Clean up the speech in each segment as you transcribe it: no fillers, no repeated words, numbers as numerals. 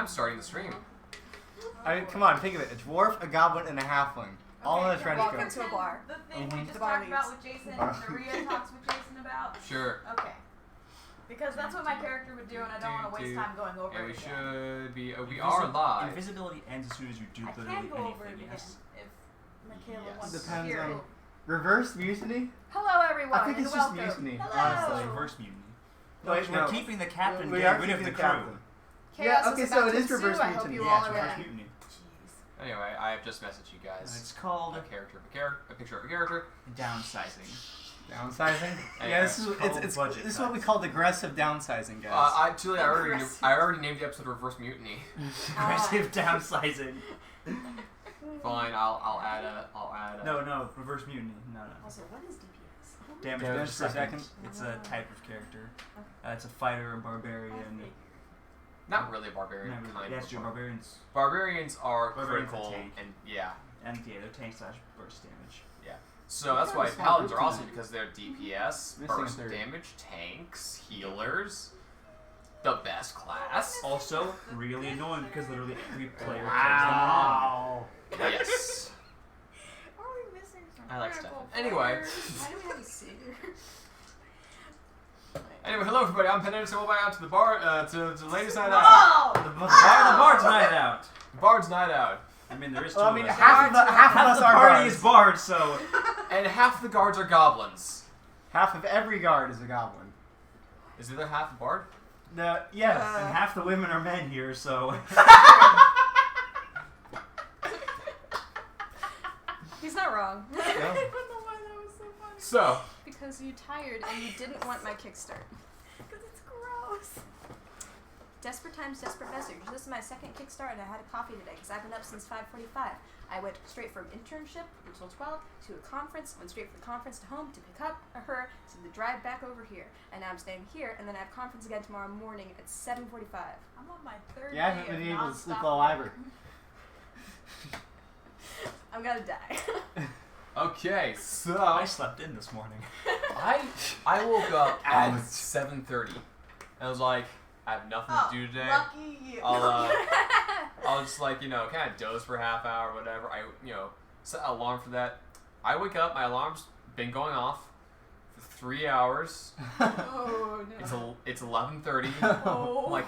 I'm starting the stream. I mean, come on, think of it. A dwarf, a goblin, and a halfling. All in a trench coat. Welcome to a bar. The thing we just The bar talked about leaves. with Jason, Naria talks with Jason about. Sure. Okay. Because that's what my character would do, and I don't want to waste time going over Yeah, it we again. should be. We are live. Invisibility ends as soon as you do I literally can go over it anything. again Yes. if Michaela Yes. wants Depends to hear on- it. Reverse mutiny? Hello, everyone. I think it's and just welcome. mutiny, Hello. honestly. Reverse mutiny. Wait, We're no. keeping the captain, We getting are rid of keeping the the crew. captain. Chaos Yeah, okay, is so about it to is ensue. reverse I hope mutiny. you Yeah, all it's are reverse ready. mutiny. Jeez. Anyway, I have just messaged you guys. It's called A picture of a character. downsizing. Downsizing? Anyway, Yeah, this is it's called budget this is what we cuts. call aggressive downsizing, guys. I already named the episode Reverse Mutiny. Aggressive downsizing. Fine, I'll add a. No, reverse mutiny. No. Also, what is DPS? Damage Damage per per second. second. It's a type of character. It's a fighter, a barbarian. Not really a barbarian No, kind that's of. true. Barbarians. Barbarians are Barbarians are critical tank. and yeah. And yeah, they're tank slash burst damage. So that's why Small paladins group are awesome tonight. because they're DPS, Missing a burst third. damage, tanks, healers, the best class. Also, really annoying because literally every player Wow. Yes. Are we missing some I like critical Stefan. Anyway. players? Why do we have a savior? Anyway, hello everybody. I'm Penance. We'll out to the bar to the ladies' night out. Oh! The bard's night out. Bard's night out. I mean, there is two Well, I of mean, us. half of Half us the are party guards. is bards, so And half the guards are goblins. Half of every guard is a goblin. Is the other half a bard? Yes. and half the women are men here, so He's not wrong. I don't know why that was so funny. So, Because you tired and you didn't want my kickstart. Because it's gross. Desperate times, desperate measures. This is my second kickstart and I had a coffee today because I've been up since 5:45. I went straight from internship until 12 to a conference, went straight from the conference to home to pick up her to the drive back over here. And now I'm staying here and then I have conference again tomorrow morning at 7:45. I'm on my third Yeah, I day haven't been of able to sleep nonstop well work. either. I'm gonna die. okay, so I slept in this morning. I woke up at 7:30 and I was like, I have nothing to do today. Lucky you. I'll just like, kind of doze for a half hour or whatever. I, set an alarm for that. I wake up, my alarm's been going off for 3 hours. Oh no. It's 11:30. Oh. I'm like,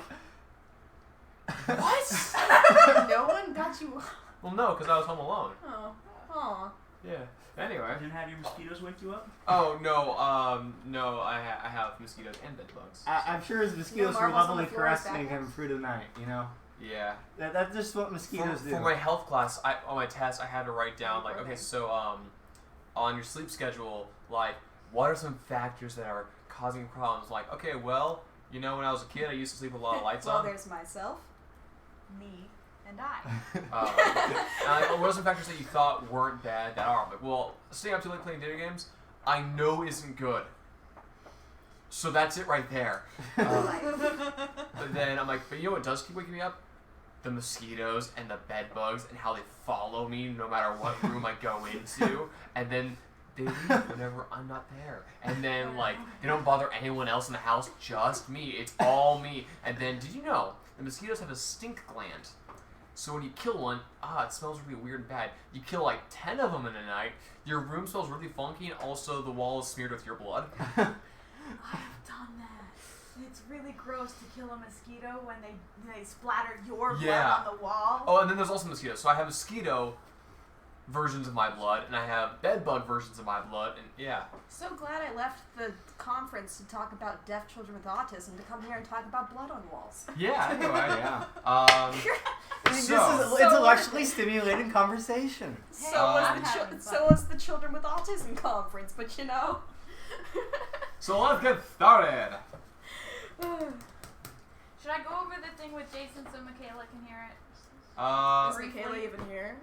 What? No one got you. well, no, because I was home alone. Oh. Aw. Yeah. Anyway. Didn't have your mosquitoes wake you up? Oh no, I have mosquitoes and bed bugs. I'm sure his mosquitoes were marbles on lovely the floor is caressing back him through the night, Yeah. That's just what mosquitoes do. For my health class, on my test, I had to write down like, okay, so on your sleep schedule, like, what are some factors that are causing problems? Like, okay, well, when I was a kid, I used to sleep with a lot of lights Well, on. there's myself. Me and I. And what are some factors that you thought weren't bad that are? Like, well, staying up too late playing video games, I know isn't good. So that's it right there. But then I'm like, but you know what does keep waking me up? The mosquitoes and the bed bugs and how they follow me no matter what room I go into. And then they leave whenever I'm not there. And then, like, they don't bother anyone else in the house, just me. It's all me. And then, did you know, the mosquitoes have a stink gland. So when you kill one, it smells really weird and bad. You kill like 10 of them in a night, your room smells really funky, and also the wall is smeared with your blood. I've done that. It's really gross to kill a mosquito when they splatter your blood on the wall. Oh, and then there's also mosquitoes. So I have mosquito versions of my blood, and I have bed bug versions of my blood, and yeah. So glad I left the conference to talk about deaf children with autism to come here and talk about blood on walls. Yeah, anyway. yeah. Um, This so, is intellectually stimulating conversation. So I'm was having so fun. was the children with autism conference, but so let's get started. Should I go over the thing with Jason so Michaela can hear it? Is Briefly. Michaela even here?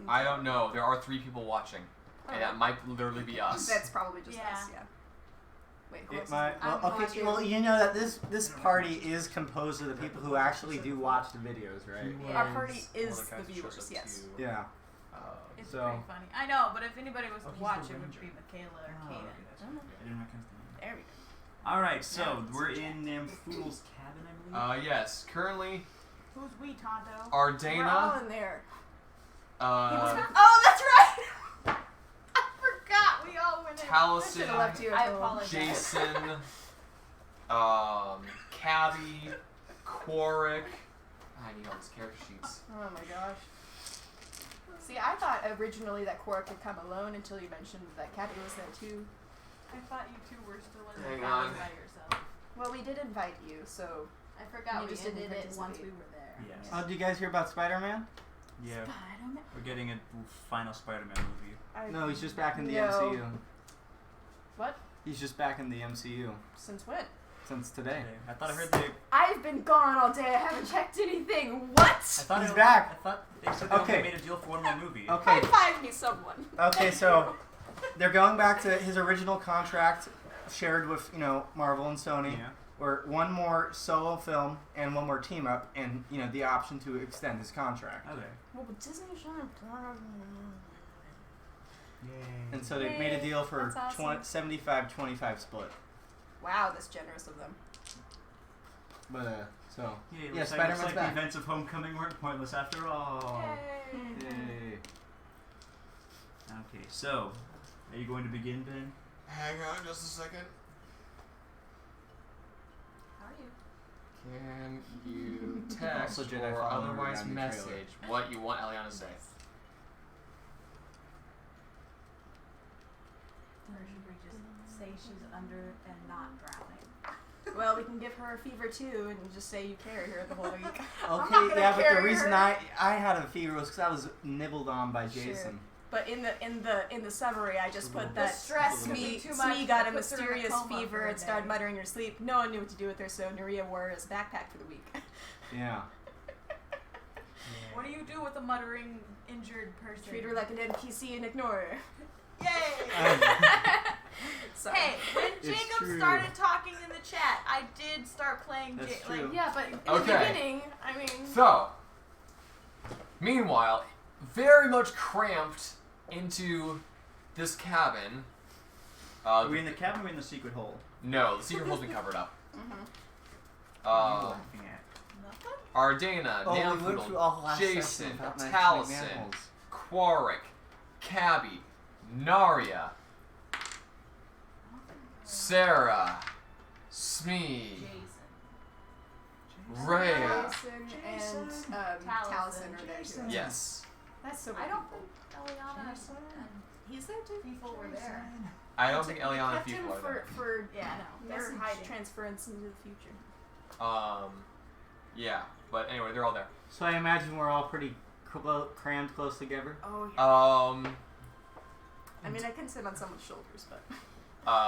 I don't know. There are 3 people watching, and that might literally be us. That's probably just Yeah. us, yeah. Wait, who It else might, is well, I'm okay, watching. well, you know that this party is composed of the people who actually do watch the videos, right? Our party is One of the guys that viewers, shows up yes. to, Yeah. It's So- pretty funny. I know, but if anybody was Oh, to he's watch, the it would ranger. be Michaela or Oh, Kaden. okay, that's right. I didn't recognize the name. There we go. Alright, so Yeah, we're in Namfoodle's cabin, I believe. Yes. Currently, Who's we, Tonto? We're all Ardena. in there. Oh, that's right! I forgot we all went in. I should have left Taliesin, you I at home. apologize. Jason, Cabby, Quarrick. I need all these character sheets. Oh my gosh. See, I thought originally that Quark would come alone until you mentioned that Cabby was there too. I thought you two were still in Hang the on. cabin by yourself. Well, we did invite you, so I forgot You we just didn't ended it once participate. we were there. Yes. Oh, did you guys hear about Spider-Man? Yeah. Spider-Man. We're getting a final Spider-Man movie. No, he's just back in the No. MCU. What? He's just back in the MCU Since when? since today. I thought I heard they. I've been gone all day. I haven't checked anything. What? I thought He's it- back. I thought they said they Okay. only made a deal for one more movie. Okay. High five me, someone. Okay, Thank so you. they're going back to his original contract shared with, Marvel and Sony. Yeah. Or one more solo film and one more team up, and the option to extend his contract. Okay. Well, but Disney shouldn't. Yay. And so they made a deal for That's awesome. 75-25 split. Wow, that's generous of them. But Yeah, Yeah, looks Spider-Man's like back. the events of Homecoming weren't pointless after all. yay. Okay, so are you going to begin, Ben? Hang on just a second. How are you? Can you text Also Jedi or Fallen Order otherwise down the trailer. message what you want Eliana to say? Or should we just say she's under and not drowning? Well, we can give her a fever too, and just say you carry her the whole week. Okay, gonna yeah, but the carry reason her. I had a fever was because I was nibbled on by Sure. Jason. But in the summary, I just put The that stress could be Smee too much, got a puts her in a mysterious coma fever for a and started day. muttering in her sleep. No one knew what to do with her, so Nuria wore his backpack for the week. Yeah. What do you do with a muttering injured person? Treat her like an NPC and ignore her. Yay! So. Hey, when It's Jacob true. started talking in the chat, I did start playing. That's true. Yeah, but in Okay. the beginning, I mean, So, meanwhile, very much cramped into this cabin. Are we in the cabin or are we in the secret hole? No, the secret hole's been covered up. What are you laughing at? Nothing. Ardena, Oh, we went through all the last Jason, section without mentioning Taliesin, manholes. Quarrick, Cabby, Narya, Sarah, Smee, Rhea. Jason and Taliesin. Taliesin are there too. Yes. That's so I don't people. think Eliana and He's there too. people were there. I don't think We Eliana kept people him are there. for Yeah, no, they're message hiding. transference into the future. Yeah, but anyway, they're all there. So I imagine we're all pretty crammed close together. Oh yeah. I mean, I can sit on someone's shoulders, but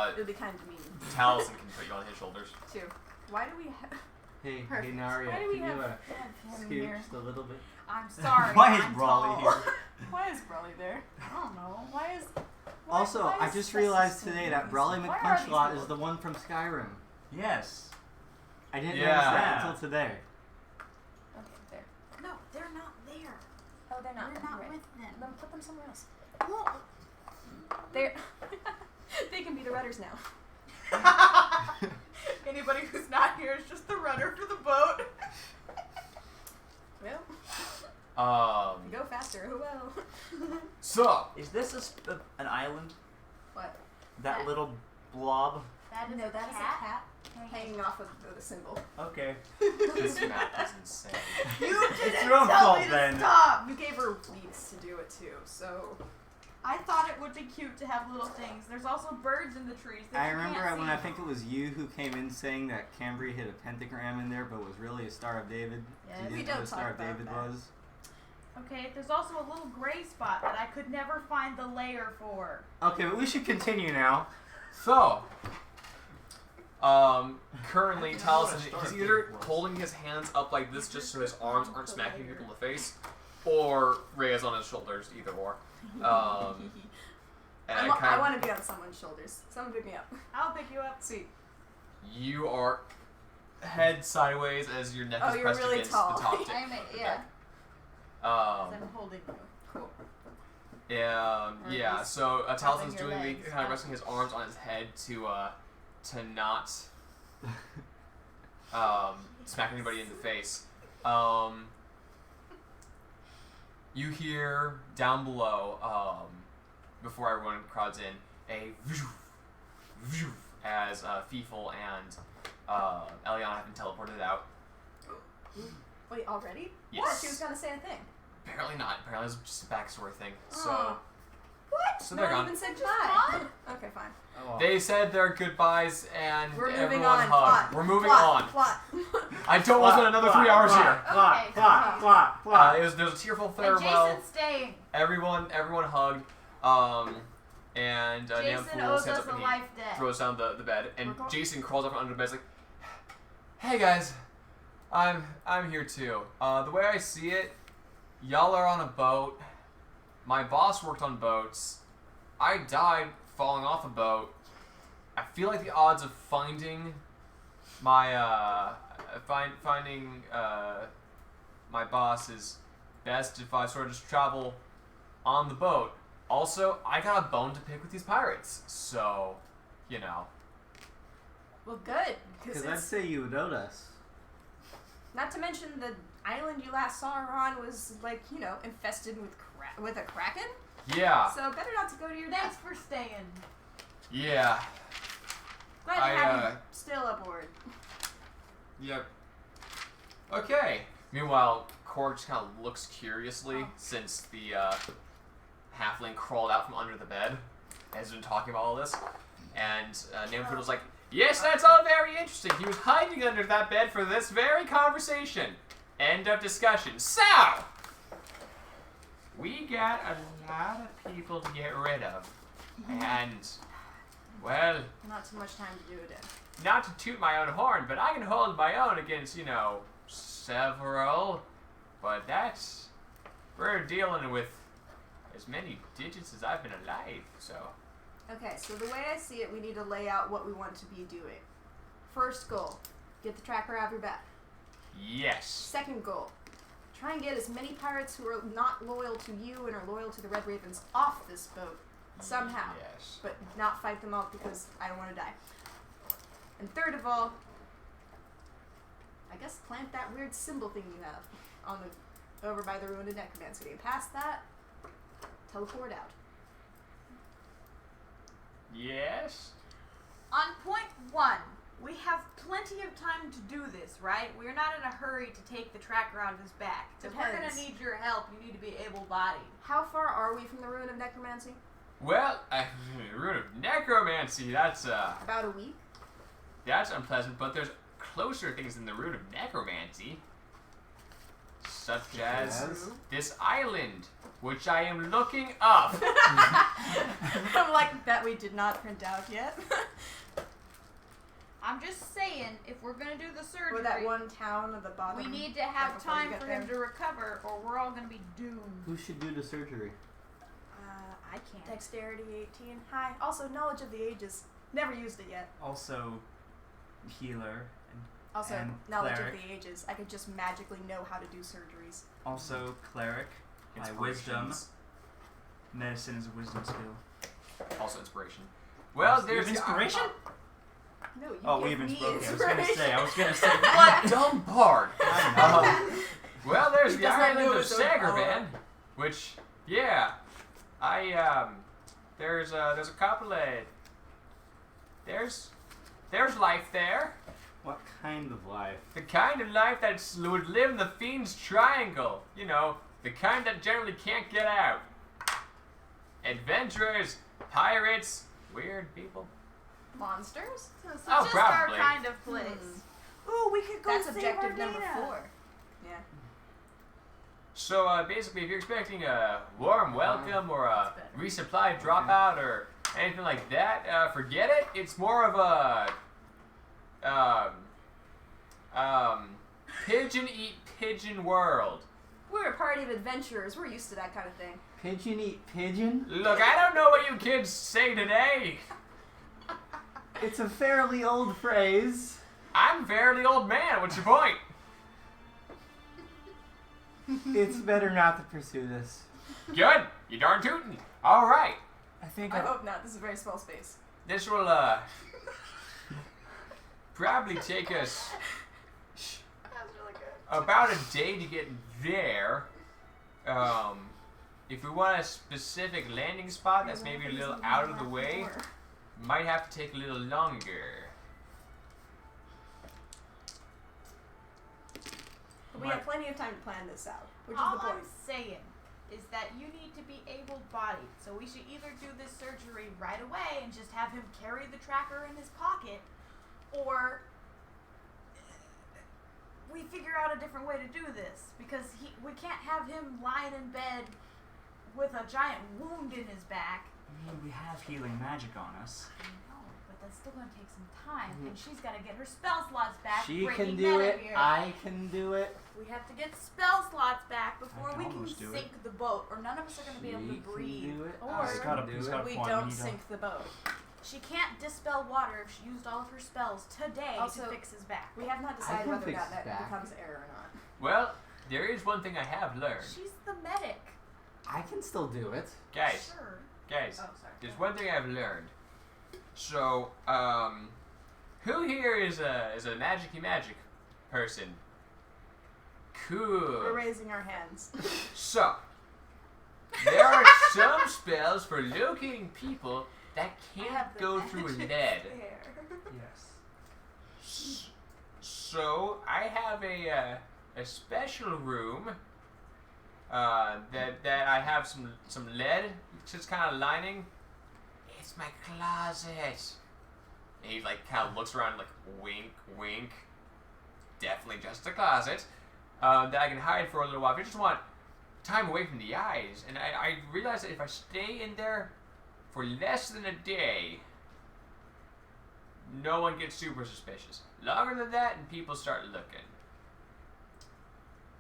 it would be kind of mean Taliesin can put you on his shoulders. too. Why do we have Hey, Perfect. Naria, Why do we can you have him scoot here? just a little bit? I'm sorry. Why is I'm Brawley tall. here? Why is Brawley there? I don't know. Why is Also, why I is just Cecil realized so today that busy? Brawley Why are these McPunchlot people- is the one from Skyrim. Yes. I didn't Yeah. notice that until today. Okay, there. No, they're not there. Oh, they're not. We're not right. with them. Then put them somewhere else. Well, They're they can be the rudders now. anybody who's not here is just the rudder for the boat. Well, go faster. Oh well. So, Is this an island? What? That little blob? That is No, a that is cat. a cat hanging off of the symbol. Okay. this map is insane. You It's didn't your own tell fault me to then. stop. You gave her leaves to do it too, so I thought it would be cute to have little things. There's also birds in the trees. That I you remember can't when see. I think it was you who came in saying that Cambria hit a pentagram in there, but was really a Star of David. Yeah, You we didn't know don't what Star talk of about David that. was. Okay, there's also a little gray spot that I could never find the layer for. Okay, but we should continue now. So, currently, I don't know what a Taliesin, star he's of either David was. holding his hands up like this just so his arms aren't smacking people in the face, or Rhea's on his shoulders, either or. And I want to be on someone's shoulders. Someone pick me up. I'll pick you up. Sweet. You are head sideways as your neck Oh, is you're pressed really against tall. the top tip. Yeah. Um, I'm holding you. Cool. yeah, he's so rubbing Talison's your doing the legs. kind of resting his arms on his head to not smack anybody in the face. You hear down below, before everyone crowds in, a as Feeful and Eliana have been teleported out. Wait, already? Yes. What? She was gonna say a thing. Apparently not. Apparently it's just a backstory thing. So, What? so No they're one gone. even said goodbye. Okay, fine. Oh, well. They said their goodbyes and We're moving everyone on. hugged. Plot. We're moving Plot. on. Plot. I don't want to spend another 3 hours here. Plot. There's a tearful And farewell. Jason's staying. Everyone hugged. And Jason Namfool owes stands us up a and life debt. throws down the bed, and We're going- Jason crawls up from under the bed. He's like, "Hey guys, I'm here too. The way I see it, y'all are on a boat. My boss worked on boats. I died falling off a boat. I feel like the odds of finding my finding my boss is best if I sort of just travel on the boat. Also, I got a bone to pick with these pirates, so, you know." Well, good. Because Because I'd say you would owed us. not to mention the island you last saw her on was like, infested with a kraken. Yeah, So better not to go to your Thanks death. for staying. yeah, Glad to have you still aboard. yep. Okay. Meanwhile, Korg just kind of looks curiously since the halfling crawled out from under the bed and has been talking about all this. And Namfood was like, "Yes, that's all very interesting. He was hiding under that bed for this very conversation. End of discussion." So, we got a lot of people to get rid of. And, well, Not too much time to do it in. not to toot my own horn, but I can hold my own against, several. But we're dealing with as many digits as I've been alive, so. Okay, so the way I see it, we need to lay out what we want to be doing. First goal, get the tracker out of your back. Yes. Second goal, try and get as many pirates who are not loyal to you and are loyal to the Red Ravens off this boat somehow. Yes. But not fight them off because I don't want to die. And third of all, I guess plant that weird symbol thing you have over by the ruin of Necromancy. Past that, teleport out. Yes. On point 1, we have plenty of time to do this, right? We're not in a hurry to take the tracker out of his back. If we're Depends. gonna need your help, you need to be able-bodied. How far are we from the ruin of Necromancy? Well, root of necromancy, that's About a week. that's unpleasant, but there's closer things than the root of necromancy. Such as this island, which I am looking up. I'm like, that we did not print out yet. I'm just saying, if we're gonna do the surgery, Or that one town at the bottom. we need to have before you time get for him there. to recover, or we're all gonna be doomed. Who should do the surgery? I can't. Dexterity 18. Hi. Also, knowledge of the ages. Never used it yet. Also, healer. Also, And knowledge cleric. of the ages. I could just magically know how to do surgeries. Also, cleric. My wisdom. Inspirations. Medicine is a wisdom skill. Also inspiration. Well, You there's have inspiration? No, you Oh, give we have me inspiration. I was gonna say. What dumb part? Well, there's the Doesn't island know of his own Sagarvan, which, yeah, there's a couple of, there's life there. What kind of life? The kind of life that would live in the Fiend's Triangle. You know, the kind that generally can't get out. Adventurers, pirates, weird people. Monsters? So it's Oh, just probably. our kind of place. Ooh, we could go That's save objective our number Dana. 4. Yeah. So basically, if you're expecting a warm welcome or a That's resupply dropout or anything like that, forget it. It's more of a pigeon eat pigeon world. We're a party of adventurers. We're used to that kind of thing. Pigeon eat pigeon? Look, I don't know what you kids say today. It's a fairly old phrase. I'm a fairly old man. What's your point? It's better not to pursue this. Good. You darn tootin'. All right. I think I hope not. This is a very small space. this will probably take us That was really good. about a day to get there. If we want a specific landing spot that's maybe a little out of the way, might have to take a little longer. But we have plenty of time to plan this out, which All is the I'm point. saying is that you need to be able-bodied, so we should either do this surgery right away and just have him carry the tracker in his pocket, or we figure out a different way to do this, because we can't have him lying in bed with a giant wound in his back. I mean, we have healing magic on us. I know, but that's still going to take some time, and she's got to get her spell slots back. She breaking can do meta it. here. I can do it. We have to get spell slots back before I can we can almost do sink the boat, or none of us are going to be able to breathe. Or He's got a we point. don't need sink the boat. She can't dispel water if she used all of her spells today Also, to fix his back. We have not I decided can whether or fix not that back. becomes error or not. Well, there is one thing I have learned. She's the medic. I can still do it. Guys, Sure. guys, Oh, sorry. there's one thing I've learned. So, who here is a magic-y magic person? Cool. We're raising our hands. So, there are some spells for locating people that I can't have the go through magic lead. there. Yes. So, I have a special room that I have some lead just kind of lining. It's my closet. And he like kind of looks around like wink, wink. Definitely just a closet that I can hide for a little while. If I just want time away from the eyes, and I realize that if I stay in there for less than a day, no one gets super suspicious. Longer than that, and people start looking.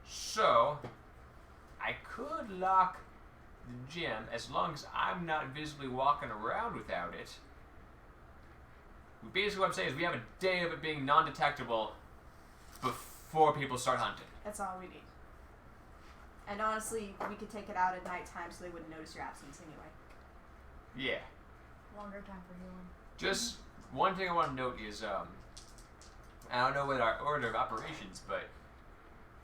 So, I could lock the gem as long as I'm not visibly walking around without it. Basically, what I'm saying is we have a day of it being non-detectable before people start hunting. That's all we need. And honestly, we could take it out at nighttime so they wouldn't notice your absence anyway. Yeah. Longer time for healing. Just one thing I want to note is, I don't know what our order of operations, but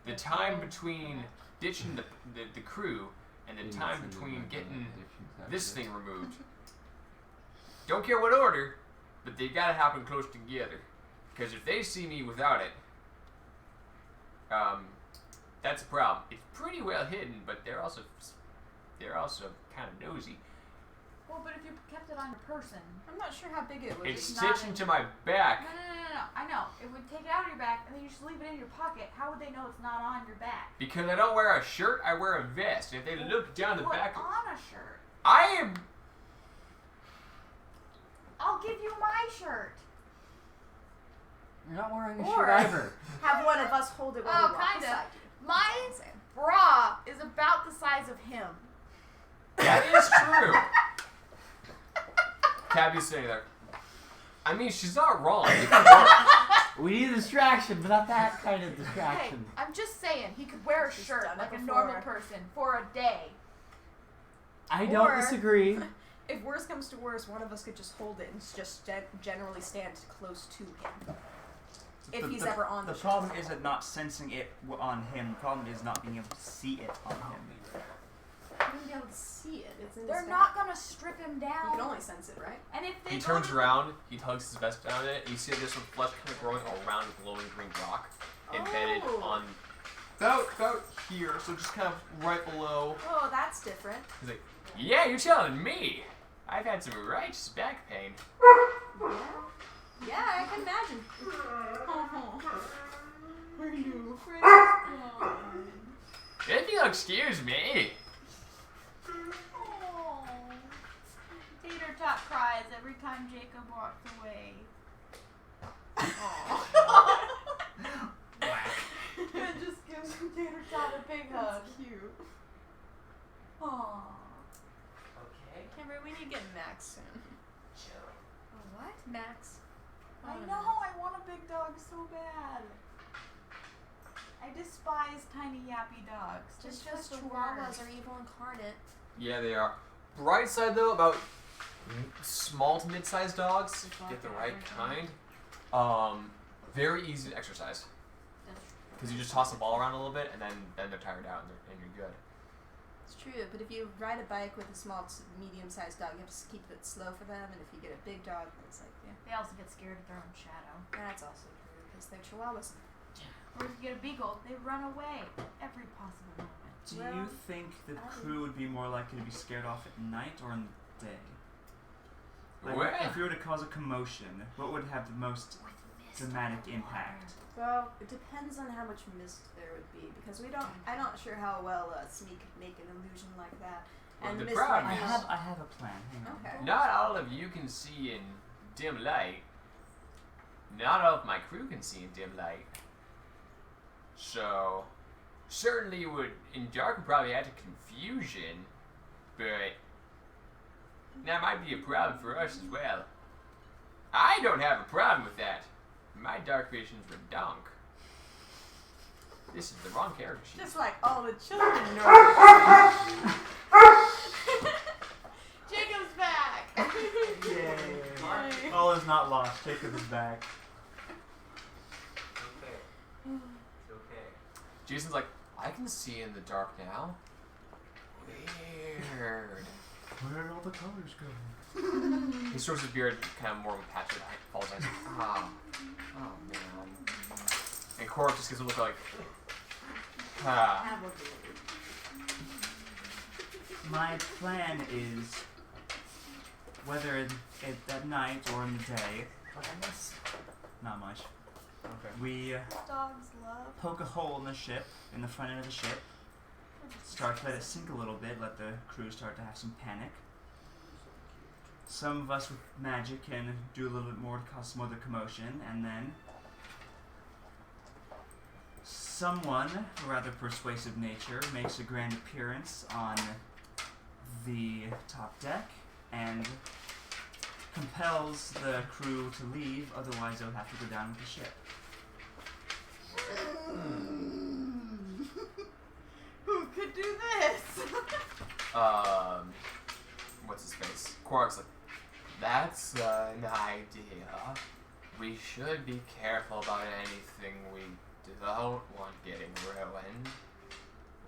the time between ditching the crew and the time between getting this thing removed. Don't care what order, but they gotta happen close together. Because if they see me without it, that's a problem. It's pretty well hidden, but they're also kind of nosy. Well, but if you kept it on your person, I'm not sure how big it would It's be. not stitching in- to my back. No. I know. It would take it out of your back, and then you just leave it in your pocket. How would they know it's not on your back? Because I don't wear a shirt, I wear a vest. If they look down the Put back, on a shirt. I am. I'll give you my shirt. You're not wearing a Or- shirt either. Have one of us hold it when Oh, we walk kinda. beside you. My That's all I'm saying. bra is about the size of him. That is true. Tabby's sitting there. I mean, she's not wrong. It can work. We need a distraction, but not that kind of Hey, distraction. I'm just saying, he could wear a She's shirt done it like a before. normal person for a day. I don't Or- disagree. If worse comes to worse, one of us could just hold it and just generally stand close to him. If he's ever on the The ship. problem isn't not sensing it on him. The problem is not being able to see it on him. You wouldn't be able to see it. It's in They're his not back. gonna strip him You down. can only sense it, right? And if they He go turns to- around, he tugs his vest down it, and you see this with flesh kind of growing around glowing green rock embedded Oh. on about here, so just kind of right below. Oh, that's different. He's like, yeah, you're telling me. I've had some righteous back pain. Yeah. Yeah, I can imagine. Are you afraid? If you'll excuse me. Oh. Tater Tot cries every time Jacob walks away. It just gives Tater Tot a big hug. Cute. Aww. Okay. Cameron, we need to get Max soon. What? Max. I know, I want a big dog so bad. I despise tiny yappy dogs. Just They're because the chihuahuas worst. are evil incarnate. Yeah, they are. Bright side though, about small to mid-sized dogs, get the right kind. Very easy to exercise. because you just toss the ball around a little bit, and then they're tired out, and you're good. It's true, but if you ride a bike with a small to medium-sized dog, you have to keep it slow for them, and if you get a big dog, it's like, yeah. They also get scared of their own shadow. That's also true, because they're chihuahuas. Or if you get a beagle, they run away at every possible moment. Do Well, you think the crew would be more likely to be scared off at night or in the day? Like, Well, if you were to cause a commotion, what would have the most dramatic impact? Well, it depends on how much mist there would be, because I'm not sure how well Smee could make an illusion like that. Well, And the mist problem might is- not- I have a plan. Hang on. Okay. Not all of you can see in dim light. Not all of my crew can see in dim light. So, certainly you would, in dark, would probably add to confusion, but that might be a problem for us as well. I don't have a problem with that. My dark vision's redonk. This is the wrong character sheet. Just like all the children know. Jacob's back! Yay! All is not lost. Jacob is back. Okay. It's okay. Jason's like, I can see in the dark now. Weird. Where did all the colors go? He strokes his beard, kind of more of a patch of falls down. Oh man. And Korok just gives a look like, My plan is, whether at night or in the day, not much. Okay. We Dogs love. poke a hole in the ship, in the front end of the ship, start to let it sink a little bit, let the crew start to have some panic. Some of us with magic can do a little bit more to cause some other commotion, and then someone, a rather persuasive nature, makes a grand appearance on the top deck and compels the crew to leave, otherwise they'll have to go down with the ship. Who could do this? What's his face? Korok's like, that's an idea. We should be careful about anything we don't want getting ruined.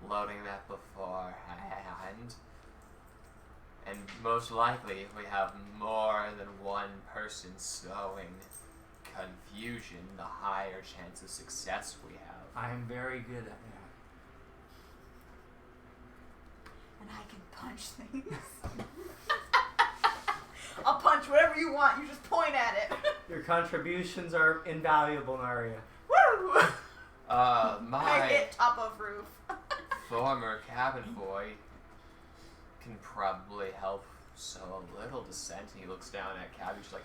Loading that beforehand. And most likely, if we have more than one person sowing confusion, the higher chance of success we have. I am very good at that. And I can punch things. I'll punch whatever you want, you just point at it. Your contributions are invaluable, Naria. Woo! I My hit top of roof. former cabin boy can probably help so a little descent. And he looks down at Cabby. She's like,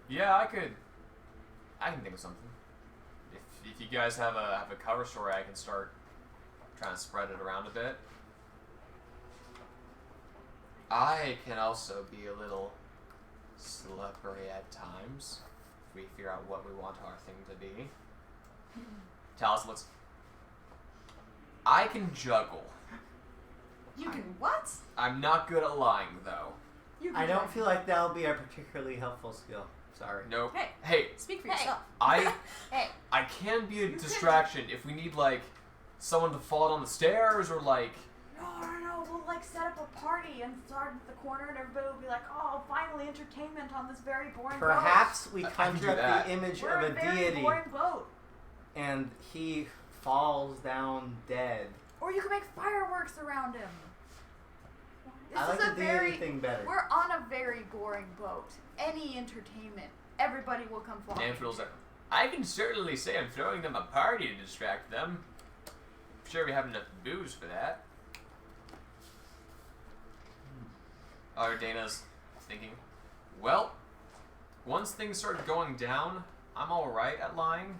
yeah, I can think of something. If you guys have a cover story, I can start trying to spread it around a bit. I can also be a little slippery at times. If we figure out what we want our thing to be. Talis looks. I can juggle. You can what? I'm not good at lying, though. You can I don't try. feel like that'll be a particularly helpful skill. Sorry. Nope. Hey. Hey, Speak for Hey. yourself. Hey, I can be a distraction if we need, like, someone to fall down the stairs or, like... no, we'll like set up a party and start at the corner and everybody will be like, oh, finally entertainment on this very boring boat. Perhaps we I can conjure do up that. the image We're of a a very deity boring boat. and he falls down dead. Or you can make fireworks around him. This I like is the a deity very, thing better. we're on a very boring boat. Any entertainment, everybody will come flocking. Danfield's like, I can certainly say I'm throwing them a party to distract them. I'm sure we have enough booze for that. Dana's thinking, well, once things start going down, I'm alright at lying,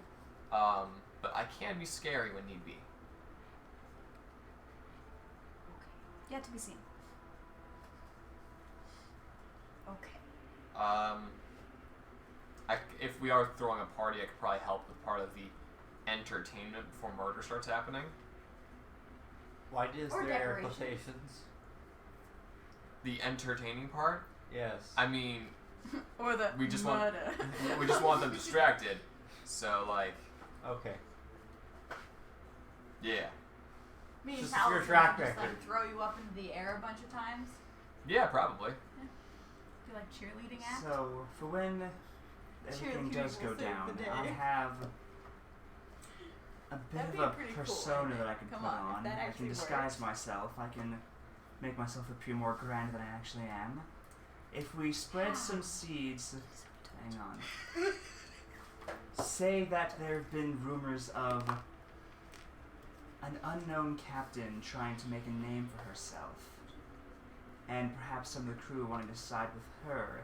but I can be scary when need be. Yet to be seen. Okay. If we are throwing a party, I could probably help with part of the entertainment before murder starts happening. Why is Or there air decorations. quotations? The entertaining part, Yes. I mean, Or the We just want- murder. we just want them distracted. So, like, Okay. Yeah. Me and Just Cal your just track like record. throw you up into the air a bunch of times. Yeah, probably. Do like cheerleading act. So, for when everything Cheerleading does will go save down, the day. I have a bit That'd of be a pretty cool, persona I that I think. can Come put on, if on. that I can actually disguise works. myself. I can make myself appear more grand than I actually am. If we spread some seeds, hang on. Say that there have been rumors of an unknown captain trying to make a name for herself, and perhaps some of the crew wanting to side with her,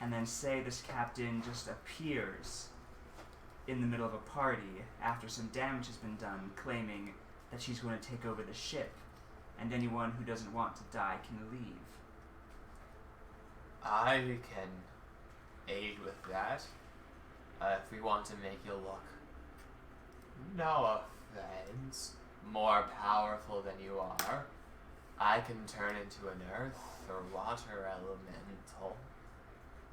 and then say this captain just appears in the middle of a party after some damage has been done, claiming that she's going to take over the ship, and anyone who doesn't want to die can leave. I can aid with that. If we want to make you look, no offense, more powerful than you are, I can turn into an earth or water elemental.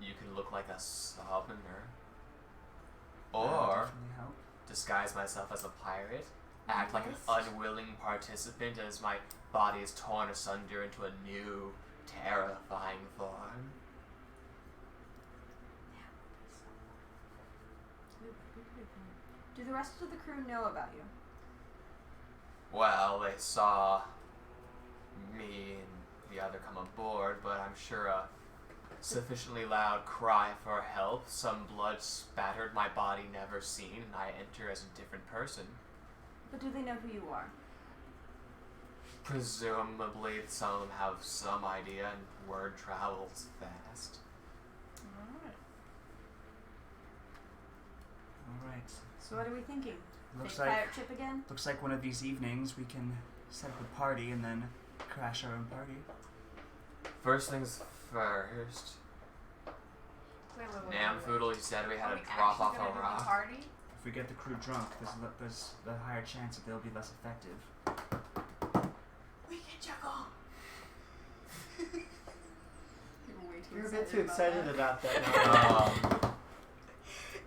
You can look like a summoner. That'll Or definitely help. disguise myself as a pirate, act like an Yes. unwilling participant as my body is torn asunder into a new, terrifying form. Do the rest of the crew know about you? Well, they saw me and the other come aboard, but I'm sure a sufficiently loud cry for help, some blood spattered, my body never seen, and I enter as a different person. But do they know who you are? Presumably, some of them have some idea, and word travels fast. Alright. So what are we thinking? Looks Fake like pirate ship again? looks like one of these evenings we can set up a party and then crash our own party. First things first. Wait. Namfoodle, you said we had Are to we drop actually off gonna a do the rock. party? If we get the crew drunk, there's a higher chance that they'll be less effective. We can juggle. You're a bit too excited about that now.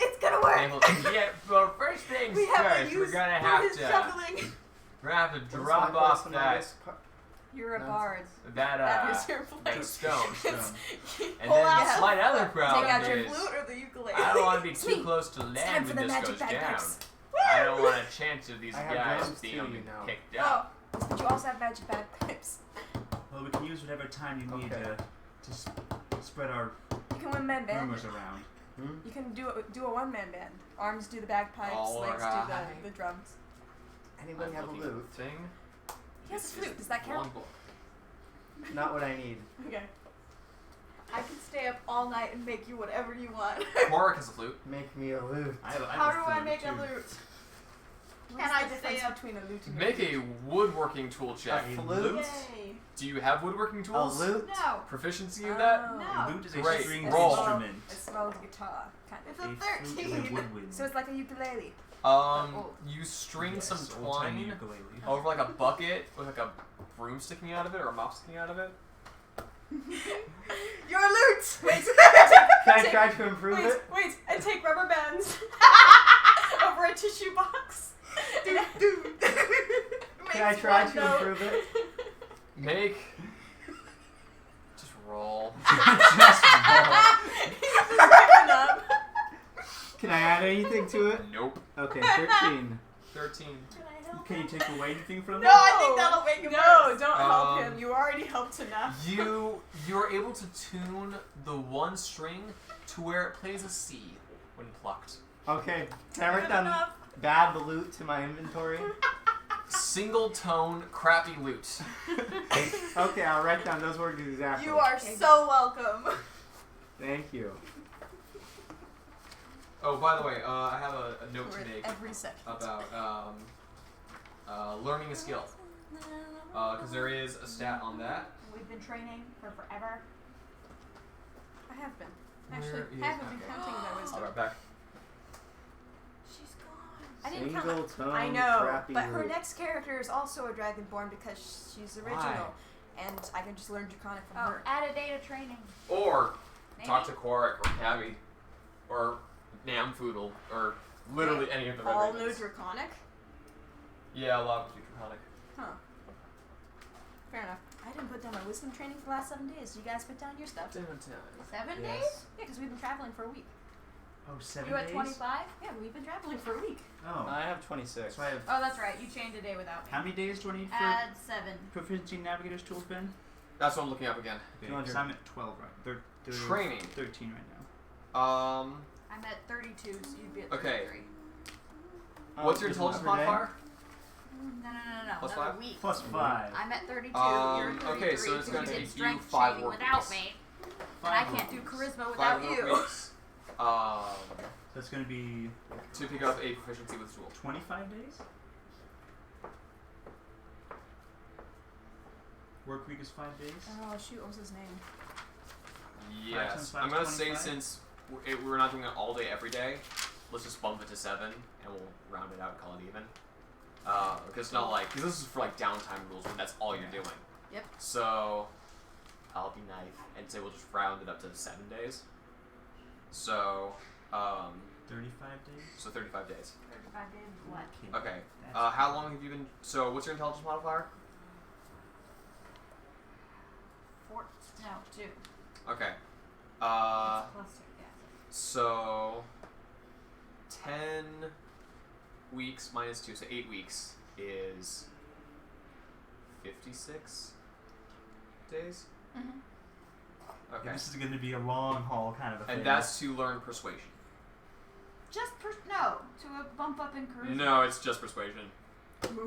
It's gonna work. Yeah, well, first things We have first, a we're use gonna for have his to juggling. drop off that You're a No, bard. That is your that place. stone. Stone. And Pull then out- the slight other Take problem out your is Flute or the ukulele? I don't want to be It's too me. close to It's land time for when the this magic goes down. bagpipes. I don't want a chance of these I have guys drums being too, you know. kicked out. Oh, but you also have magic bagpipes. Well, we can use whatever time you need Okay. to spread our You can one-man band. rumors around. Hmm? You can do a one-man band. Arms do the bagpipes, legs do Alright. the drums. Anybody I'm have a looking lute? at the thing. He has a This flute. is Does that count? longbow. Not what I need. Okay. I can stay up all night and make you whatever you want. Quark has a flute. Make me a lute. I have How a do I flute, make too. a lute? What's I the just stay difference up? between a lute and Make a woodworking tool check. A flute? Yay. Do you have woodworking A tools? lute? No. Proficiency of that? Oh. No. A lute is a Great. stringed Roll. instrument. It smells guitar, kind It's of. a A flute is a 13. woodwind. So it's like a ukulele. You string Yes, some old-timey twine ukulele. over like a bucket with like a broom sticking out of it or a mop sticking out of it. Your lute. Wait, Can I try to improve wait, it? wait, and take rubber bands over a tissue box. Can I try to improve it? Make. Just roll. Just Can I add anything to it? Nope. Okay, 13. 13. Can I help Can you him? take away anything from No, them? I think that'll make him No, worse. don't help Um, him. You already helped enough. You're able to tune the one string to where it plays a C when plucked. Okay, can I write Good down enough. bad lute to my inventory? Single tone, crappy lute. Okay, I'll write down those words exactly. You are so welcome. Thank you. Oh, by the way, I have a note to For make every second. about learning a skill. Because there is a stat on that. We've been training for forever. I have been. Where Actually, is- I haven't been okay. counting my I'll wisdom. be right back. She's gone. I didn't count. Single tone, I know, crappy but her lute. next character is also a dragonborn because she's original, and I can just learn Draconic from Oh, her. add a data training. Or Maybe. talk to Quark or Cabby or Namfoodle or literally any of the All red know ravens. Draconic. Yeah, a lot of it's draconic. Huh. Fair enough. I didn't put down my wisdom training for the last 7 days. You guys put down your stuff? 7 times. 7 Yes. days? Yeah, because we've been traveling for a week. Oh, 7 You at days? 25? Yeah, we've been traveling for a week. Oh. I have 26. So I have. Oh, that's right. You chained a day without me. How many days do I need for Add 7. proficiency in navigator's tools, Ben? That's what I'm looking up again. Okay, 200. 'cause I'm at 12 right. Training. 13 right now. I'm at 32, so you'd be at Okay. 33. What's your Just intelligence another day? modifier? No. Plus Another 5? week. Plus 5. I'm at 32. Um, you're at 33. okay, so it's because gonna you take did you strength 5 training work without weeks. me, and I can't do charisma 5 without work you. weeks. So it's going to be To pick up a proficiency with tool. 25 days? Work week is 5 days? Oh, shoot. What was his name? Yes. times I'm 5 gonna is say 25? since we're not doing it all day every day, let's just bump it to 7 and we'll round it out and call it even. Because it's not like, because this is for like downtime rules when that's all you're doing. Yep. So I'll be nice and say we'll just round it up to 7 days. So 35 days? so 35 days. 35 days of what? Okay. That's- How long have you been? So what's your intelligence modifier? 4. No, 2. Okay. It's plus 2, yeah. So 10 weeks minus 2, so 8 weeks is 56 days. Mm-hmm. Okay. This is going to be a long haul kind of a thing. And that's to learn persuasion. Just no, to a bump up in charisma. No, it's just persuasion.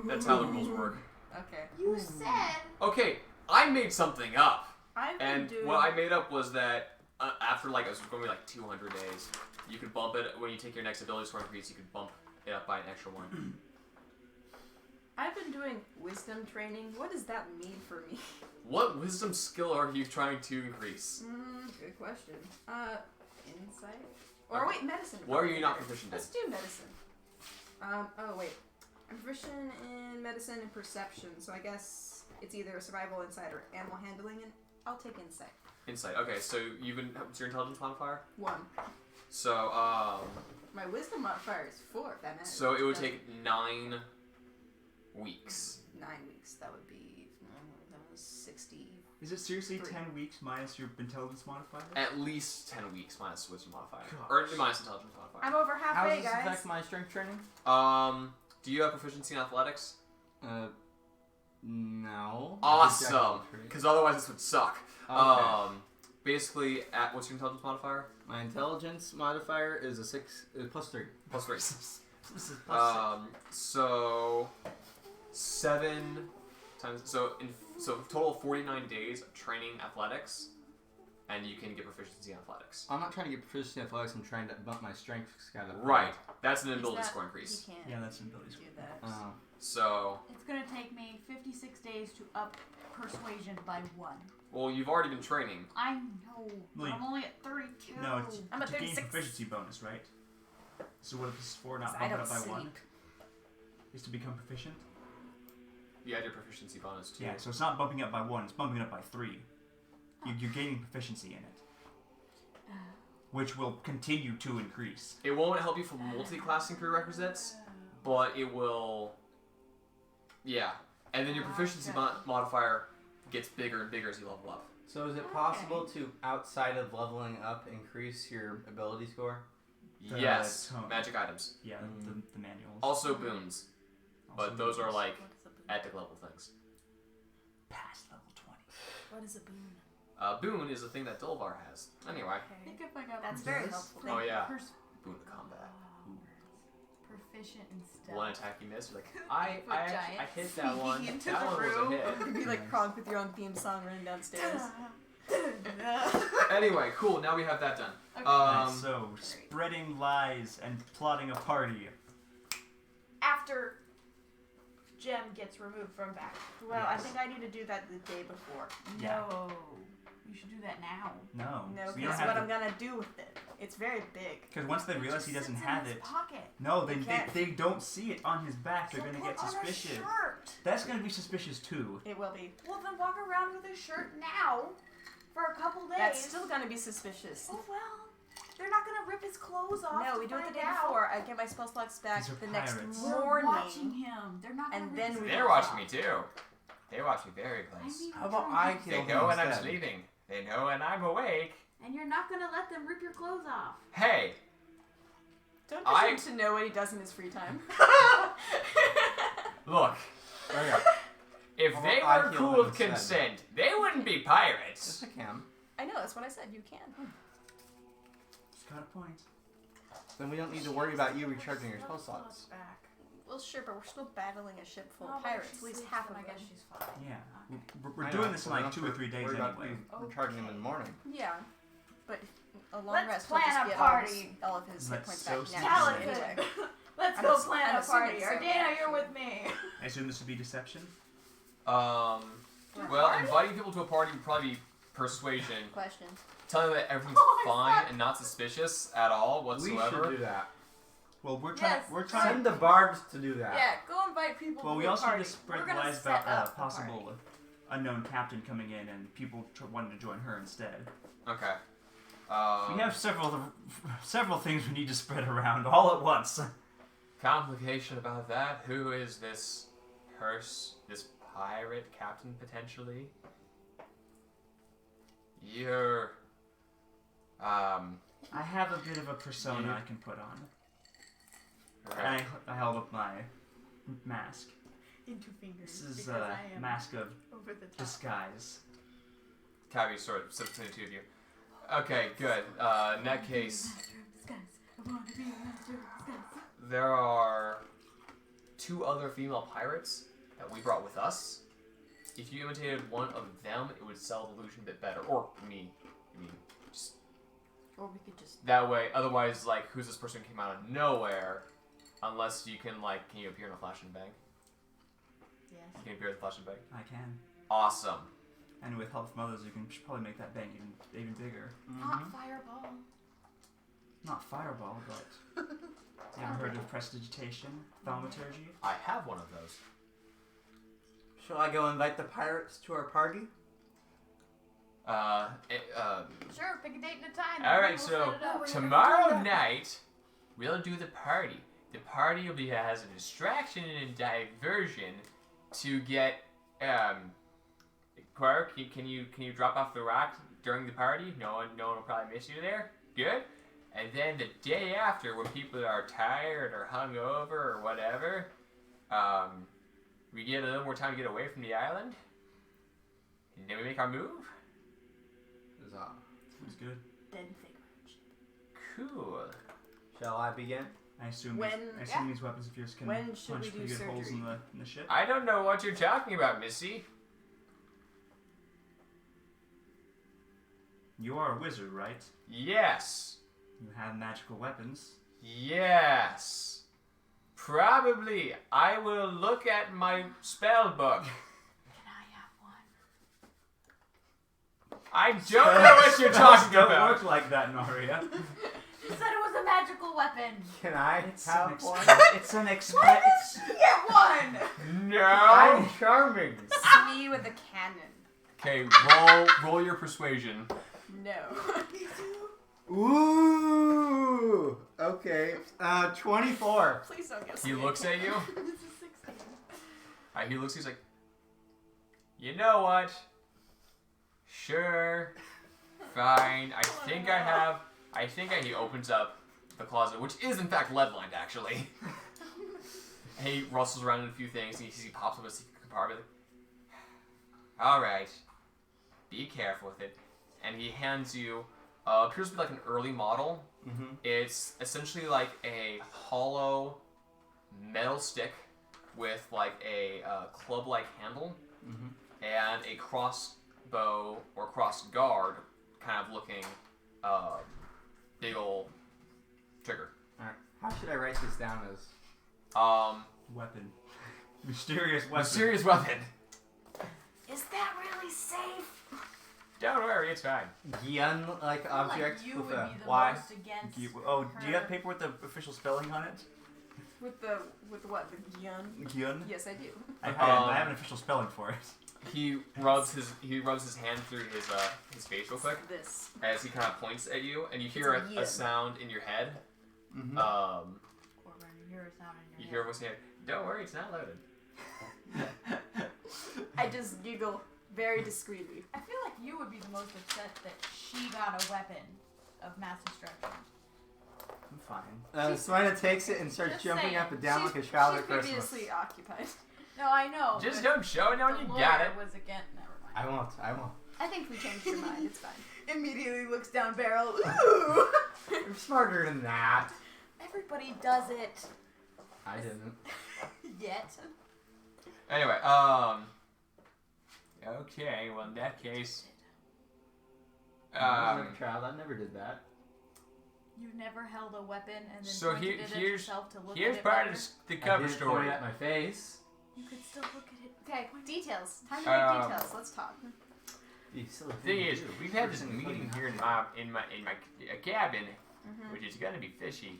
That's how the rules work. Okay. You said. Okay, I made something up. I've been And doing... what I made up was that after like, it was going to be like 200 days, you could bump it, when you take your next ability score increase, you could bump it up by an extra 1. I've been doing wisdom training. What does that mean for me? What wisdom skill are you trying to increase? Good question. Insight? Or Okay. wait, medicine. What are you not Okay. proficient in? Let's do medicine. Oh wait. I'm proficient in medicine and perception, so I guess it's either survival, insight, or animal handling, and I'll take insight. Insight. Okay, so you've been, what's your intelligence modifier? 1. So, My wisdom modifier is 4, if that matters. so it would take 9 weeks. 9 weeks. That would be... that was 60... Is it seriously 3. 10 weeks minus your intelligence modifier? At least 10 weeks minus wisdom modifier. Gosh. Or minus intelligence modifier. I'm over How halfway, does this guys. affect my strength training? Do you have proficiency in athletics? No. Awesome! Because otherwise this would suck. Okay. Basically, what's your intelligence modifier? My intelligence modifier is a 6, plus 3. Plus 3. This is plus So 7 times, so total of 49 days of training athletics, and you can get proficiency in athletics. I'm not trying to get proficiency in athletics, I'm trying to bump my strength kind of. Right. That's an Is ability that- score increase. You can't Yeah, that's an ability do score. that. Oh. So, It's gonna take me 56 days to up persuasion by 1. well, you've already been training. I know, but Wait. I'm only at 32. No, it's I'm at to gain 36. proficiency bonus, right? So what if this is 4 not I bump it don't up by 1? sleep. Is to become proficient? You had your proficiency bonus too. Yeah, so it's not bumping up by 1, it's bumping it up by 3. You're gaining proficiency in it. Which will continue to increase. It won't help you for multi-classing prerequisites, but it will. Yeah, and then your proficiency modifier gets bigger and bigger as you level up. So is it possible to, outside of leveling up, increase your ability score? Yes, tone. magic items. Yeah, the manuals. Also boons, Also but those are boons. like What is a boon? epic level things. Past level 20. What is a boon? Boon is a thing that Dolvar has. Anyway, I think if I got That's one very of those, helpful. Oh, yeah. pers- boon to combat. proficient in stealth. One attack you miss, you're like, I giant hit that one. Into That the one was a room. hit. You'd be like Kronk with your own theme song running downstairs. Anyway, cool. Now we have that done. Okay. Nice, so, spreading lies and plotting a party. After Gem gets removed from back. Well, I Yes. think I need to do that the day before. Yeah. No. You should do that now. No. No, so you don't because have what to, I'm gonna do with it. It's very big. Because once they It realize just he doesn't sits have in his it, pocket. no, They they can't. they don't see it on his back. They're So gonna put get on a suspicious. shirt. That's gonna be suspicious too. It will be. Well, then walk around with a shirt now for a couple days. That's still gonna be suspicious. Oh well. They're not gonna rip his clothes off. No, to we do it the find day out. before. I get my spell slots back These are the next pirates. We're morning. watching him. They're not gonna And rip then his we- They're clothes watching off. me too. They watch me very I close. mean, How about I kill They him know when I'm instead? sleeping. They know when I'm awake. And you're not gonna let them rip your clothes off. Hey, Don't I- push him to know what he does in his free time. look. Okay. If How they about I were kill cool them with instead? consent, they wouldn't be pirates. Yes, I can. I know, that's what I said. You can. Just got a point. Then we don't need to worry about you recharging your spell slots. Back. Well, sure, but we're still battling a ship full Oh, of but pirates. she At least sleeps, half then of I guess them. she's fine. Yeah. Okay. We're I doing know, this in so we like don't 2 or have to 3 days worry about anyway. you recharging him in the morning. Yeah, but a long Let's rest will plan just a get party. all of his hit That's points so back stupid. naturally Talented. anyway. Let's I'm go ass- plan I'm a assuming party. so, Ardana, actually. you're with me. I assume this would be deception. Well, inviting people to a party would probably be persuasion. Question. Telling them that everything's Oh, fine fuck. and not suspicious at all We whatsoever. should do that. Well, we're trying. Yes, We're trying. Send the bards to do that. Yeah, go invite people Well, to we a also party. need to spread We're the gonna lies set about up a possible party. unknown captain coming in and people wanting to join her instead. Okay. We have several things we need to spread around all at once. Complication about that. Who is this this pirate captain potentially? You're I have a bit of a persona I can put on. right. And I held up my mask. Into fingers. This is because a I am mask of over the top. disguise. Tabby sort of sits between the two of you. Okay, good. In that case, Master of disguise. I want to be a master of disguise. there are 2 other female pirates that we brought with us. If you imitated one of them, it would sell the illusion a bit better. Or me. I mean, just Or we could just. that way. Otherwise, like, who's this person who came out of nowhere? Unless you can, like, can you appear in a flash and bang? Yes. You can appear in a flash and bang. I can. Awesome. And with help from others, you can probably make that bang even bigger. Not fireball. Not fireball, but you ever heard of prestidigitation, thaumaturgy? I have one of those. Shall I go invite the pirates to our party? Sure, pick a date and a time. All right, We'll so set it up. tomorrow night we'll do the party. The party will be as a distraction and a diversion to get Quark. Can you drop off the rock during the party? No one will probably miss you there. Good. And then the day after, when people are tired or hungover or whatever, we get a little more time to get away from the island, and then we make our move. Huzzah. Sounds good. Then figure. Cool. Shall I begin? I assume When- these weapons of yours can When should punch we do pretty good holes in surgery? the ship. I don't know what you're talking about, Missy. You are a wizard, right? Yes. You have magical weapons. Yes. Probably. I will look at my spell book. Can I have one? I don't know what you're talking Don't about. work like that, Naria. You said it was a magical weapon. Can I have one? It's an Why express. does she get one? No. I'm charming. Me with a cannon. Okay, roll your persuasion. No. Ooh. Okay. 24. Please don't get He looks at you. This is 16. He looks. He's like, you know what? Sure. Fine. I think I have. He opens up the closet, which is in fact lead-lined, actually. And he rustles around in a few things, and he pops up a secret compartment. All right. Be careful with it. And he hands you, appears to be like an early model. Mm-hmm. It's essentially like a hollow metal stick with like a club-like handle Mm-hmm. and a crossbow or cross guard kind of looking big ol' trigger. Alright. How should I write this down as? Weapon. Mysterious weapon. Mysterious weapon. Is that really safe? Don't worry, it's fine. Gyun-like I feel object like you with would a be the Y. most against Do you her. have paper with the official spelling on it? With what? The gyun? Gyun? Yes, I do. I Um, have an official spelling for it. he rubs his hand through his face real quick This. as he kind of points at you, and you hear It's a a yin. sound in your head. Mm-hmm. Or when you hear a sound in You your hear head. what's saying? Don't worry, it's not loaded. I just giggle very discreetly. I feel like you would be the most upset that she got a weapon of mass destruction. I'm fine. Swana takes it and starts Just jumping saying. up and down she's, like a child she's at Christmas. previously occupied. No, I know. Just but don't show it now the when you lawyer got it. was against. Never mind. I won't. I think we changed your mind. It's fine. Immediately looks down barrel. Ooh! You're smarter than that. Everybody does it. I didn't. Yet. Anyway, okay, well in that case, I was a child. I never did that. You never held a weapon and then So pointed it at here's yourself to look here's at it part better? of the I cover didn't story. point at my face. You could still look at it. Okay, details. Time to make details. Let's talk. You silly The thing is, we've had this meeting here in my cabin, Mm-hmm. which is gonna be fishy.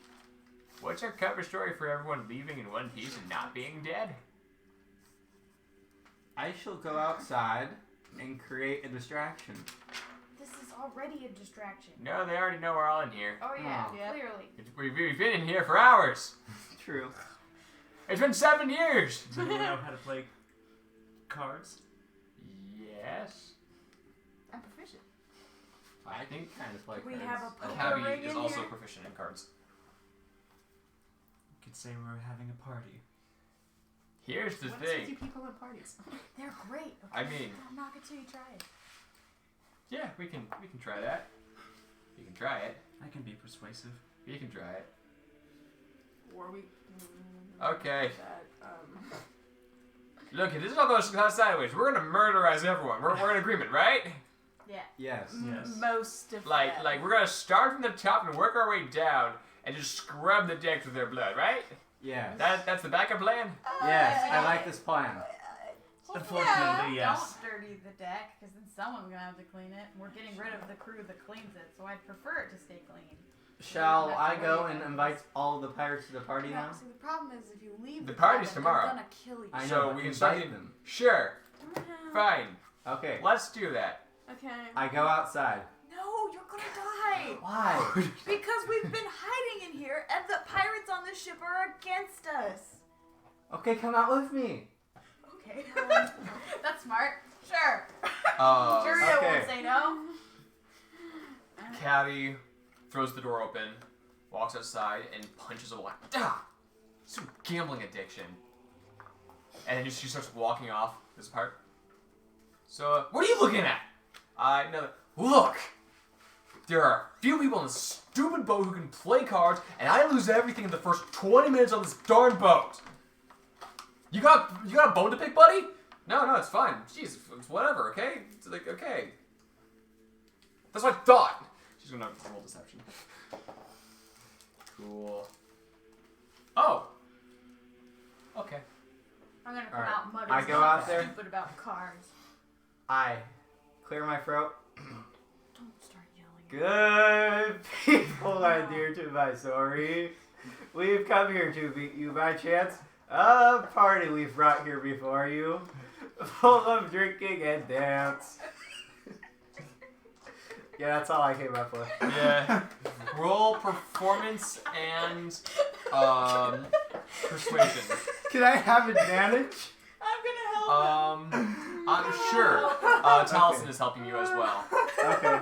What's our cover story for everyone leaving in one piece and not being dead? I shall go outside and create a distraction. This is already a distraction. No, they already know we're all in here. Oh yeah, Oh. yeah. Clearly. We've been in here for hours. True. It's been 7 years. Does anyone know how to play cards? Yes. I'm proficient. I think kind of like We cards. have a poker Tabby ring is in also here. proficient in cards. You could say we're having a party. Here's the What is with you thing. people in parties? They're great. Okay? I mean, Don't knock it till you try it. yeah, we can try that. You can try it. I can be persuasive. You can try it. Or we. Okay. That, Look, if this is all going sideways, we're gonna murderize everyone. We're in agreement, right? Yeah. Yes. Yes. Most of Like that. we're gonna start from the top and work our way down and just scrub the decks with their blood, right? Yes. That's the backup plan. Yes. I like this plan. Unfortunately, yes. Don't dirty the deck, because then someone's gonna have to clean it. We're getting rid of the crew that cleans it, so I'd prefer it to stay clean. Shall I go and invite all the pirates to the party No, now? see, the problem is if you leave The party's cabin, tomorrow. they're gonna kill you. I know. So but we can invite start them. Sure, fine. Okay. Let's do that. Okay. I go outside. No, you're gonna die! Why? Because we've been hiding in here, and the pirates on the ship are against us. Okay, come out with me. Okay. That's smart. Sure. Sure, you Okay. won't say no. Cabby throws the door open, walks outside, and punches a wall. Ah! Some gambling addiction. And then she starts walking off this part. So, what are you looking at? No. Look! There are a few people on this stupid boat who can play cards, and I lose everything in the first 20 minutes on this darn boat. You got a bone to pick, buddy? No, it's fine. Jeez, it's whatever, okay? It's like, okay. That's what I thought. She's gonna roll deception. Cool. Oh. Okay. I'm gonna come Alright. out muttering I go something out there. stupid about cards. I clear my throat. Don't start yelling. Good people, my dear to my sorry. We've come here to meet you by chance. A party we've brought here before you. Full of drinking and dance. Yeah, that's all I came up with. Yeah. Roll performance and persuasion. Can I have advantage? I'm gonna help I'm sure. Taliesin Okay. is helping you as well. Okay.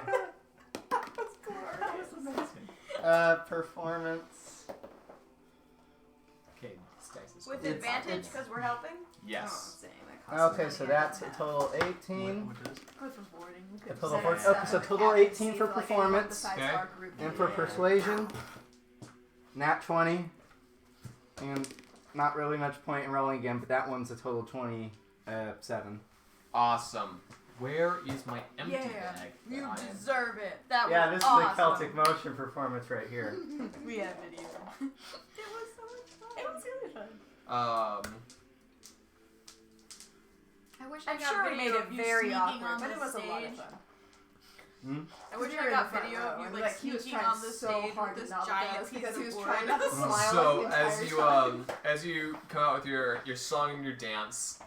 That was amazing. Performance. Okay, this dice is With cool. advantage, because we're helping? Yes. Okay, so that's a total 18. What does? Good for boarding. We A could total set for, up okay, so a total cabin 18 scene for like anyone performance. besides Okay. our group And did. for persuasion, nat 20. And not really much point in rolling again, but that one's a total 27. Awesome. Where is my empty Yeah, bag? you that I am- deserve it. That Yeah, was this awesome. is the Celtic motion performance right here. We have video. It was so much fun. It was really fun. I wish I'm I got sure we video made it of you very sneaking awkward, on but the it was stage. a lot of fun. I wish We I were in got the front video row, of you and, like he was sneaking trying on the so stage hard with to this not look giant at us piece because of he was wood. trying not to smile So the entire as you time. as you come out with your song and your dance,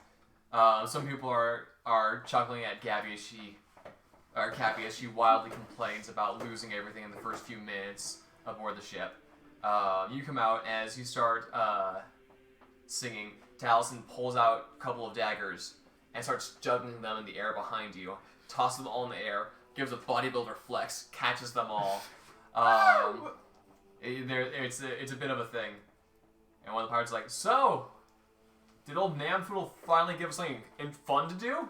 Some people are chuckling at Cappy as she wildly complains about losing everything in the first few minutes aboard the ship. You come out, and as you start singing, Taliesin pulls out a couple of daggers and starts juggling them in the air behind you, tosses them all in the air, gives a bodybuilder flex, catches them all. It's a bit of a thing. And one of the pirates is like, so, did old Namfoodle finally give us something fun to do?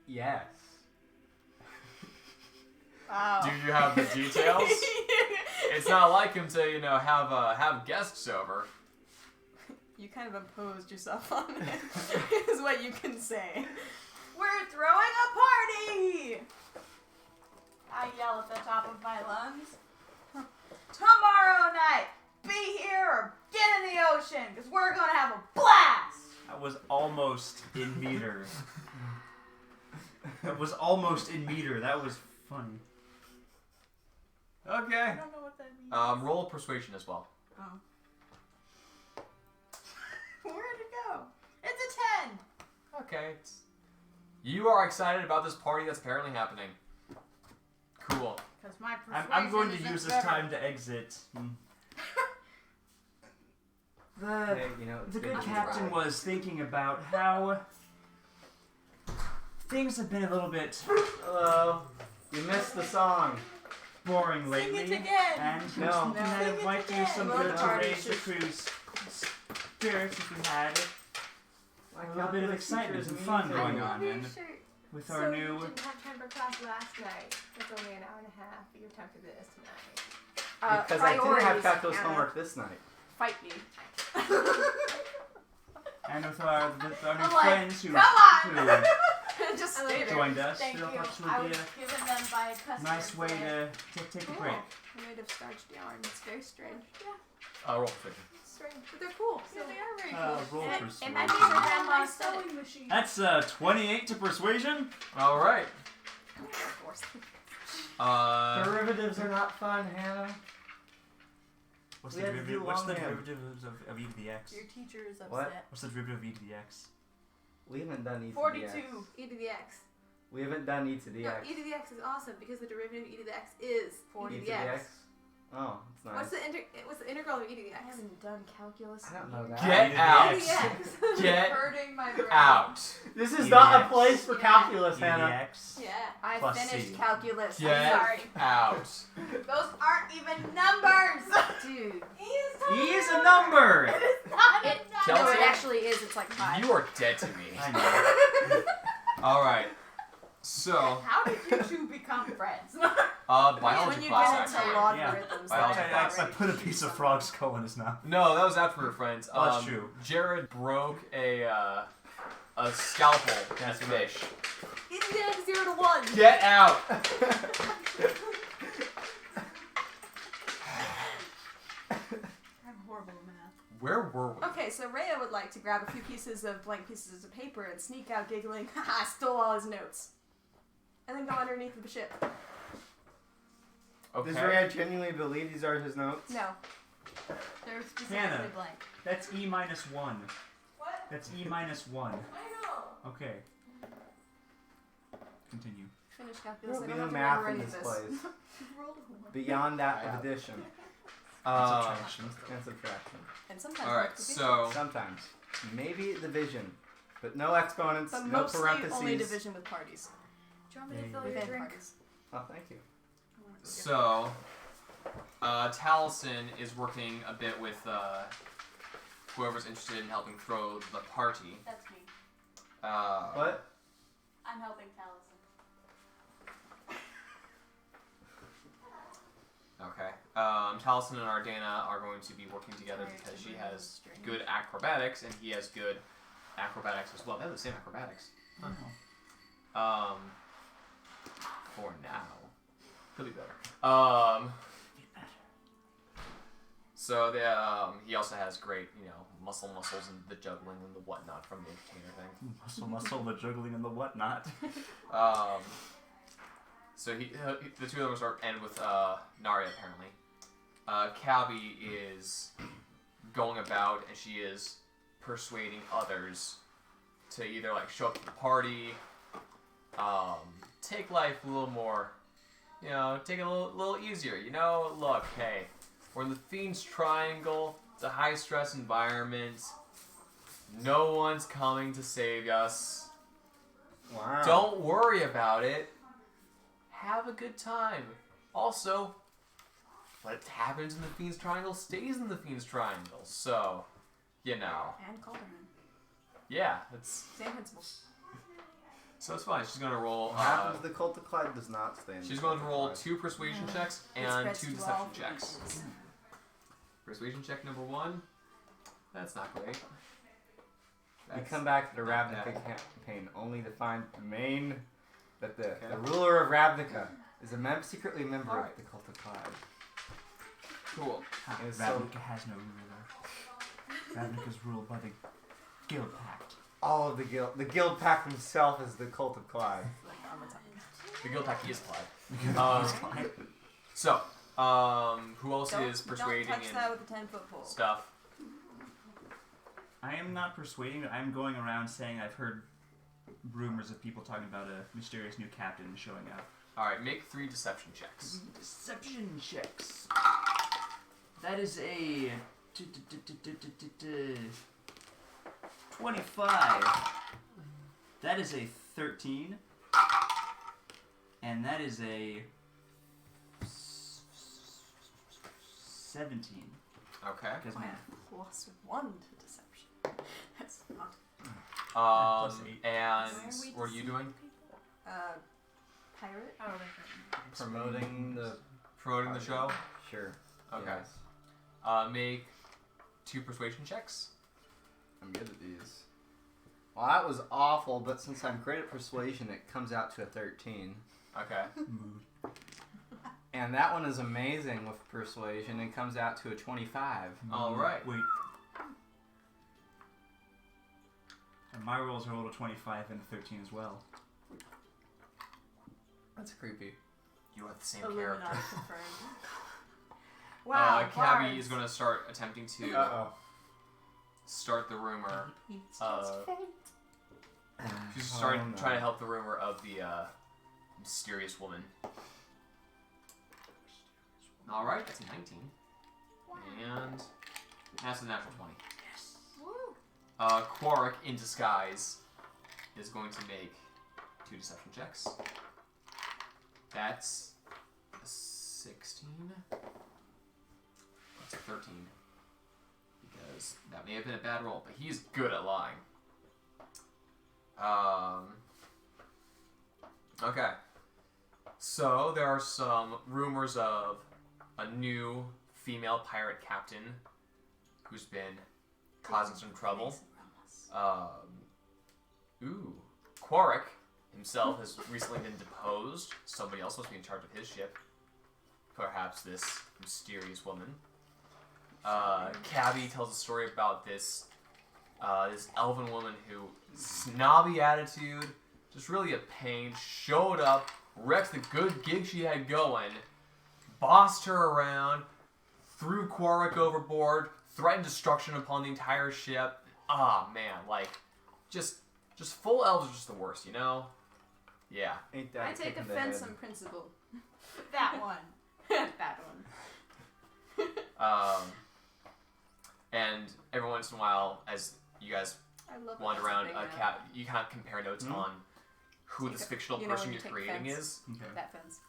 Yes. Wow. Do you have the details? It's not like him to, have guests over. You kind of imposed yourself on it, is what you can say. We're throwing a party! I yell at the top of my lungs. Tomorrow night, be here or get in the ocean, because we're going to have a blast! That was almost in meter. That was almost in meter. That was funny. Okay. I don't know what that means. Roll persuasion as well. Oh. Where'd it go? It's a 10! Okay. You are excited about this party that's apparently happening. Cool. Because my I'm going to persuasion use isn't this better. time to exit. Hey, it's The good to captain try. was thinking about how things have been a little bit Hello. You missed the song. boring lately, Sing it again. and he was No. thinking that Sing it it might do again. some Well, good the to party raise the should- crew's spirits if we had My a little bit of calculus excitement teacher and is fun amazing. going I on, love your and shirt. with So our you new didn't have time for class last night. It's only an hour and a half, but you have time for this tonight. Because I didn't have Priorities, calculus Anna. homework this night. Fight me. and with our new I'm like, friends who come on! Just I stay like there. joined us. Thank We you. thought this I would was be given them by a a customer. nice way today. to take a Cool. break. They're made of starched yarn. It's very strange. Roll persuasion. It's strange, but they're cool. Yeah, they are very Uh, cool. roll And persuasion. I made her grandma's sewing machine. That's 28 to persuasion. All right. Of course. Derivatives are not fun, Hannah. What's We the had to do derivative? What's the longhand. derivative of e to the x? Your teacher is upset. What? What's the derivative of e to the x? We haven't done e to the 42. x. E to the x. We haven't done e to the No, x. e to the x is awesome because the derivative of e to the x is E e to to the x. Oh, it's nice. What's the integral of e to the I x? haven't done calculus. I don't know that. Get E to the out. E to the x. Get Hurting my brain. out. This E is to not the a x. place for Yeah. calculus, e to the Hannah. x. Yeah, I Plus finished C. calculus. Get I'm sorry. out. Those aren't even numbers. Dude. E is a number. It is not a It, number. no, Chelsea? it actually is. It's like 5. You are dead to me. I know. All right. So, How did you two become friends? biology when you class. get into actually. logarithms, Biology that's class. I already put a piece of frog skull in his mouth. No, that was after we were friends. Oh, that's true. Jared broke a scalpel That's at right. fish. E to the x 0 to 1. Get out. I'm horrible at math. Where were we? Okay, so Rhea would like to grab a few pieces of blank pieces of paper and sneak out giggling, haha, stole all his notes. And then go underneath the ship. Okay. Does Rhea genuinely believe these are his notes? No. They're specifically Hannah. blank. That's E minus 1. What? That's E minus 1. I know. Okay. Continue. Finish There calculus. will I be don't no have to math remember in any this of place. Rolled a 1. Beyond that of addition Subtraction. and subtraction. And sometimes All right. multiplication. So, Sometimes. Maybe division. But no exponents, But no mostly parentheses. only division with parties. Do you want me to There fill you your Within drink? parties. Oh, thank you. so, Taliesin is working a bit with whoever's interested in helping throw the party. That's me. What? I'm helping Taliesin. Okay. Taliesin and Ardana are going to be working together Sorry, because it's she a has string. good acrobatics and he has good acrobatics as well. They have the same acrobatics. For now. Could be better. So he also has great, muscles and the juggling and the whatnot from the entertainer thing. Muscle, the juggling, and the whatnot. So the two of them end with Narya apparently. Cabby is going about and she is persuading others to either like show up to the party, take life a little more, take it a little easier. Look, hey, we're in the Fiend's Triangle. It's a high stress environment. No one's coming to save us. Wow. Don't worry about it. Have a good time. Also, what happens in the Fiend's Triangle stays in the Fiend's Triangle. So, And Calderman. Yeah, it's Same principle. so it's fine. She's gonna roll. What happens? The Cult of Clyde does not stay in She's the going to Cult of roll Clyde. 2 persuasion checks It and spreads 2 to deception all checks. equals. Persuasion check number 1. That's not great. We come back to the not Ravnica bad. campaign only to find the ruler of Ravnica is secretly a member Alright. of the Cult of Clyde. Cool. And so Ravnica has no ruler. Ravnica's ruled by the Guild Pact. all of the Guild Pact himself is the Cult of Clyde. The guild pack is Clyde. So, who else is persuading Don't touch that and with a 10-foot pole. stuff? I am not persuading. I'm going around saying I've heard rumors of people talking about a mysterious new captain showing up. All right, make 3 deception checks. Deception checks. That is a 25. That is a 13. And that is a 17. Okay. Because math. Plus 1 to deception. That's not. Plus 8. And Why are we what are you doing? Pirate? Oh, that's right. Promoting the Promoting the show. Sure. Okay. Yes. Make 2 persuasion checks. I'm good at these. Well, that was awful, but since I'm great at persuasion, it comes out to a 13. Okay. Mood. And that one is amazing with persuasion and comes out to a 25. All right. Wait. And my rolls are rolled a 25 and a 13 as well. That's creepy. You have the same Illuminati character. confirmed. Wow. Cabby bards. is going to start attempting to Uh-oh. start the rumor. It's Uh, just fate. She's starting, Oh, no. trying to help the rumor of the mysterious woman. All right, that's a 19, and that's a natural 20. Woo. Quark in disguise is going to make 2 deception checks. That's a 16. That's a 13. Because that may have been a bad roll, but he's good at lying. Okay. So there are some rumors of a new female pirate captain who's been causing some trouble. Quark himself has recently been deposed. Somebody else must be in charge of his ship. Perhaps this mysterious woman. Cabby tells a story about this elven woman who, snobby attitude, just really a pain, showed up, wrecked the good gig she had going, bossed her around, threw Quark overboard, threatened destruction upon the entire ship. Ah, man, like, just full elves are just the worst, you know? Yeah. Ain't that I a take kick in the offense head? on principle. That one. That one. And every once in a while, as you guys I love wander that around, that's a thing you kind of compare notes Hmm? on who Take this a- fictional you know person when you you're take creating offense? is. Okay. now. That fence.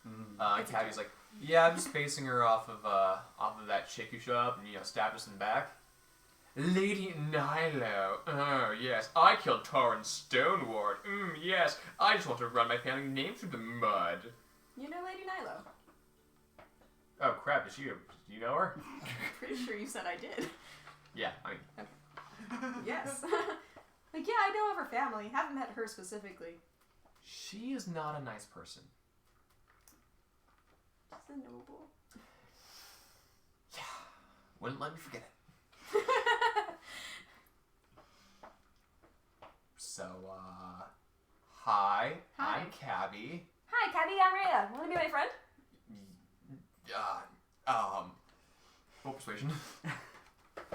Mm. It's a Cabby's joke. like, yeah, I'm just basing her off of that chick who showed up and stabbed us in the back. Lady Nilo. Oh yes, I killed Torrin Stoneward. Yes, I just want to run my family name through the mud. You know Lady Nilo. Oh crap! Do you know her? Pretty sure you said I did. Yeah, I mean, Yes. Like, yeah, I know of her family. Haven't met her specifically. she is not a nice person. She's a noble. Yeah, wouldn't let me forget it. So, hi, Hi. I'm Cabby. Hi, Cabby. I'm Rhea. Want to be my friend? What persuasion?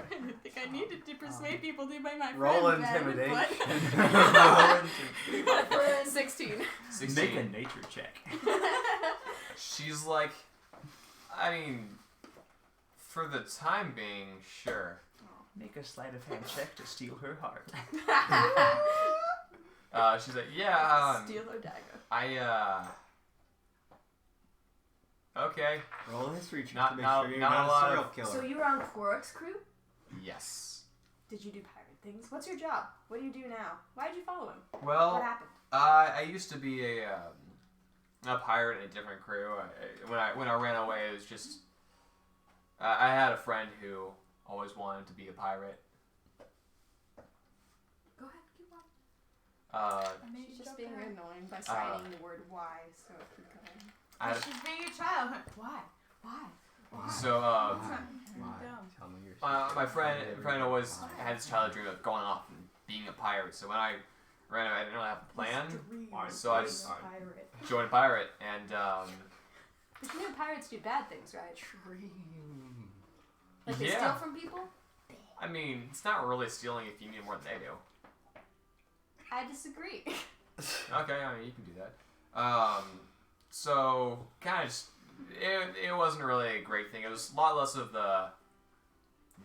didn't think I needed to persuade people to be my friend. Roll then, intimidation. but- 16. 16. Make a nature check. She's like, I mean, for the time being, sure. Make a sleight of hand check to steal her heart. She's like, yeah, Steal her dagger. Okay. Roll a history check Not- to make not- sure you're not not a a lot serial of- killer. So you were on Quark's crew? Yes. Did you do pirate things? What's your job? What do you do now? Why did you follow him? What Well, happened? I used to be a pirate in a different crew. When I ran away, it was just I had a friend who always wanted to be a pirate. Go ahead, keep on. Maybe She's just being annoying by citing the word why, so keep going. I had, She's being a child. Why? so Dumb. Tell me your my friend always had this childhood dream of going off and being a pirate. So when I ran away, I didn't really have a plan. So I just Pirate. joined a pirate, and But you know pirates do bad things, right? Like they Yeah. steal from people? I mean, it's not really stealing if you need more than they do. I disagree. Okay, I mean, you can do that. So kind of just it wasn't really a great thing. It was a lot less of the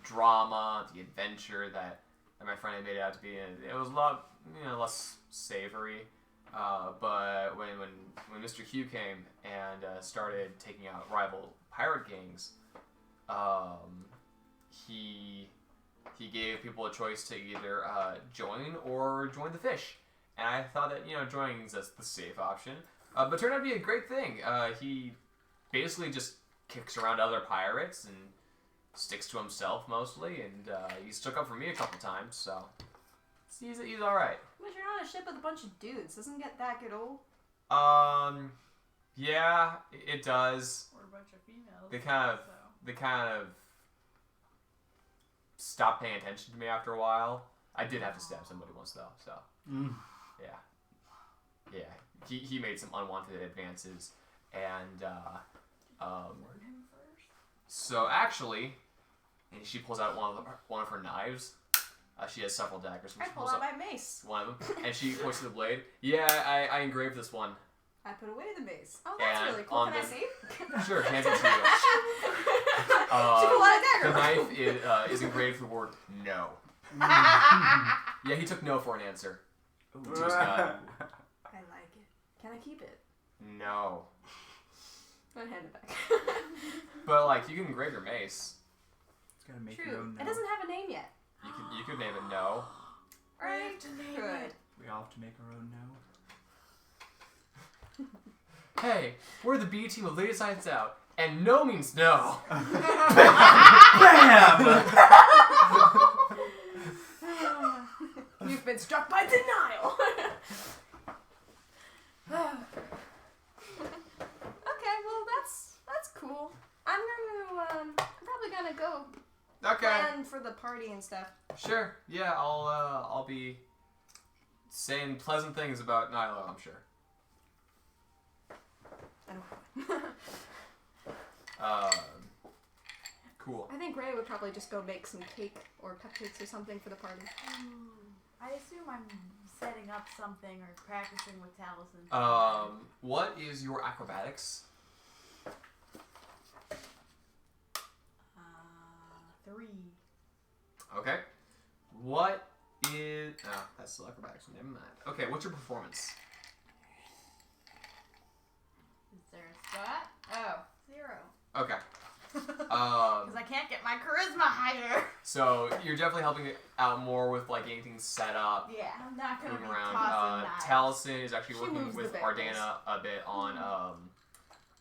drama, the adventure that my friend had made it out to be. It was a lot less savory. But when Mr. Q came and started taking out rival pirate gangs, he gave people a choice to either join or join the fish. And I thought that joining is the safe option. But it turned out to be a great thing. He basically just kicks around other pirates and sticks to himself mostly. And he stuck up for me a couple times, so he's all right. But you're on a ship with a bunch of dudes. Doesn't that get old? Yeah, it does. Or a bunch of females. They kind of stopped paying attention to me after a while. I did have to stab somebody once though, so yeah. He made some unwanted advances, and so actually, and she pulls out one of her knives. She has several daggers. I She pull pulls out my mace. one of them, and she points to the blade. Yeah, I engraved this one. I put away the mace. Oh, that's And really cool. on Can I the- see? Sure, hands it to you. She pulled out a The dagger. knife is engraved with the word no. Yeah, he took no for an answer. Ooh, To his gun. I like it. Can I keep it? No. I'm gonna hand it back. But like, you can engrave your mace. It's gotta make your True. own It note. doesn't have a name yet. You could name it no. Right. Good. We all have to make our own note. Hey, we're the B team of Lady Science Out, and no means no. Bam! You've been struck by denial. Okay, well that's cool. I'm probably gonna go Okay. plan for the party and stuff. Sure. Yeah, I'll be saying pleasant things about Nilo, I'm sure. I don't Cool. I think Ray would probably just go make some cake or cupcakes or something for the party. I assume I'm setting up something or practicing with Taliesin. What is your acrobatics? 3. Okay. What is... Oh, that's still acrobatics. Never mind. Okay, what's your performance? Is there a spot? Oh, 0. Okay. Because I can't get my charisma higher. So you're definitely helping it out more with like getting things set up, Yeah, I'm not gonna moving be around. tossing knives. Taliesin is actually She working moves the with barrels. Ardana a bit on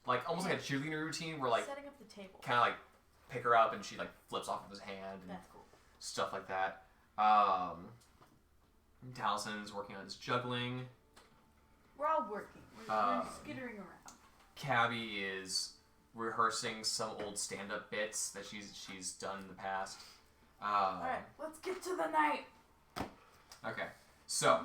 like almost like a cheerleading routine where like Setting up the table. kind of like pick her up and she like flips off of his hand and That's cool. stuff like that. Taliesin's working on his juggling. We're all working. We're skittering around. Cabby is rehearsing some old stand-up bits that she's done in the past. Alright, let's get to the night. Okay, so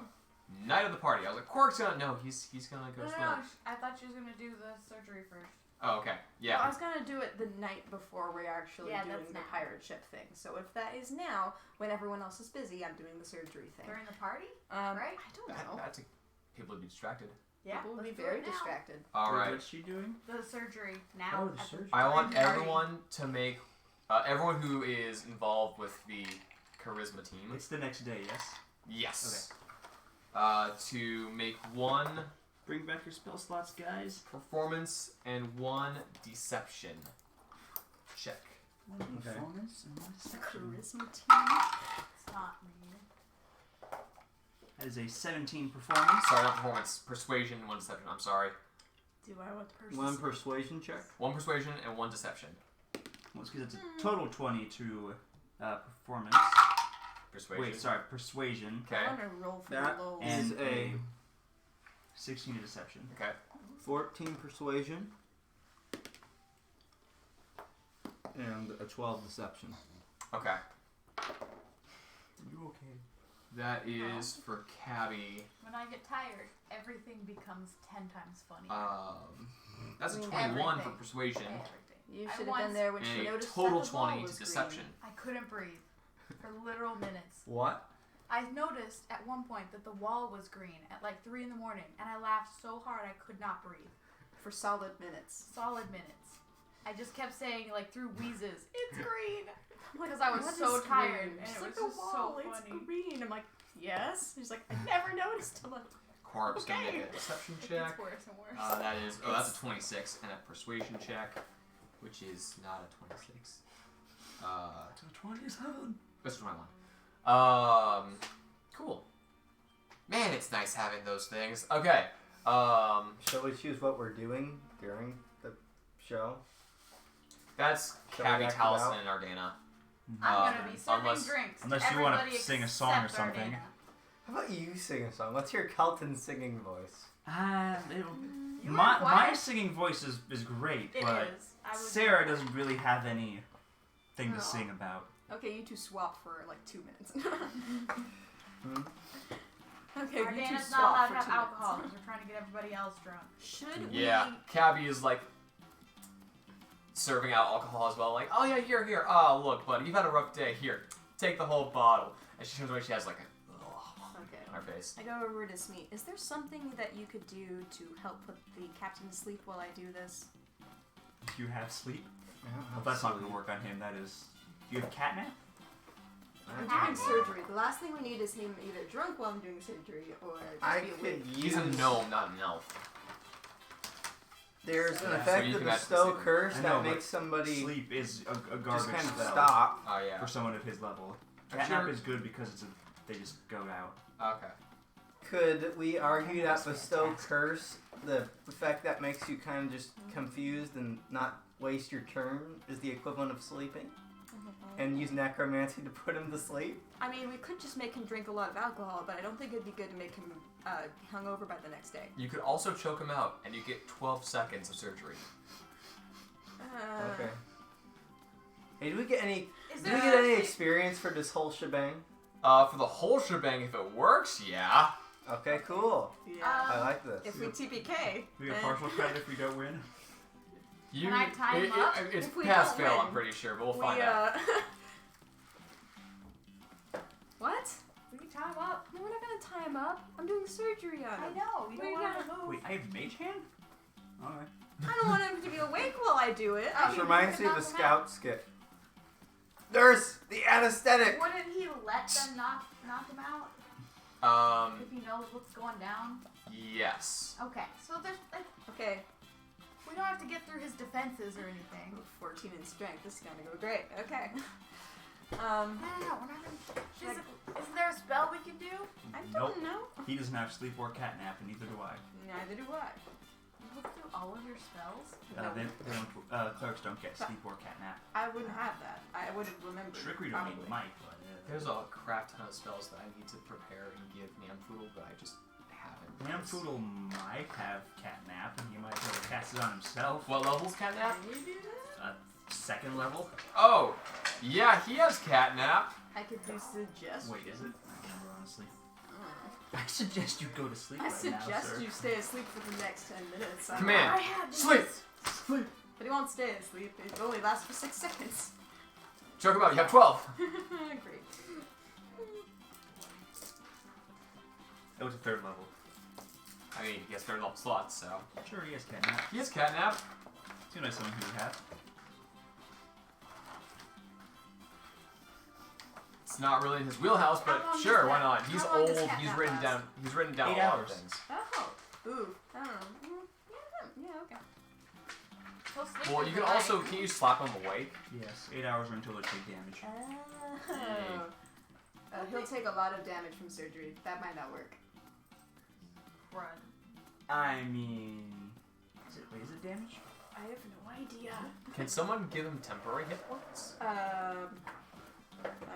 night of the party. I was like, Quark's gonna he's gonna go No, swim. I thought she was gonna do the surgery first. Oh, okay. Well, I Yeah. was gonna do it the night before we're actually Yeah, doing that's the now. pirate ship thing. So if that is now, when everyone else is busy, I'm doing the surgery thing. During the party? I right? don't know. That's people would be distracted. Yeah. People will be let's do very it now. distracted. All Wait, right. What's she doing? The surgery now. Oh, the at the surgery. I want during the party. everyone to make everyone who is involved with the charisma team. It's the next day, yes? Yes. To make one Bring back your spell slots, guys. performance and one deception check. Okay. Performance and one The deception. charisma team. It's not me. That is a 17 performance. Sorry, not performance. Persuasion and one deception. I'm sorry. Do I want the One persuasion check. One persuasion and one deception. Well, it's because it's a total 20 to performance. Persuasion. Wait, sorry, persuasion. Okay. I want to roll for That the lows. is And a 16 to deception. Okay. 14 persuasion. And a 12 deception. Okay. You okay? That is for Cabby. When I get tired, everything becomes 10 times funnier. That's a I mean, 21 for everything. persuasion Everything. You I should have once- been there when she And a noticed total that the wall 20 was to green. deception. I couldn't breathe for literal minutes. What? I noticed at one point that the wall was green at like 3 in the morning, and I laughed so hard I could not breathe. For solid minutes. Solid minutes. I just kept saying, like, through wheezes, it's green! Like, Because I was what so is tired, green? and She's it like, was the just wall, so it's funny. green. I'm like, yes. She's like, I never noticed. I'm like, Corb's gonna Okay. make a deception It check. gets worse and worse. That is that's a 26 and a persuasion check, which is not a 26. To 27. That's 21. Cool. Man, it's nice having those things. Okay. Shall we choose what we're doing during the show? That's Shall we Cabby, act it Taliesin, out? and Argana. I'm gonna be serving unless- drinks. unless to you wanna everybody sing a song or except something. Ardana. How about you sing a song? What's your Kelton singing voice? You My were quiet. my singing voice is great, It but is. I would Sarah doesn't really have anything No. to sing about. okay, you two swap for like 2 minutes. Hmm? Okay, you two Ardana's swap not allowed for to have 2 alcohol minutes. because we're trying to get everybody else drunk. Should Yeah, Cabby is like serving out alcohol as well. Like, oh yeah, here. Oh look, buddy, you've had a rough day. Here, take the whole bottle. And she turns away. She has like a Okay. on her face. I go over to Smee. Is there something that you could do to help put the captain to sleep while I do this? Do you have sleep? I don't Well, have that's not sleep. going to work on him. That is. Do you have catnap? I'm I- doing surgery. The last thing we need is him either drunk while I'm doing surgery or just I be could awake. use. He's a gnome, not an elf. There's an Yeah, so effect you of can the actually stow sleep. curse I know, that but makes somebody Sleep is a garbage just kind of spell stop. Oh yeah. for someone of his level. I'm Catnap sure- is good because they just go out. Okay. Could we argue that bestow curse, the effect that makes you kind of just confused and not waste your turn, is the equivalent of sleeping? And use necromancy to put him to sleep? I mean, we could just make him drink a lot of alcohol, but I don't think it'd be good to make him hungover by the next day. You could also choke him out, and you get 12 seconds of surgery. Okay. Hey, do we get any? Is Do there we get any actually- experience for this whole shebang? For the whole shebang, if it works, yeah. Okay, cool. Yeah. I like this. If we TPK, We get then- partial credit if we don't win. You, Can I tie him up? It's If we pass don't fail, win, I'm pretty sure, but we'll we find out. What? We can tie him up. No, we're not gonna tie him up. I'm doing surgery on I him. know. You Where don't you want to move. Wait, I have mage hand? Alright. I don't want him to be awake while I do it. This reminds me of a scout skit. Nurse, the anesthetic. Wouldn't he let them knock him out if he knows what's going down? Yes. Okay, so there's like, Okay, we don't have to get through his defenses or anything. 14 in strength. This is gonna go great. Okay. No, we're not gonna. Isn't there a spell we can do? I Nope. don't know. He doesn't have sleep or catnap, and neither do I. Neither do I. You look through all of your spells. No. They don't, clerics don't get sleep or catnap. I wouldn't have that. I would have remembered. Trickery don't probably. need might, but There's a crap ton of spells that I need to prepare and give Namfoodle, but I just haven't. Namfoodle might have catnap, and he might be able to cast it on himself. What level's Catnap? Can you do that? Second level? Oh, yeah, he has Catnap. I could do suggest. Wait, is it? I can't remember, honestly. Mm. I suggest you go to sleep I right now, suggest sir. you stay asleep for the next 10 minutes. Command. I have Sleep. these But he won't stay asleep. It only lasts for 6 seconds. Joke about it, you have 12. Great. That was a 3rd level. I mean, he has 3rd level slots, so. Sure, he has catnap. He has catnap. Seems like someone who would have. It's not really in his wheelhouse, but How long sure, does why that- not? He's how long does old. catnap He's written last? down. He's written down 8 a lot of hours. things. Oh. Ooh. I don't know. Yeah, okay. He'll sleep Well, in you the can night. also. Can you slap him awake? Yes, 8 hours or until they take damage. Oh. He'll take a lot of damage from surgery. That might not work. Run. I mean, is it damage? I have no idea. Can someone give him temporary hit points? I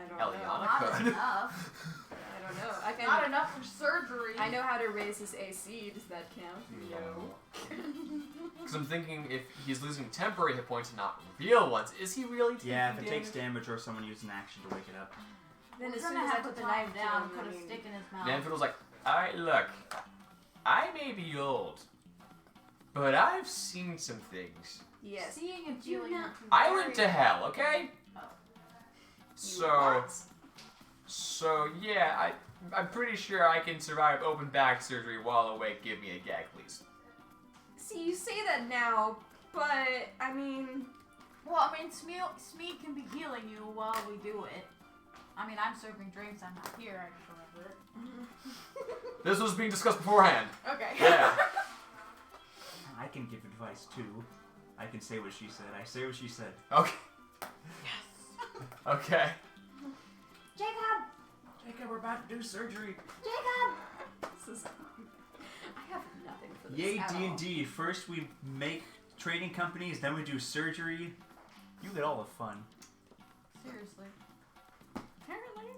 don't know. Eliana Not could. enough. I don't know. I can. Not enough for surgery. I know how to raise his AC. Does that count? Because I'm thinking if he's losing temporary hit points and not real ones, is he really taking Yeah, if it damage? takes damage or someone uses an action to wake it up. Then We're as soon gonna as I have put to the calm knife down, down, put a stick in his mouth. Manfiddle's like, alright, look, I may be old, but I've seen some things. Yes. Seeing and You feeling. know- are two I very- went to hell, okay? Oh. So yeah, I'm pretty sure I can survive open back surgery while awake. Give me a gag, please. See, you say that now, but I mean, Well, I mean, Smee can be healing you while we do it. I mean, I'm serving drinks. I'm not here. I just remember it. This was being discussed beforehand. okay. Yeah. I can give advice too. I can say what she said. I say what she said. Okay. Yes. Okay. Jacob. Jacob, we're about to do surgery. Jacob. This is, I have nothing for this Yay at all. D&D. First we make trading companies, then we do surgery. You get all the fun. Seriously. Apparently,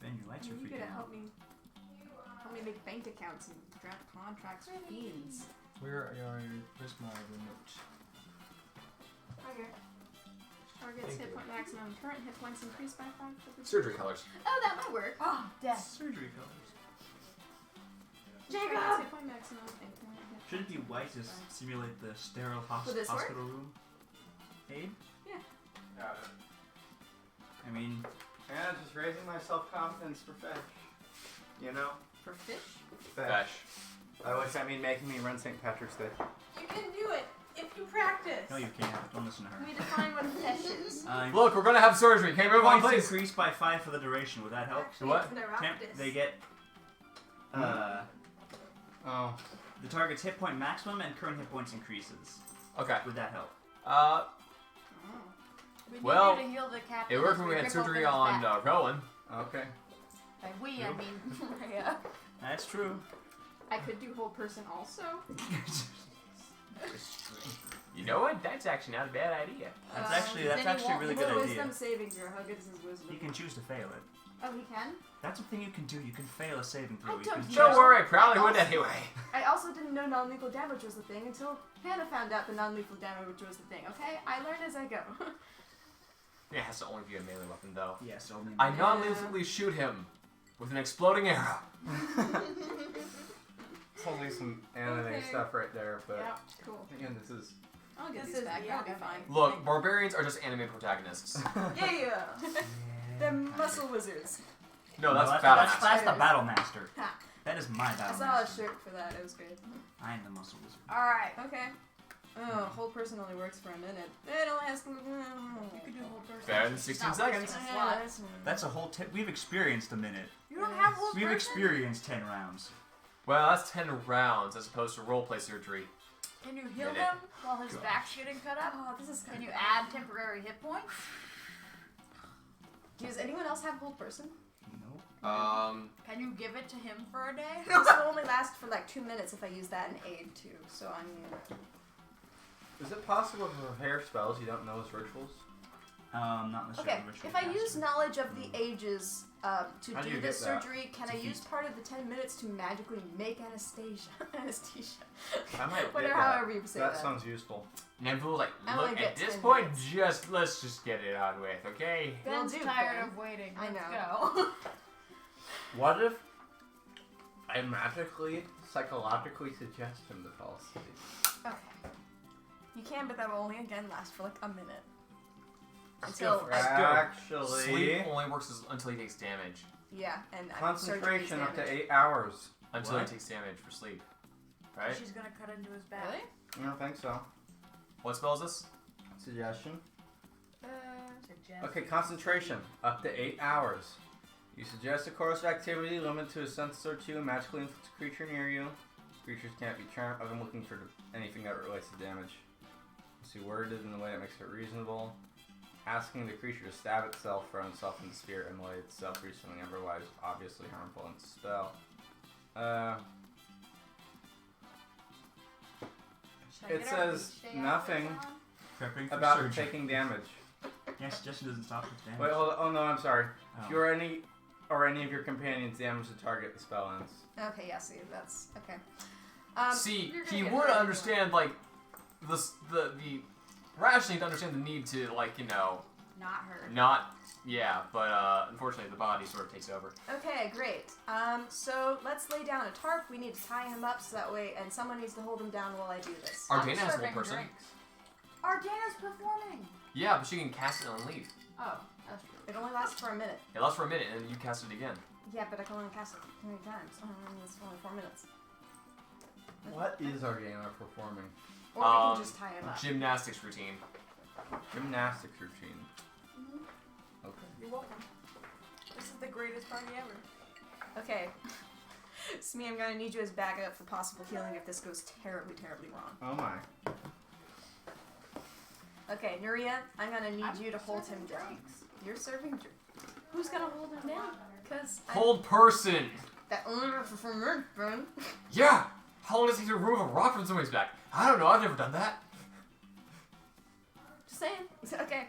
Then your lights are you freaking gotta out. help me make bank accounts and draft contracts for fiends. Where's my remote? Okay. Target's Thank hit you. point maximum. Current hit points increased by 5 for the Surgery colors. Oh, that might work. Oh, death. Surgery colors. Target's Jacob. hit point maximum. and current hit Should it be points white to increased by- simulate the sterile Will this work? hospital room? Aid? Got it. I mean, Yeah, just raising my self-confidence for fetch. You know? For fish? Bash. By which I mean making me run St. Patrick's Day. You can do it if you practice. no you can't. Don't listen to her. We define what a fish is. Look, we're gonna have surgery. Can you move on, Points please? increased by 5 for the duration. Would that help? Actually, What? it's neuropathy. They get Oh. the target's hit point maximum and current hit points increases. Okay. Would that help? Oh. We need Well, you to heal the captain. It worked as when we had rip surgery open on his back. Rowan. Okay. By we, I Nope. mean Maria. That's true. I could do whole person also. You know what? That's actually not a bad idea. That's Um, actually then he a won't really Well, good wisdom idea. saving throw. How good is his wisdom? You can choose to fail it. Oh, he can? That's a thing you can do. You can fail a saving throw. I You don't can know. choose- Don't worry, probably would anyway. I also didn't know non-lethal damage was the thing until Hannah found out the non-lethal damage was the thing, okay? I learn as I go. It has to only be a melee weapon, though. Yes, only. I non-lethally shoot him with an exploding arrow. Totally some anime Okay. stuff right there, but Yeah, cool. again, this is. I'll get This these is back. the That'll be anime. fine. Look, barbarians are just anime protagonists. Yeah. They're muscle wizards. No, that's that's, Battle that's, Master. that's the battle master. Ha. That is my I battle saw a master. shirt for that. It was great. I am the muscle wizard. Alright. Okay. Oh, whole person only works for a minute. It only has. You could do whole person. Better than 16 Not seconds. wasting a slot. That's a whole. We've experienced a minute. You don't have whole We've person? experienced 10 rounds. Well, that's 10 rounds as opposed to roleplay surgery. Can you heal Minute. him while his Gosh. back's getting cut up? Oh, this is Can kind you of. add temporary hit points? Does anyone else have whole person? Nope. Can you give it to him for a day? This will only last for like 2 minutes if I use that in aid too. So I mean. Is it possible for hair spells you don't know as rituals? Not unless Okay, you're a ritual if I use caster. knowledge of the ages to How do do you this get that? surgery, can It's I a use feat. part of the 10 minutes to magically make anesthesia? I might get Whatever, that. however you say That that. sounds useful. Nemfu's like, I look, only at get this 10 point, minutes. let's just get it on with, okay? Will Ben's do, tired Ben. of waiting. I Let's know. go. What if I magically, psychologically suggest him to fall asleep? Okay. You can, but that will only again last for like a minute. Let's go. Until Let's go. Actually, Sleep only works until he takes damage. yeah, and concentration up to damage. 8 hours. Until What? he takes damage for sleep. Right? She's gonna cut into his back. Really? I don't think so. What spell is this? Suggestion. Suggest. Okay, concentration up to 8 hours. You suggest a course of activity limited to a sentence or two, magically inflicts a creature near you. Creatures can't be charmed. I'm looking for anything that relates to damage. Let's see, worded in a way that makes it reasonable. Asking the creature to stab itself, throw itself in the sphere, immolate itself, reach something otherwise obviously harmful in spell. Should I It get our says beach day nothing outfits on? Prepping for about surgery. taking damage. Yeah, suggestion doesn't stop with damage. Wait, hold on. Oh no, I'm sorry. Oh. If you or any of your companions damage the target, the spell ends. Okay, yeah, see, that's okay. See, you're gonna he get would hurt understand like the rationing to understand the need to like Not her. not but unfortunately the body sort of takes over. Okay, great. So let's lay down a tarp. We need to tie him up so that way, and someone needs to hold him down while I do this. Ardena has serving one person. drinks. Ardena's performing. Yeah, but she can cast it and leave. Oh, that's true. It only lasts for a minute. It lasts for a minute and then you cast it again. Yeah, but I can only cast it 3 times. It's only 4 minutes. What is Argana performing? Or we can just tie him up. Gymnastics routine. Gymnastics routine. Okay. You're welcome. This is the greatest party ever. Okay. Smee, I'm gonna need you as backup for possible healing if this goes terribly, terribly wrong. Oh my. Okay, Nuria, I'm gonna need I'm you to hold him serving down. drinks. You're serving drinks. Who's gonna hold him down? Because Hold person! that only works for burn. Yeah! How long does it take to remove a rock from somebody's back? I don't know, I've never done that. Just saying. Okay.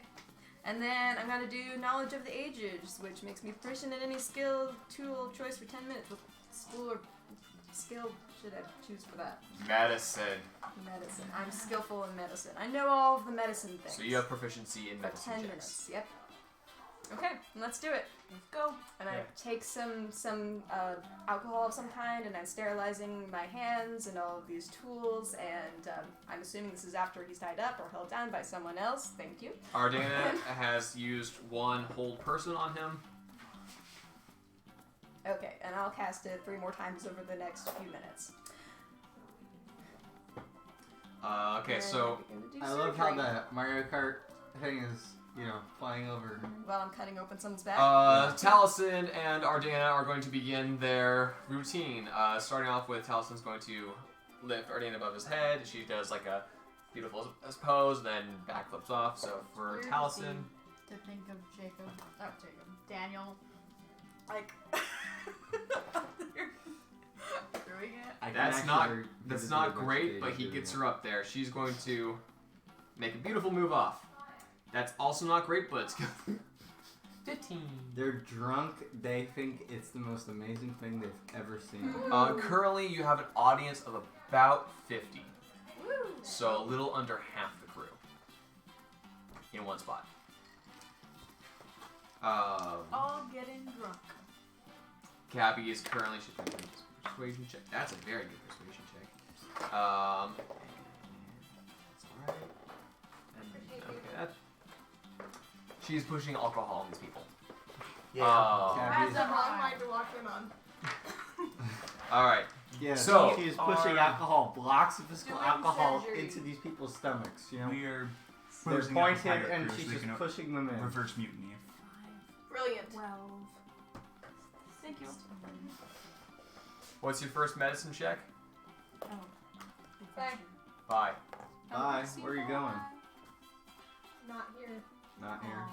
And then I'm gonna do Knowledge of the Ages, which makes me proficient in any skill, tool of choice for 10 minutes. What school or skill should I choose for that? Medicine. Medicine. I'm skillful in medicine. I know all of the medicine things. So you have proficiency in for medicine 10 checks. minutes. Yep. Okay, let's do it. Let's go. And I Okay. take some alcohol of some kind, and I'm sterilizing my hands and all of these tools. And I'm assuming this is after he's tied up or held down by someone else. Thank you. Ardena has used one hold person on him. Okay, and I'll cast it 3 more times over the next few minutes. Okay, And so we're gonna do I love how surgery. the Mario Kart thing is, flying over. While I'm cutting open someone's back. Taliesin and Ardena are going to begin their routine. Starting off with Talison's going to lift Ardena above his head. She does like a beautiful pose, then back flips off. So for Weird to Taliesin, To think of Daniel, like doing it. I can that's actually not very that's vividly not watch great, Dave but he doing gets that. her up there. She's going to make a beautiful move off. That's also not great, but it's good. 15. They're drunk. They think it's the most amazing thing they've ever seen. Currently, you have an audience of about 50. Woo. So a little under half the crew in one spot. All getting drunk. Gabby is currently shifting a persuasion check. That's a very good persuasion check. That's alright. Okay, that. She's pushing alcohol on these people. Gabby's- the wrong mind to walk in on. Alright. Yeah, So- she's pushing alcohol, blocks of physical Doing alcohol surgery. into these people's stomachs. We are They're closing up the pointed, pirate and crew she's so they just can pushing them in. reverse mutiny. Brilliant. 12. Thank you. What's your first medicine check? Bye. Bye. Bye. Where are you going? Not here. Not here.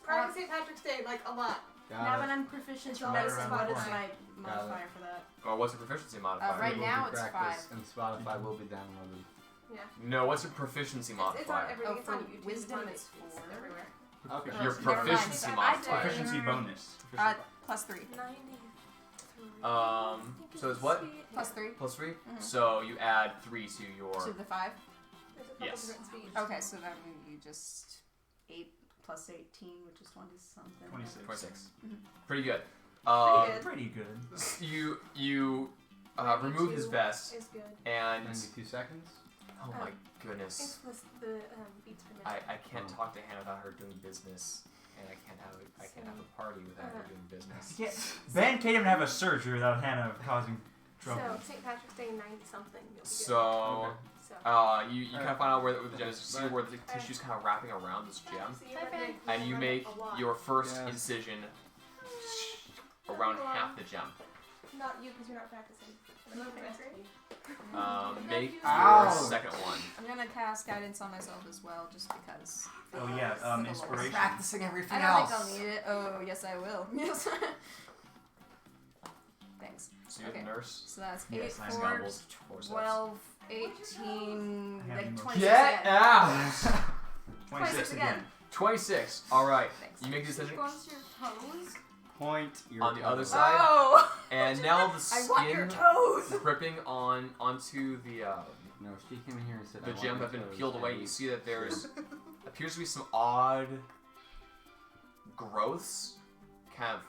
Private St. Patrick's Day, like a lot. Now Got when it. I'm proficient in Right medicine, around what the is corner. my modifier for that? Or what's your proficiency modifier? right Will now be it's practice, 5. And Spotify will be downloaded. No, what's your proficiency It's on modifier? everything. Oh, It's for on YouTube. wisdom it's on it's it's 4. everywhere. Okay. Your Never mind. proficiency I modifier. did. Proficiency bonus. Plus 3. 93. So it's what? Plus 3 Plus 3? Mhm. So you add 3 to your. to the 5. There's a couple Yes. different speeds. Okay, so then you just 8 plus 18, which is 20 something. 26. 26. Mhm. Pretty good. Pretty good. Pretty good. You remove his 92 vest, is good. and 92 seconds. oh my It's goodness, the beats per minute. I can't talk to Hannah without her doing business, and I can't have a party without her doing business. Yeah. Ben can't even have a surgery without Hannah causing trouble. So St. Patrick's Day 90 something. You'll be So, Okay. good. you kind of find out where the gem is. You see where the tissue's kind of wrapping around this gem, and you make your first Yes. incision around half the gem. Not you, because you're not practicing. Make Ow. your second one. I'm gonna cast guidance on myself as well, just because. Oh yeah, inspiration. Practicing everything I don't think I'll need it. Oh, yes, I will. Yes. Thanks. So you're Okay. the nurse. So that's Yes, 8, I'm 4, Scrabbles, forceps. 12, 18, I have like emotions. 26 Get again. out! 26 again. 26. All right. Thanks. You make the decision Going to your toes. Point your on the other toes. side, Oh! and now the I want your skin toes! gripping onto the No, she came in here and said the I want gem your have been toes, peeled away. and You see that there's appears to be some odd growths, kind of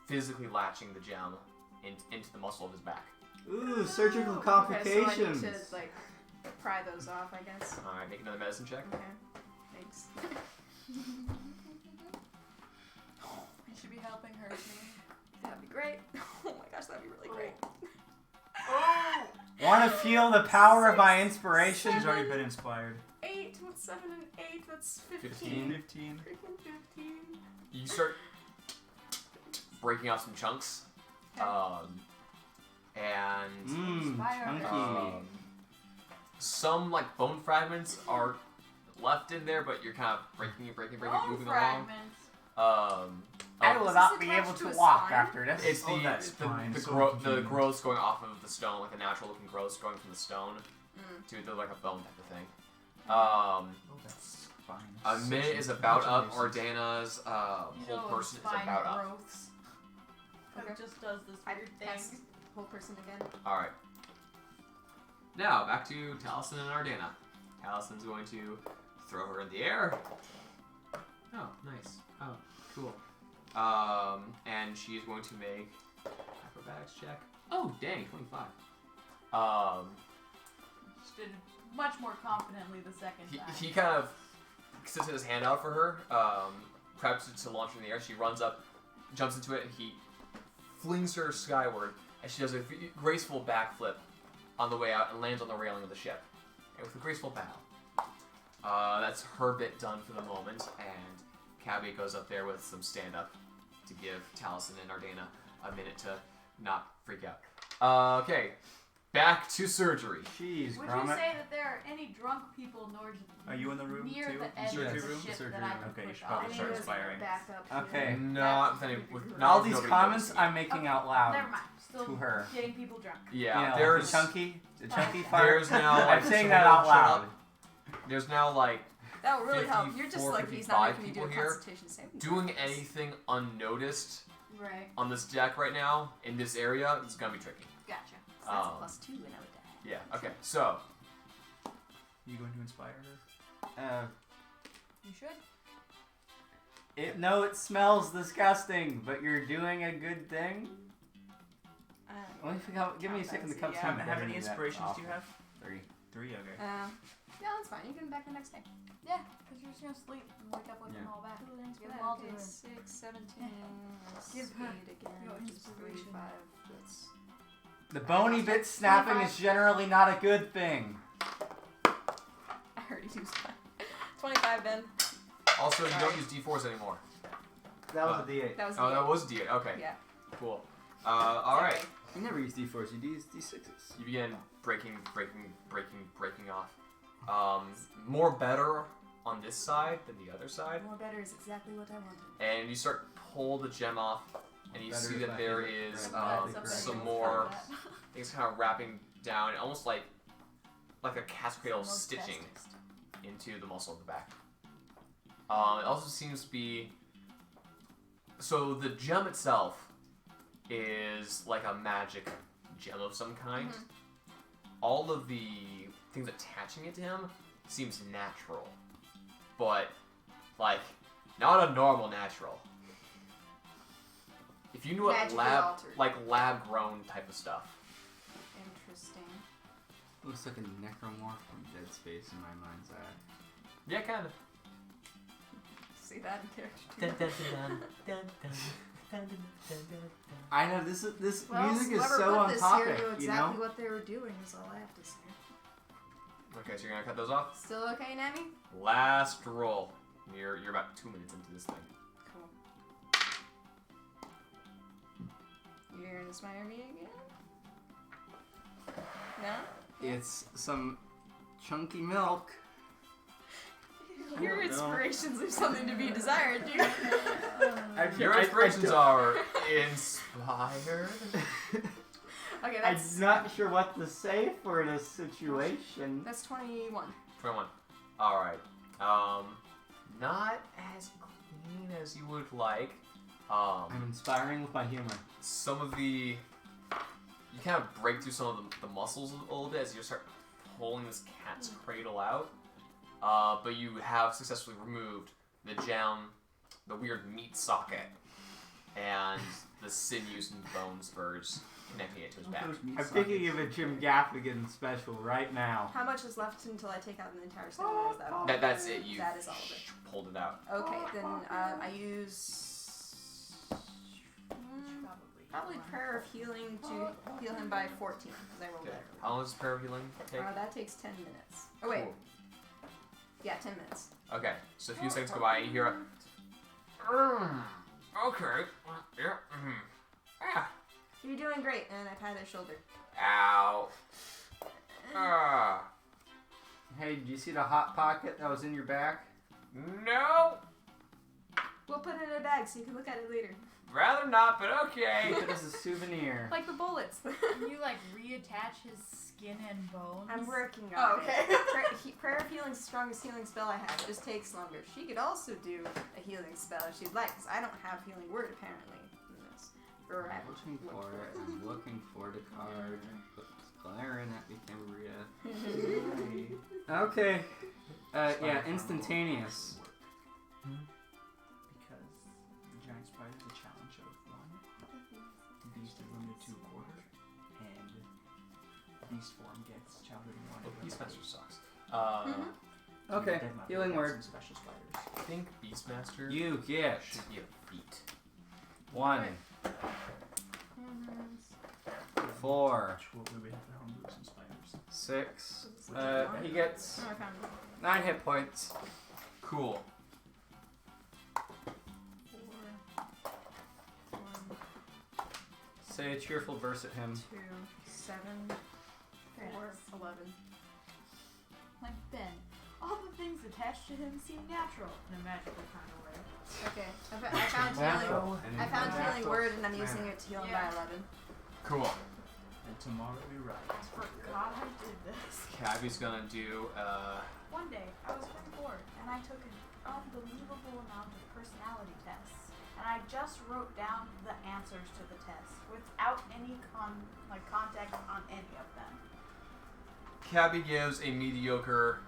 physically latching the gem into the muscle of his back. Ooh, surgical Okay, so I need complications. to, like, pry those off, I guess. All right, make another medicine check. Okay. Thanks. You should be helping her. That'd be great. Oh my gosh, that'd be really great. Want to feel the power of my inspiration? She's already been inspired. 8, what's 7 and 8? That's 15. 15. Freaking 15. You start breaking off some chunks, and Inspire chunky. um, some like bone fragments are left in there, but you're kind of breaking, Bone moving fragments. along. I will Is not this be attached able to to a walk spine? after this. It's Oh, that's the fine. So the convenient. growths going off of the stone, like the natural looking growths going from the stone to the, like a bone type of thing. Oh, that's fine. A minute is about up. Ordana's You whole know, person is spine about up. growths. Okay. It just does this I weird cast thing. whole person again. All right. Now back to Taliesin and Ardana. Talison's going to throw her in the air. Oh, nice. Oh, cool. And she's going to make acrobatics check. Oh, dang, 25. She did much more confidently the second time. He kind of sits his hand out for her, preps it to launch her in the air. She runs up, jumps into it, and he flings her skyward, and she does a graceful backflip on the way out and lands on the railing of the ship. And with a graceful bow. That's her bit done for the moment, and Cabby goes up there with some stand-up to give Taliesin and Ardana a minute to not freak out. Okay, back to surgery. Jeez, Would Gromit. you say that there are any drunk people Are you in the room near too? the edge Surgery of the room? ship Surgery that I room. could Okay, you push should probably off? start inspiring. Back up Okay. here. Not with any. Not All with these nobody comments noticing. I'm making out loud Never mind. Still to her. getting people drunk. Yeah, You know, there's the chunky Fine. fire. there's now. I'm Like, saying so that out shut loud. up. There's now like That would really help. You're just 54, like, he's not 55 making me do a people here constitution saving. doing throw. anything unnoticed Right. on this deck right now in this area is gonna be tricky. Gotcha. So that's a Um, +2 and I would die. Yeah. Okay. So You going to inspire her? You should. No, it smells disgusting, but you're doing a good thing. Let me figure out, give me a second to come Yeah. to Have any inspirations do you have? 3. 3, okay. Yeah, that's fine. You can back the next day. Yeah, because you're just gonna sleep and wake up with them all back. Thanks for Give that. them all Okay, to her. 6, 17, Give her 8 again, your which is inspiration. 35. That's The bony bit snapping is generally not a good thing. I already used that. 25 then. also you don't Sorry. use D4s anymore. That was a D8. That was Oh, the that was D8. Okay. Yeah. Cool. All right. Sorry. You never use D4s, you use D6s. You begin breaking off. More better on this side than the other side, More better is exactly what I wanted. and you start to pull the gem off, and you Better see is that my there favorite is brand. Glad That's somebody some else more found that. things kind of wrapping down, almost like a cat's cradle Most stitching bestest. into the muscle of the back. It also seems to be so the gem itself is like a magic gem of some kind. Mhm. All of the things attaching it to him seems natural, but like not a normal natural. If you knew what Magically lab altered. like lab grown type of stuff, interesting. Looks like a necromorph from Dead Space in my mind's eye. Yeah, kind of. See that in character too. I know this Well, music is whoever so put on this topic. here knew You exactly know. what they were doing. Is all I have to say. Okay, so you're gonna cut those off. Still okay, Nami? Last roll. You're about 2 minutes into this thing. Cool. You're gonna inspire me again? No? It's some chunky milk. Your don't know. inspirations leave something to be desired, dude. Your inspirations are inspired. Okay, I'm that's not sure what to say for this situation. that's 21. 21. All right. Not as clean as you would like. I'm inspiring with my humor. Some of the you kind of break through some of the muscles a little bit as you start pulling this cat's cradle out. But you have successfully removed the the weird meat socket, and the sinews and bone spurs connecting it to his back. I'm thinking of a Jim Gaffigan special right now. How much is left until I take out the entire stamina? Is that all? That's it. You That is all of it. pulled it out. Okay, then I use probably prayer of healing to heal him by 14 because I rolled Okay. it. How long does prayer of healing take? That takes 10 minutes. Oh wait, Cool. yeah, 10 minutes. Okay, so a few seconds go by, and you hear a. Okay. Yeah. Ah. You're doing great, and I pat his shoulder. Ow. Ah. Hey, did you see the hot pocket that was in your back? No. We'll put it in a bag so you can look at it later. Rather not, but okay. Keep it as a souvenir. Like the bullets. Can you like reattach his skin and bones? I'm working on Oh, okay. it. Prayer of healing is the strongest healing spell I have. It just takes longer. She could also do a healing spell if she'd like, because I don't have healing word apparently in this. Or I I'm looking for it. I'm looking for the card. It's glaring at me, Cambria. Okay. Yeah, instantaneous. Because the giant spider is a challenge of 1. The beast is limited to a quarter, and beast form gets challenged in 1. Oh, Beastmaster sucks. Okay, Dead Mother healing gets word. some special spiders. I think Beastmaster You get should be a feat. 1, 4, Which we would have to homebrew some spiders. 6. He gets Oh, I found it. 9 hit points. Cool. 4, 1, Say a cheerful verse at him. 2, 7, 4, 11. Like Ben, all the things attached to him seem natural in a magical kind of way. Okay, I found healing. Natural and I found healing natural. word and I'm using it to heal him by 11. Cool. And tomorrow we I ride. forgot I did this. Cabby's gonna do One day, I was very bored, and I took an unbelievable amount of personality tests, and I just wrote down the answers to the tests without any context on any of them. Cabby gives a mediocre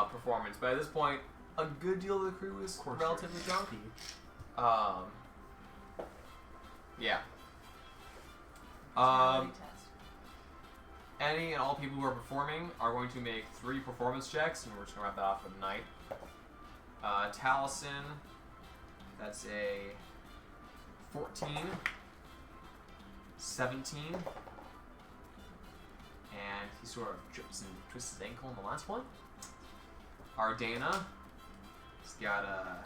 performance, but at this point, a good deal of the crew is relatively drunk. Yeah. Personality test. Any and all people who are performing are going to make 3 performance checks, and we're just gonna wrap that off for the night. Taliesin, that's a 14, 17, and he sort of trips and twists his ankle on the last one. Ardana, he's got a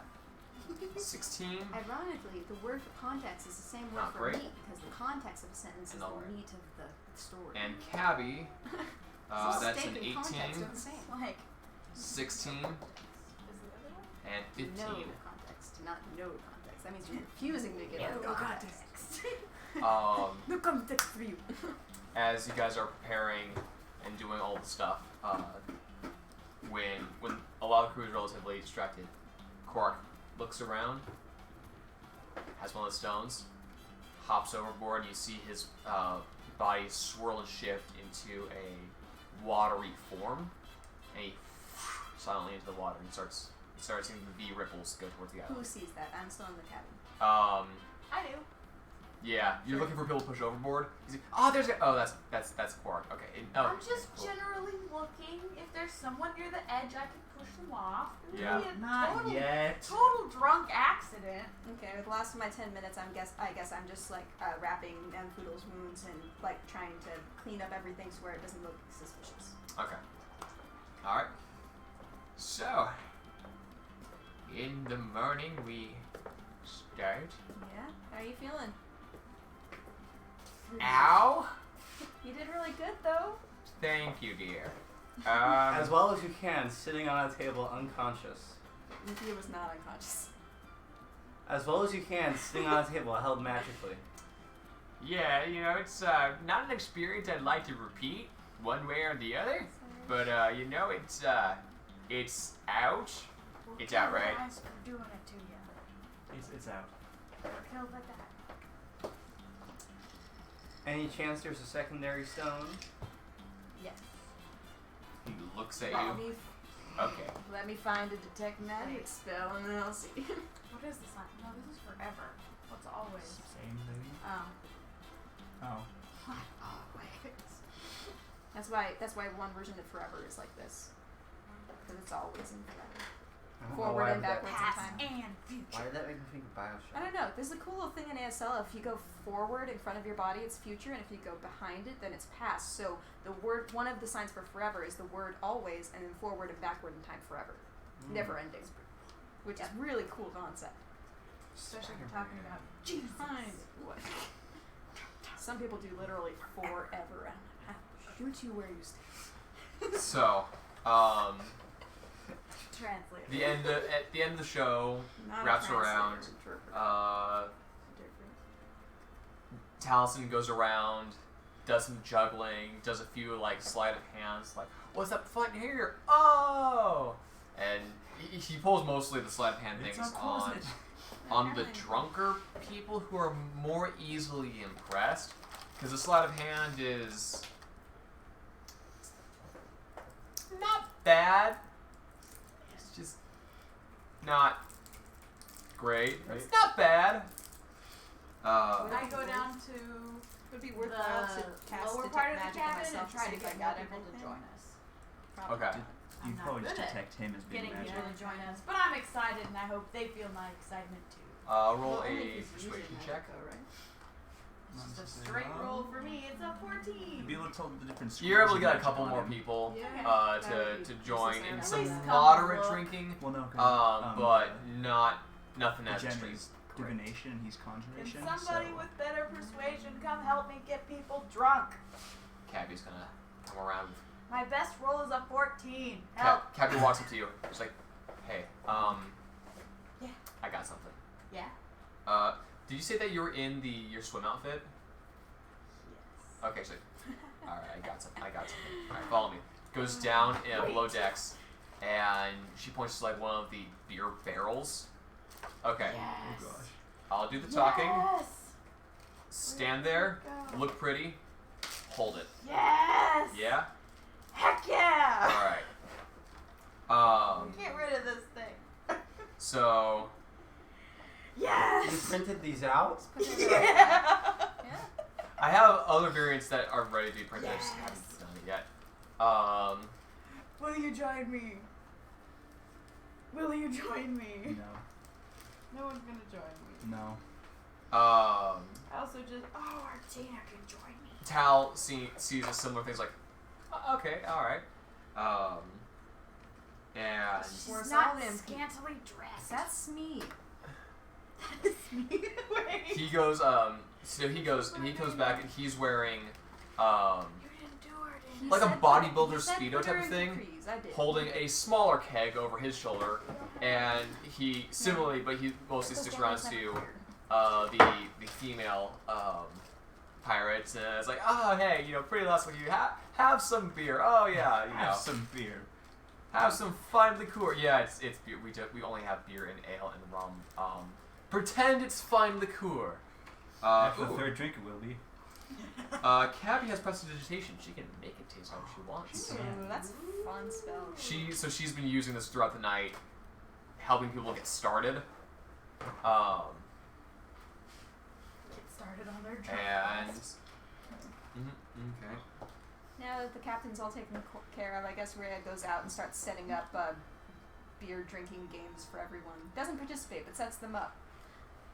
16. Ironically, the word for context is the same word Not for great. meat because the context of a sentence is Another the word. meat of the story. And Cabby, So that's steak an and context 18, are the same. Like, 16, is the other one? and 15. No context, not no context. That means you're confusing me again. No context. No context for you. As you guys are preparing and doing all the stuff, when a lot of the crew is relatively distracted, Quark looks around, has one of the stones, hops overboard, and you see his body swirl and shift into a watery form, and he silently into the water and starts seeing the V ripples go towards the Who island. sees that? I'm still in the cabin. I do. Yeah, you're looking for people to push overboard. He's like, oh, there's a... Oh, that's Quark. Okay. I'm just cool. generally looking. If there's someone near the edge, I can push them off. It would Yeah. be a Not total, yet. total drunk accident. Okay, with the last of my 10 minutes, I guess I'm just like wrapping Poodle's wounds and like trying to clean up everything so where it doesn't look suspicious. Okay. Alright. So, in the morning we start. Yeah? How are you feeling? Ow! You did really good though. Thank you, dear. As well as you can, sitting on a table unconscious. He was not unconscious. As well as you can, sitting on a table held magically. Yeah, you know, it's not an experience I'd like to repeat one way or the other, but you know, it's out. We'll It's kill out, right? the guys for doing it to you. It's out. Kill the guy. Any chance there's a secondary stone? Yes. He looks at Let you. me, Okay. let me find a detect magic spell and then I'll see. What is this? No, this is forever. What's always? Same thing. Oh. Oh. What always? That's why one version of forever is like this. Because it's always in forever. I don't know Forward why and that- backwards in Past time. and future. Why did that make me think of Bioshock? I don't know. There's a cool little thing in ASL. If you go forward in front of your body, it's future, and if you go behind it, then it's past. So the word, one of the signs for forever is the word always, and then forward and backward in time forever, never ending, which is really cool concept. Especially if you're talking about Jesus. What? Some people do literally forever, and I shoot you where you stand. So, Translate. at the end of the show, Not a wraps translator, around. interpreter. Taliesin goes around, does some juggling, does a few like sleight of hands, like, what's up front here? Oh! And he pulls mostly the sleight of hand It's things a on closet. the drunker people who are more easily impressed. Because the sleight of hand is not bad. It's just not great. It's not bad. I go down to Would be the worthwhile to cast lower detect part of the magic on cabin myself and try to see if I get got more people to everything. join us. Probably Okay. not. You I'm not probably just good at detect him as being getting magic. people to join us, but I'm excited and I hope they feel my excitement too. Roll Well, only a if he's persuasion using check. magic, though, right? It's just a straight roll for me. It's a 14. You'd be able to tell the different You're able schools to of get a magic couple on more him. people Yeah. to join in At some least a moderate couple. drinking, Well, no, 'cause, but nothing the as gem extreme. is divination and he's Can conjuration. somebody so with better persuasion come help me get people drunk? Cabby's gonna come around. My best roll is a 14. Help. Cabby walks up to you. She's like, "Hey, Yeah. I got something. Yeah. Did you say that you were in your swim outfit? Yes. Okay, she's like, all right, I got something. All right, follow me. Goes down below decks, and she points to like one of the beer barrels. Okay, Yes. Oh gosh. I'll do the talking. Yes. Stand there, Go. look pretty, hold it. Yes. Yeah. Heck yeah. All right. Get rid of this thing. So You Yes. printed these out? Yeah. I have other variants that are ready to be printed. I just Yes. haven't done it yet. Will you join me? Will you join me? No. No one's gonna join me. No. I also just Artina can join me. Tal sees a similar things like, okay, all right, and She's Where's not all them scantily dressed. That's me. That's me. Wait. he goes, so he goes and he comes back and he's wearing, You didn't do her, did you? Like a Said bodybuilder he said Speedo put her type of in thing, capris. I did. holding a smaller keg over his shoulder, and he similarly, but he mostly sticks around to the female pirates, and it's like, oh hey, pretty last one, you have some beer. Oh yeah, Have some beer. have some fine liqueur. Yeah, it's beer. We only have beer and ale and rum. Pretend it's fine liqueur. After the Ooh. third drink, it will be. Cabby has prestidigitation. She can make it taste how she wants. Ooh, that's a fun spell. She's been using this throughout the night, helping people get started. started on their drunk And calls. okay. Now that the captain's all taken care of, I guess Rhea goes out and starts setting up beer drinking games for everyone. Doesn't participate, but sets them up.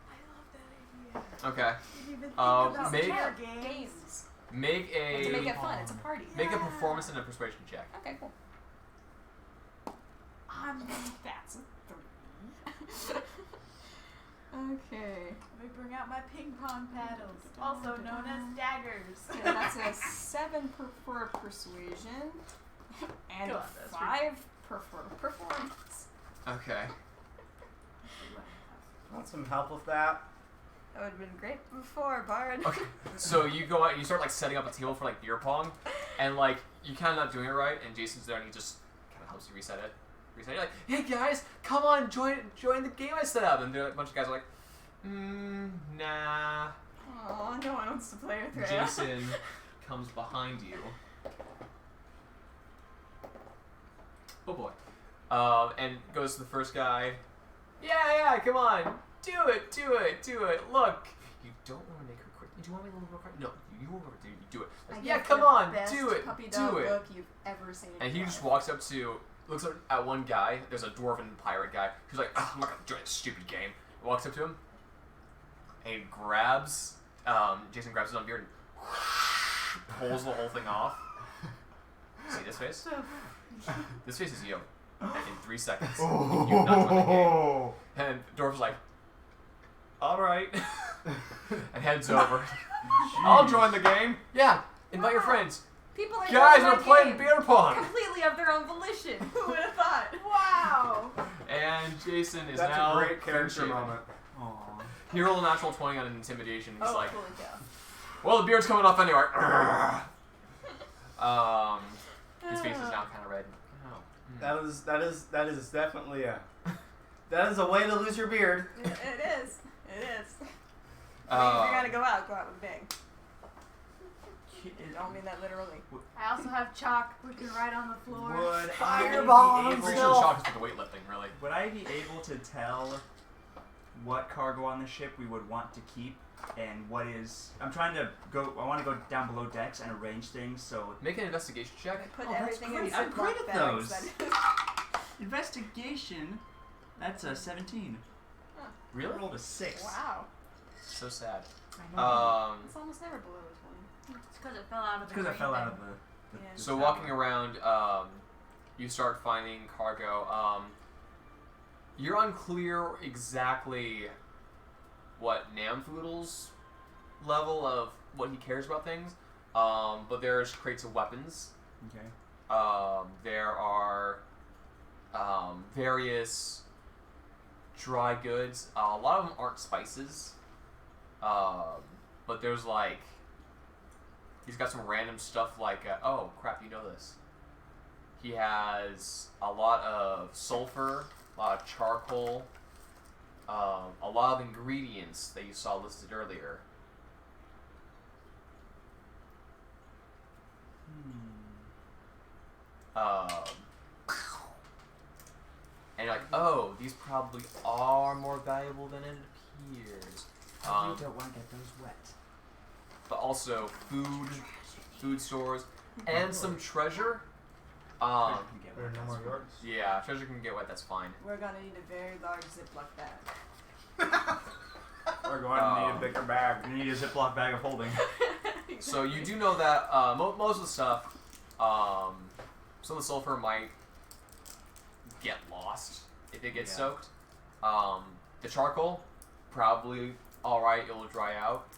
I love that idea. Okay. Didn't even think Um, about make- chair Games. games. Make To make a it fun. It's a party. make a performance and a persuasion check. Okay, cool. That's a 3. Okay. Let me bring out my ping pong paddles, also known as daggers. Yeah, that's a 7 for persuasion and Go a on, that's 5 for performance. Okay. Want some help with that? That would have been great before, Bard. Okay. So you go out and you start like setting up a table for like beer pong, and like you kind of not doing it right, and Jason's there and he just kind of helps you reset it. You're like, hey guys, come on, join the game I set up, and there are a bunch of guys are like, nah. Oh, no one wants to play with Rhea. Jason comes behind you. Oh boy. And goes to the first guy. Yeah, come on. Do it. Look. You don't want to make her quick. Do you want to make a little quick? No, you will do it. I Like, get yeah, come the on, best do it. puppy Do dog it. look you've ever seen. And he in just your walks up to, looks at one guy. There's a dwarven pirate guy who's like, I'm not gonna join this stupid game. Walks up to him, and he grabs, Jason grabs his own beard and pulls the whole thing off. See this face? This face is you. And in 3 seconds, you've not joined the game. And Dwarf's like, alright. And heads over. I'll join the game. Yeah, invite your friends. People are Guys, joining we're my playing game beer pong. completely of their own volition. Who would have thought? Wow. And Jason is That's now a great character clean-shaven. moment. Aww. He rolled a natural 20 on an intimidation. He's like, holy cow. well, the beard's coming off anyway. His face is now kind of red. Oh. That is definitely that is a way to lose your beard. It is. It is. If Uh, you're gonna go out with a bang. I don't mean that literally. I also have chalk we can write on the floor. Would Fireball I I'm be pretty able, sure the shock is with the weightlifting, really. would I be able to tell what cargo on the ship we would want to keep and what is? I'm trying to go. I want to go down below decks and arrange things. So Make an investigation check. Put Oh, that's everything in great. I'm Ziploc great at bags, those. that is. investigation. That's a 17. Really? I rolled a 6. Wow. So sad. I know. It's almost never below a 20. It's because it fell out of the Because I green fell out thing. of the Yeah. So tower. walking around, you start finding cargo. You're unclear exactly what Namfoodle's level of what he cares about things. But there's crates of weapons. Okay. There are various dry goods. A lot of them aren't spices. But there's like, he's got some random stuff like, oh crap, you know this. He has a lot of sulfur, a lot of charcoal, a lot of ingredients that you saw listed earlier. And you're like, oh, these probably are more valuable than it appears. You don't want to get those wet. But also food stores, and some treasure. You can get There are wet, no that's more fine. yards. Yeah, treasure can get wet, that's fine. We're gonna need a very large Ziploc bag. We're going to need a bigger bag. You need a Ziploc bag of holding. So you do know that most of the stuff, some of the sulfur might get lost if it gets Yeah. soaked. The charcoal, probably alright, it will dry out.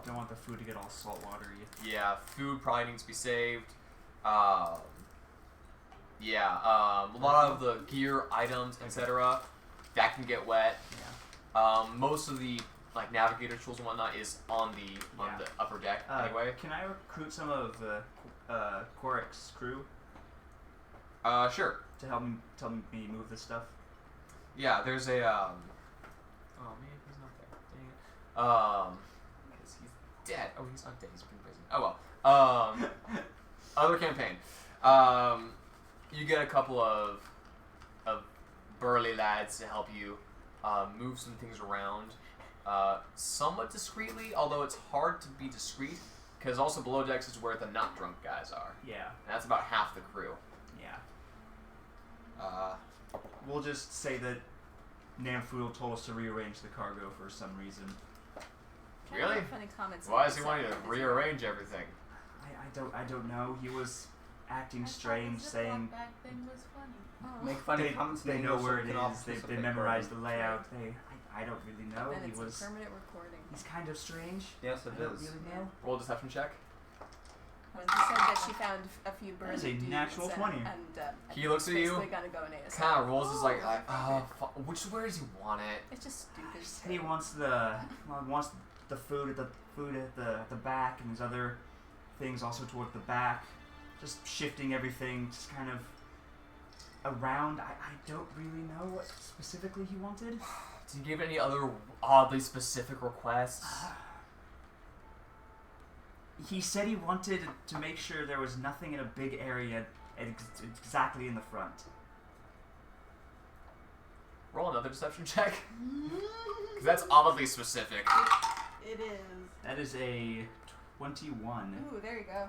Don't want the food to get all saltwatery. Yeah, food probably needs to be saved. A lot of the gear, items, etc., that can get wet. Yeah. Most of the like navigator tools and whatnot is on the Yeah. upper deck anyway. Can I recruit some of Korik's crew Sure. to help me move this stuff? Yeah, there's a oh man, he's not there. Dang it. Because he's dead. Oh, he's not dead. He's been in prison. Oh well. Other campaign. You get a couple of burly lads to help you move some things around. somewhat discreetly, although it's hard to be discreet, because also below decks is where the not drunk guys are. Yeah. And that's about half the crew. Yeah. Uh, We'll just say that Namfoodle told us to rearrange the cargo for some reason. Kind of Really? Funny comments. why on does he the want you to side. rearrange everything? I don't know. He was acting I thought strange, the saying Ziploc bag thing was funny. Oh. Make funny comments. in they know English where so it we can all is. They participate memorized the further. layout. I don't really know. Then He it's was a permanent recording. he's kind of strange. Yes, I it don't is. really know. Roll a deception check. When she said that she found a few That burning is a dudes natural 20. And He looks at you, basically gonna go in ASL. kind of rolls his like, Oh, where does he want it? It's just stupid. Said he wants the food at the back and his other things also toward the back. Just shifting everything, just kind of around. I don't really know what specifically he wanted. Did you give any other oddly specific requests? He said he wanted to make sure there was nothing in a big area exactly in the front. Roll another deception check. Because that's oddly specific. It is. That is a 21. Ooh, there you go.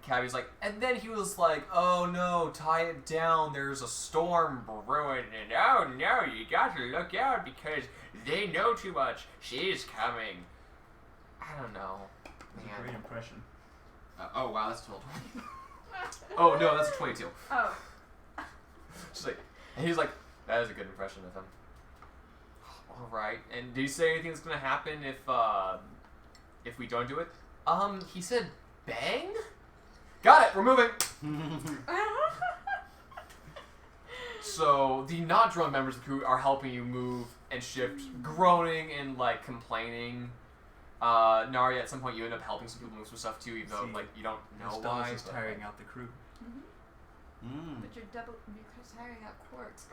Cabby's like, and then he was like, oh no, tie it down, there's a storm brewing, and oh no, you got to look out because they know too much. She's coming. I don't know. That's a great impression. Oh wow, that's a 12. Oh no, that's a 22. Oh. She's like, and he's like, that is a good impression of him. All right. And did he say anything that's gonna happen if we don't do it? He said bang. Got it. We're moving. So the not drunk members of the crew are helping you move and shift, groaning and like complaining. Narya, at some point you end up helping some people move some stuff too, even though See, like you don't know Estelle why. is just but, tiring out the crew. But you're tiring out Quartz.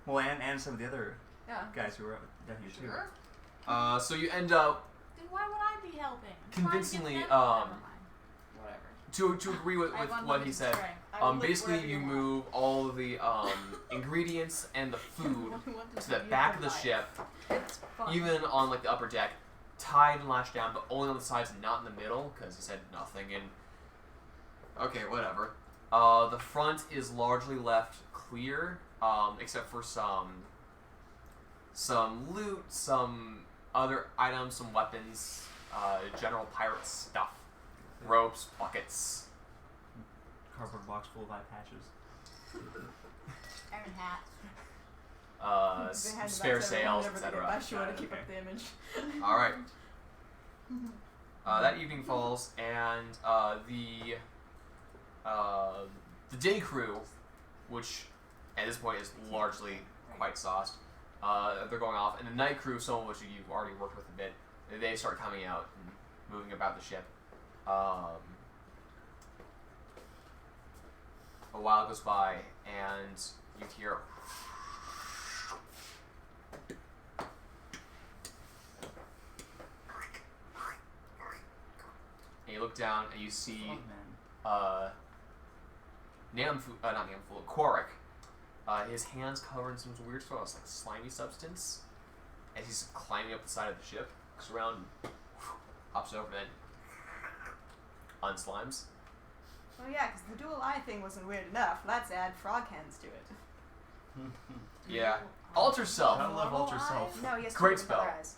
Well, and some of the other Yeah. guys who were down here too. Sure. So you end up Then why would I be helping? Convincingly, Never mind. Whatever. to agree with I have one what he limited said. strength. I will lift Basically wherever you want. move all of the ingredients and the food to the back of the ship, It's fun. even on like the upper deck, tied and lashed down, but only on the sides and not in the middle, because he said nothing. And okay, whatever. The front is largely left clear, except for some loot, some other items, some weapons, general pirate stuff, ropes, buckets. Cardboard box full of eye patches. Iron hats. They had Spare about sails, everyone etc. By shore to Got it, keep okay. up the image. All right. That evening falls, and the day crew, which at this point is largely quite sauced, they're going off, and the night crew, some of which you've already worked with a bit, they start coming out and moving about the ship. A while goes by, and you hear. And you look down and you see Oh, man. not Namfool, Quarrick. His hands covered in some weird sort of like slimy substance as he's climbing up the side of the ship. Looks around, hops over, and then unslimes. Oh yeah, because the dual eye thing wasn't weird enough. Let's add frog hands to it. Yeah. Alter self. Gotta love Alter Self. No, he has Great two spell. other eyes.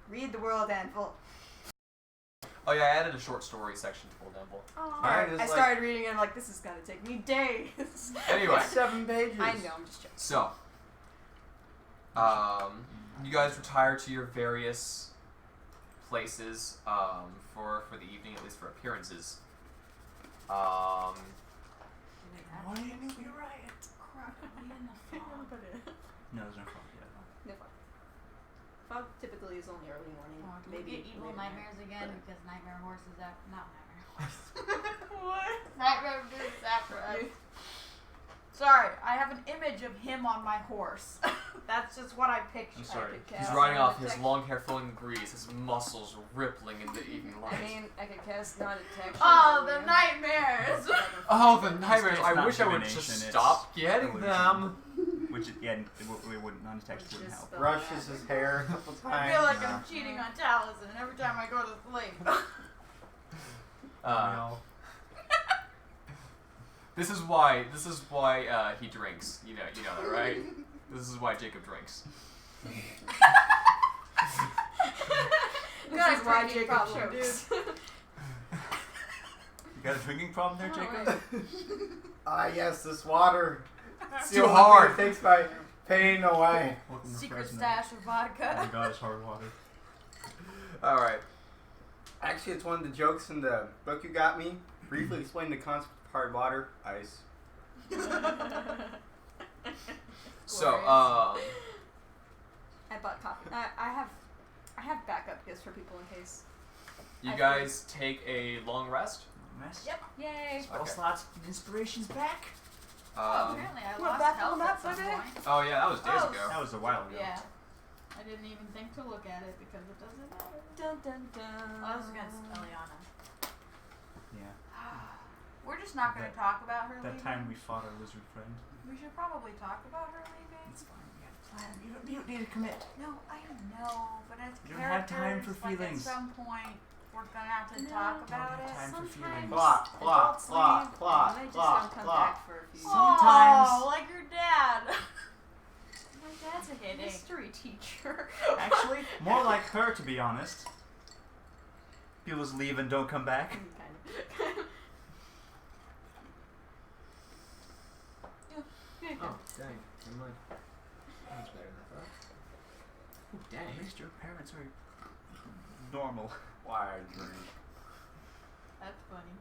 Read the world, Anvil. Oh yeah, I added a short story section to Old Temple. Oh, Mine is I like- started reading it. I'm like, this is gonna take me days. Anyway, 7 pages. I know. I'm just joking. so you guys retire to your various places for the evening, at least for appearances. Why didn't you riot? Crap, are we in the fog? No, there's no fog yet. No fog. Fog typically is only early morning. Oh, do maybe we get evil later nightmares night. again because Nightmare Horse is after not Nightmare Horse. What? Nightmare Dude is after us. Sorry, I have an image of him on my horse. That's just what I picture. I'm sorry. He's riding off, his long hair flowing in the breeze, his muscles rippling in the evening light. I mean, I could cast non-detection. Oh, on the you. nightmares! Oh, the nightmares! It's I not wish I would divination, just it's stop getting illusion. them. Which, it wouldn't, non-detection wouldn't help. Brushes his hair a couple times. I feel like I'm cheating on Taliesin every time I go to sleep. This is why he drinks. You know that, right? This is why Jacob drinks. This is why drinking Jacob problem, chokes. You got a drinking problem there, Jacob? Ah, yes, this water. It's The too only hard. thing It takes my pain away. Secret stash of vodka. Oh my god, it's hard water. All right. Actually, it's one of the jokes in the book you got me. Briefly explain the concept of hard water, ice. So, I bought coffee. I have backup gifts for people in case. you guys take a long rest. Mess. Yep. Yay. Spell Okay. slots, inspiration's back. Apparently I we're lost back health on at that, some baby. point. Oh yeah, that was days Oh, ago. That was a while ago. Yeah. I didn't even think to look at it because it doesn't matter. Dun dun dun. Well, I was against Eliana. Yeah. We're just not going to talk about her That leaving. time we fought our lizard friend. We should probably talk about her leaving. It's fine. We have a plan. You don't need to commit. No, I know, but as You don't have time for characters, like, feelings. at some point, we're going to have to No, talk don't about have it. time for feelings. Plot, plot, Adults plot, leave, plot, and they just plot, don't come plot. back for a few. Sometimes- Oh, like your dad. My dad's a Kidding. history teacher. Actually, more like her, to be honest. People just leave and don't come back. Kind of. Oh dang, never mind. That was better than I thought. Ooh, At dang. least your parents are normal. Why I drink? That's funny.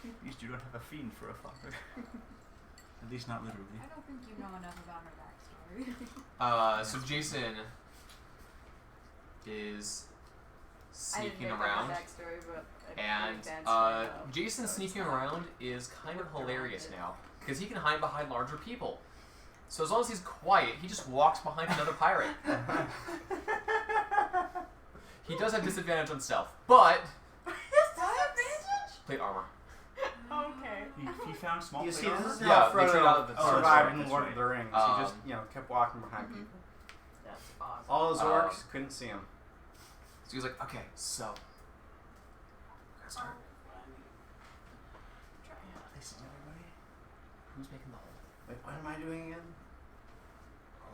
At least you don't have a fiend for a father. At least not literally. I don't think you know enough about her backstory. So Jason is I didn't sneaking make around, up the backstory, but I and advanced it up, Jason so sneaking it's not- around is kind of worked around hilarious it. now because he can hide behind larger people. So as long as he's quiet, he just walks behind another pirate. He does have disadvantage on stealth, but plate armor. Okay. He found small You plate see, armor? this is Yeah, how they trade out Frodo the survived that's in Lord right. of the Rings. Um, He just, kept walking behind people. That's awesome. All those orcs couldn't see him. So he's like, okay, so we're gonna start. Listen, everybody. Who's making the hole? Wait, what am I doing again? Oh.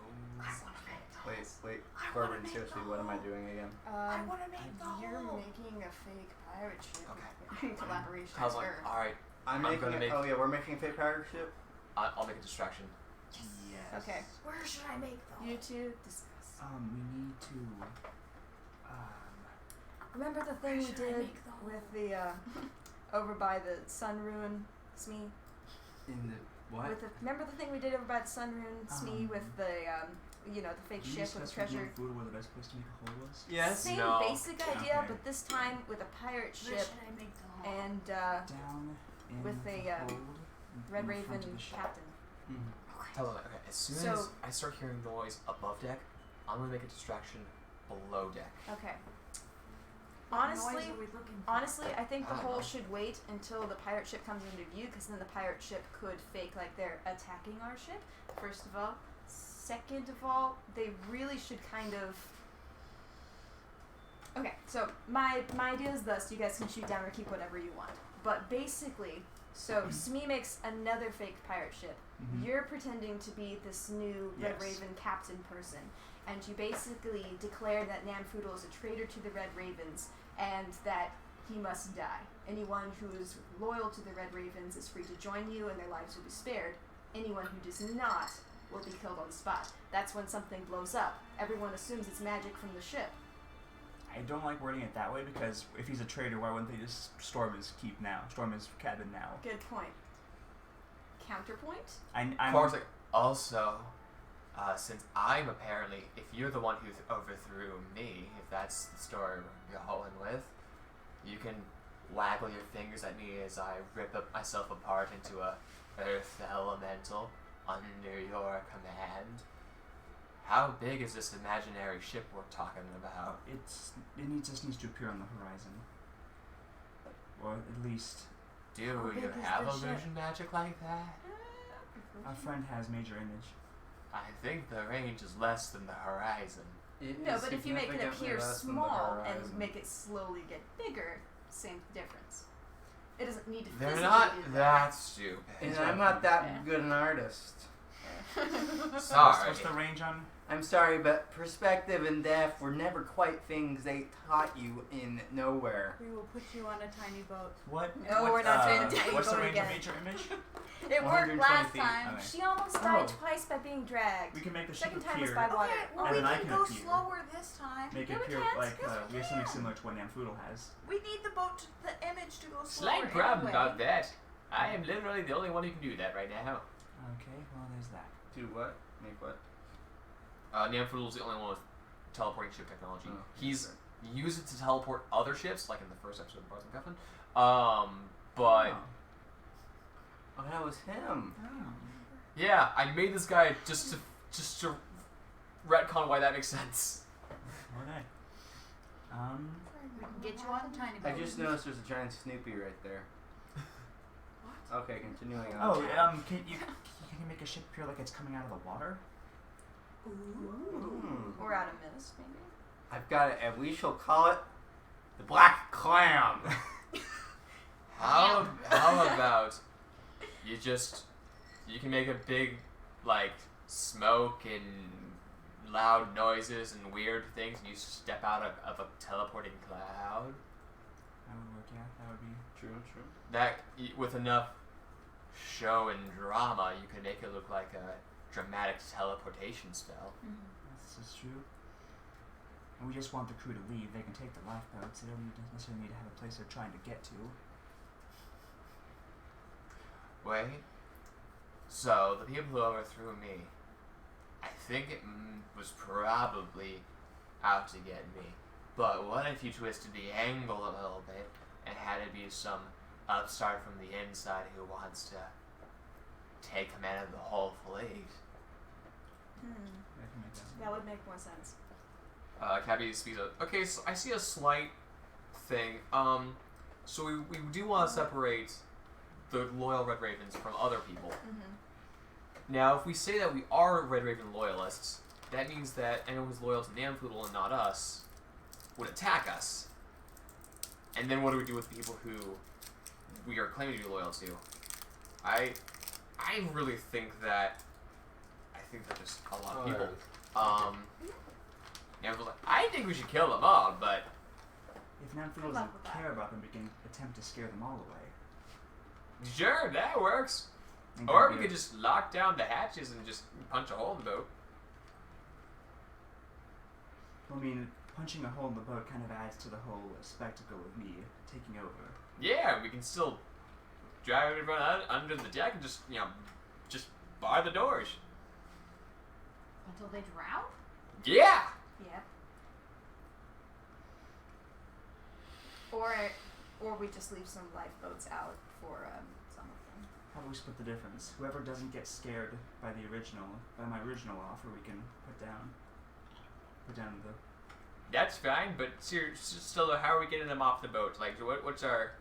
Wait, Corbin, seriously, what am I doing again? I want to make the You're hole. making a fake pirate ship. Okay. In collaboration Kyle's with like, her. all right, I'm I'm making gonna it. make- Oh yeah, we're making a fake pirate ship. I'll make a distraction. Yes. Okay. Where should I make the hole? You two discuss. We need to. Remember the thing Where we should I did make the hole? with the over by the sun ruin Smee? In the what? Remember the thing we did over by the sun ruin Smee with the the fake Did you ship with the discuss with treasure? Lord Voodoo where the best place to make a hole was? Yes. Same No. basic idea, Okay. but this time with a pirate Where ship should I make the hole? and Down in with the a, hold Red in Raven front of the ship. captain. Tell them, okay, as soon So- as I start hearing noise above deck, I'm gonna make a distraction below deck. Okay. What noise Honestly, are we looking for? Honestly, I think the I don't hole know. should wait until the pirate ship comes into view, because then the pirate ship could fake like they're attacking our ship. First of all, second of all, they really should kind of. Okay, so my idea is thus: you guys can shoot down or keep whatever you want. But basically, so Smee makes another fake pirate ship. Mhm. You're pretending to be this new Red Yes. Raven captain person, and you basically declare that Namfoodle is a traitor to the Red Ravens and that he must die. Anyone who is loyal to the Red Ravens is free to join you and their lives will be spared. Anyone who does not will be killed on the spot. That's when something blows up. Everyone assumes it's magic from the ship. I don't like wording it that way because if he's a traitor, why wouldn't they just storm his keep now? Storm his cabin now? Good point. Counterpoint? I'm Clark's like, also, since I'm apparently, if you're the one who overthrew me, if that's the story you're going with, you can waggle your fingers at me as I rip myself apart into a earth elemental under your command. How big is this imaginary ship we're talking about? just needs to appear on the horizon, or at least Do How big you is have the ship? illusion magic like that? our friend has major image. I think the range is less than the horizon. It No, is but if you make it significantly appear less than the small and horizon. make it slowly get bigger, same difference. It doesn't need to They're physically not do that stupid. And I'm not that Yeah. good an artist. Sorry. What's the range on? I'm sorry, but perspective and depth were never quite things they taught you in nowhere. We will put you on a tiny boat. What? No, what, we're not doing a tiny What's the boat range again. of major image? It worked 120 last feet. time. Okay. She almost died Oh. twice by being dragged. We can make the ship Second time was appear. by water. Okay, well And we then I can can go appear. slower this time. Make Yeah, it we appear can. like Yes, we have something similar to what Namfoodle has. We need the boat, the image to go slower. Slight problem anyway. about that. I am literally the only one who can do that right now. Okay, well there's that. Do what? Make what? Namfoodle's the only one with teleporting ship technology. Oh, He's used it to teleport other ships, like in the first episode of Bars and Guffin. But Oh, that was him. yeah, I made this guy just to retcon why that makes sense. Okay. We can get you on a tiny I boat. just noticed there's a giant Snoopy right there. What? Okay, continuing on. Oh, can you make a ship appear like it's coming out of the water? Hmm. Or out of mist, maybe. I've got it, and we shall call it the Black Clam. How about you can make a big like smoke and loud noises and weird things, and you step out of a teleporting cloud. That would work, yeah. That would be. True. That with enough show and drama, you can make it look like a dramatic teleportation spell. This is true. And we just want the crew to leave. They can take the lifeboats. They don't necessarily need to have a place they're trying to get to. Wait. So the people who overthrew me, I think it was probably out to get me. But what if you twisted the angle a little bit and had it be some upstart from the inside who wants to take command of the whole fleet? They can make that. That would make more sense. Cabby speaks up. Okay, so I see a slight thing. So we do want to separate the loyal Red Ravens from other people. Now, if we say that we are Red Raven loyalists, that means that anyone who's loyal to Namfoodle and not us would attack us. And then what do we do with the people who we are claiming to be loyal to? I really think that there's a lot of people. Namfoodle's like, I think we should kill them all, but If Namfoodle Good luck doesn't with that. care about them, we can attempt to scare them all away. sure, that works. And Or give we you- could just lock down the hatches and just punch a hole in the boat. I mean, punching a hole in the boat kind of adds to the whole spectacle of me taking over. Yeah, we can still drive everyone under the deck and just bar the doors. Until they drown? Yeah! Yep. Or we just leave some lifeboats out for some of them. How about we split the difference? Whoever doesn't get scared by my original offer, we can put down the. That's fine, but still, how are we getting them off the boat? Like, what's our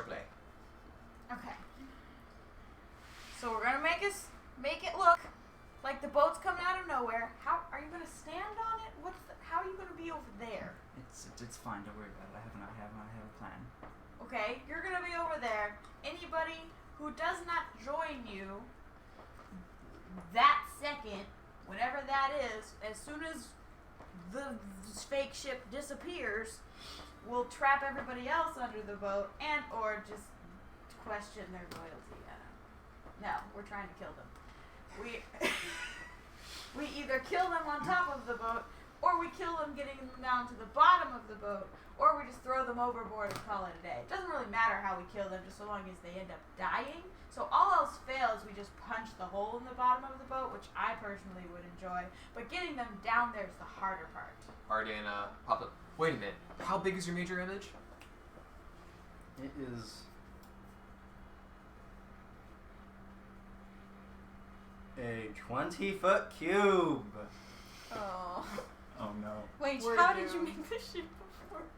play? Okay. So we're gonna make it look like the boat's coming out of nowhere. How are you gonna stand on it? How are you gonna be over there? It's fine. Don't worry about it. I have a plan. Okay, you're gonna be over there. Anybody who does not join you that second, whatever that is, as soon as the fake ship disappears, will trap everybody else under the boat and or just question their loyalty. No, we're trying to kill them. We either kill them on top of the boat, or we kill them getting them down to the bottom of the boat, or we just throw them overboard and call it a day. It doesn't really matter how we kill them, just so long as they end up dying. So all else fails, we just punch the hole in the bottom of the boat, which I personally would enjoy. But getting them down there is the harder part. Ardana popped up. Wait a minute. How big is your major image? It is a 20-foot cube. Oh. Oh no. Wait, We're how did you doomed. make this ship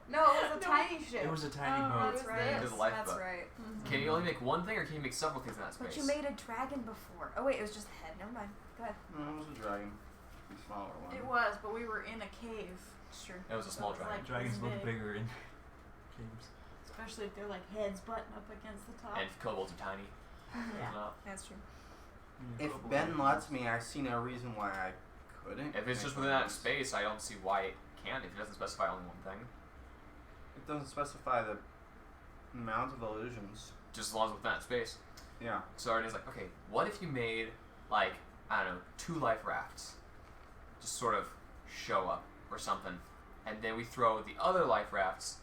No, it was a tiny ship. It was a tiny Oh, boat. That's It right. was a lifeboat. That's right. Can you only make one thing, or can you make several things in that space? But you made a dragon before. Oh wait, it was just a head. Never mind. Go ahead. No, it was a dragon. A smaller one. It was, but we were in a cave. It's true. It was a small So it's dragon. like- Dragons look big. bigger in caves. Especially if they're like heads butting up against the top. And kobolds are tiny. Yeah. Not. That's true. If Ben lets me, I see no reason why I couldn't. If it's just make within one that of these. space, I don't see why it can't. If it doesn't specify only one thing, It doesn't specify the amount of illusions. just as long as it's within that space. Yeah. So Arden's like, okay, what if you made like, I don't know, 2 life rafts, just sort of show up or something, and then we throw the other life rafts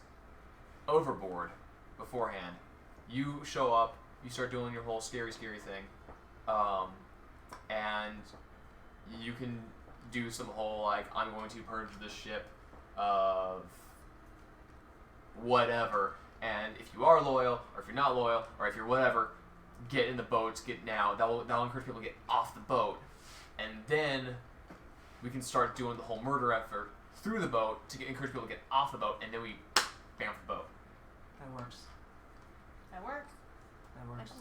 overboard beforehand. You show up, you start doing your whole scary thing, and you can do some whole like, I'm going to purge the ship of whatever, and if you are loyal, or if you're not loyal, or if you're whatever, get in the boats, get now. That'll encourage people to get off the boat, and then we can start doing the whole murder effort through the boat to encourage people to get off the boat, and then we bam the boat. That works. That works. That works.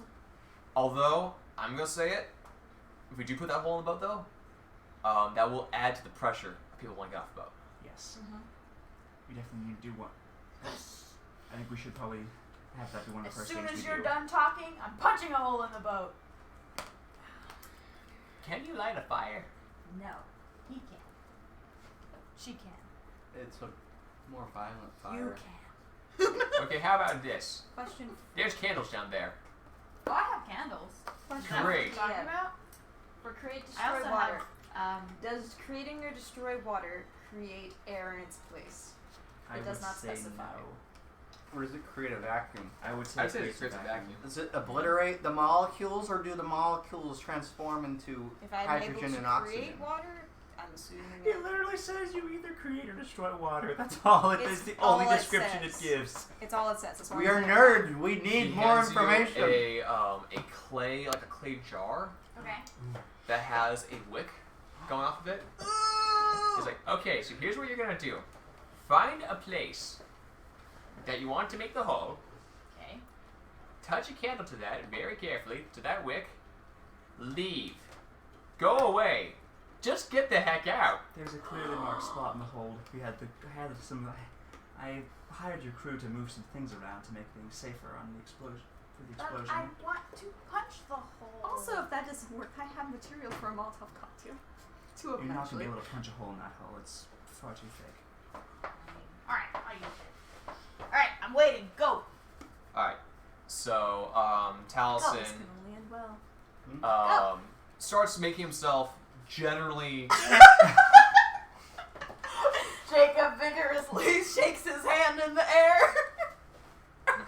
Although, I'm gonna say it, if we do put that hole in the boat though, that will add to the pressure of people wanting to get off the boat. Yes. We definitely need to do one. I think we should probably have that be one of As the first soon things as we you're do. done talking, I'm punching a hole in the boat. Can you light a fire? No, he can. She can. It's a more violent fire. You can. Okay, how about this? Question. There's candles down there. Oh, I have candles. Is that what Great. you're talking Yeah. about? For create, I destroy also water. have. Does creating or destroy water create air in its place? I It does would not say specify. no. Or does it create a vacuum? I would say I'd say it creates creates a vacuum. Does it obliterate the molecules, or do the molecules transform into If I'm hydrogen able and to oxygen? create water, I'm assuming It literally says you either create or destroy water. That's all it It's is. The all only it description it says. gives. it's all it says. That's why We I'm are saying nerds. We He need more hands you information. a clay, like a clay jar Okay. that has a wick going off of it. He's like, okay, so here's what you're gonna do. Find a place that you want to make the hole. Okay. Touch a candle to that very carefully, to that wick. Leave. Go away. Just get the heck out. There's a clearly marked spot in the hold. We had I hired your crew to move some things around to make things safer on the explosion. For the But explosion. I want to punch the hole. Also, if that doesn't work, I have material for a Molotov cocktail. Two of You're them, not gonna actually. be able to punch a hole in that hole. It's far too thick. Alright, I'll use it. Alright, I'm waiting. Go. Alright. So, Oh, this Taliesin can only end well. starts making himself generally Jacob vigorously shakes his hand in the air. okay.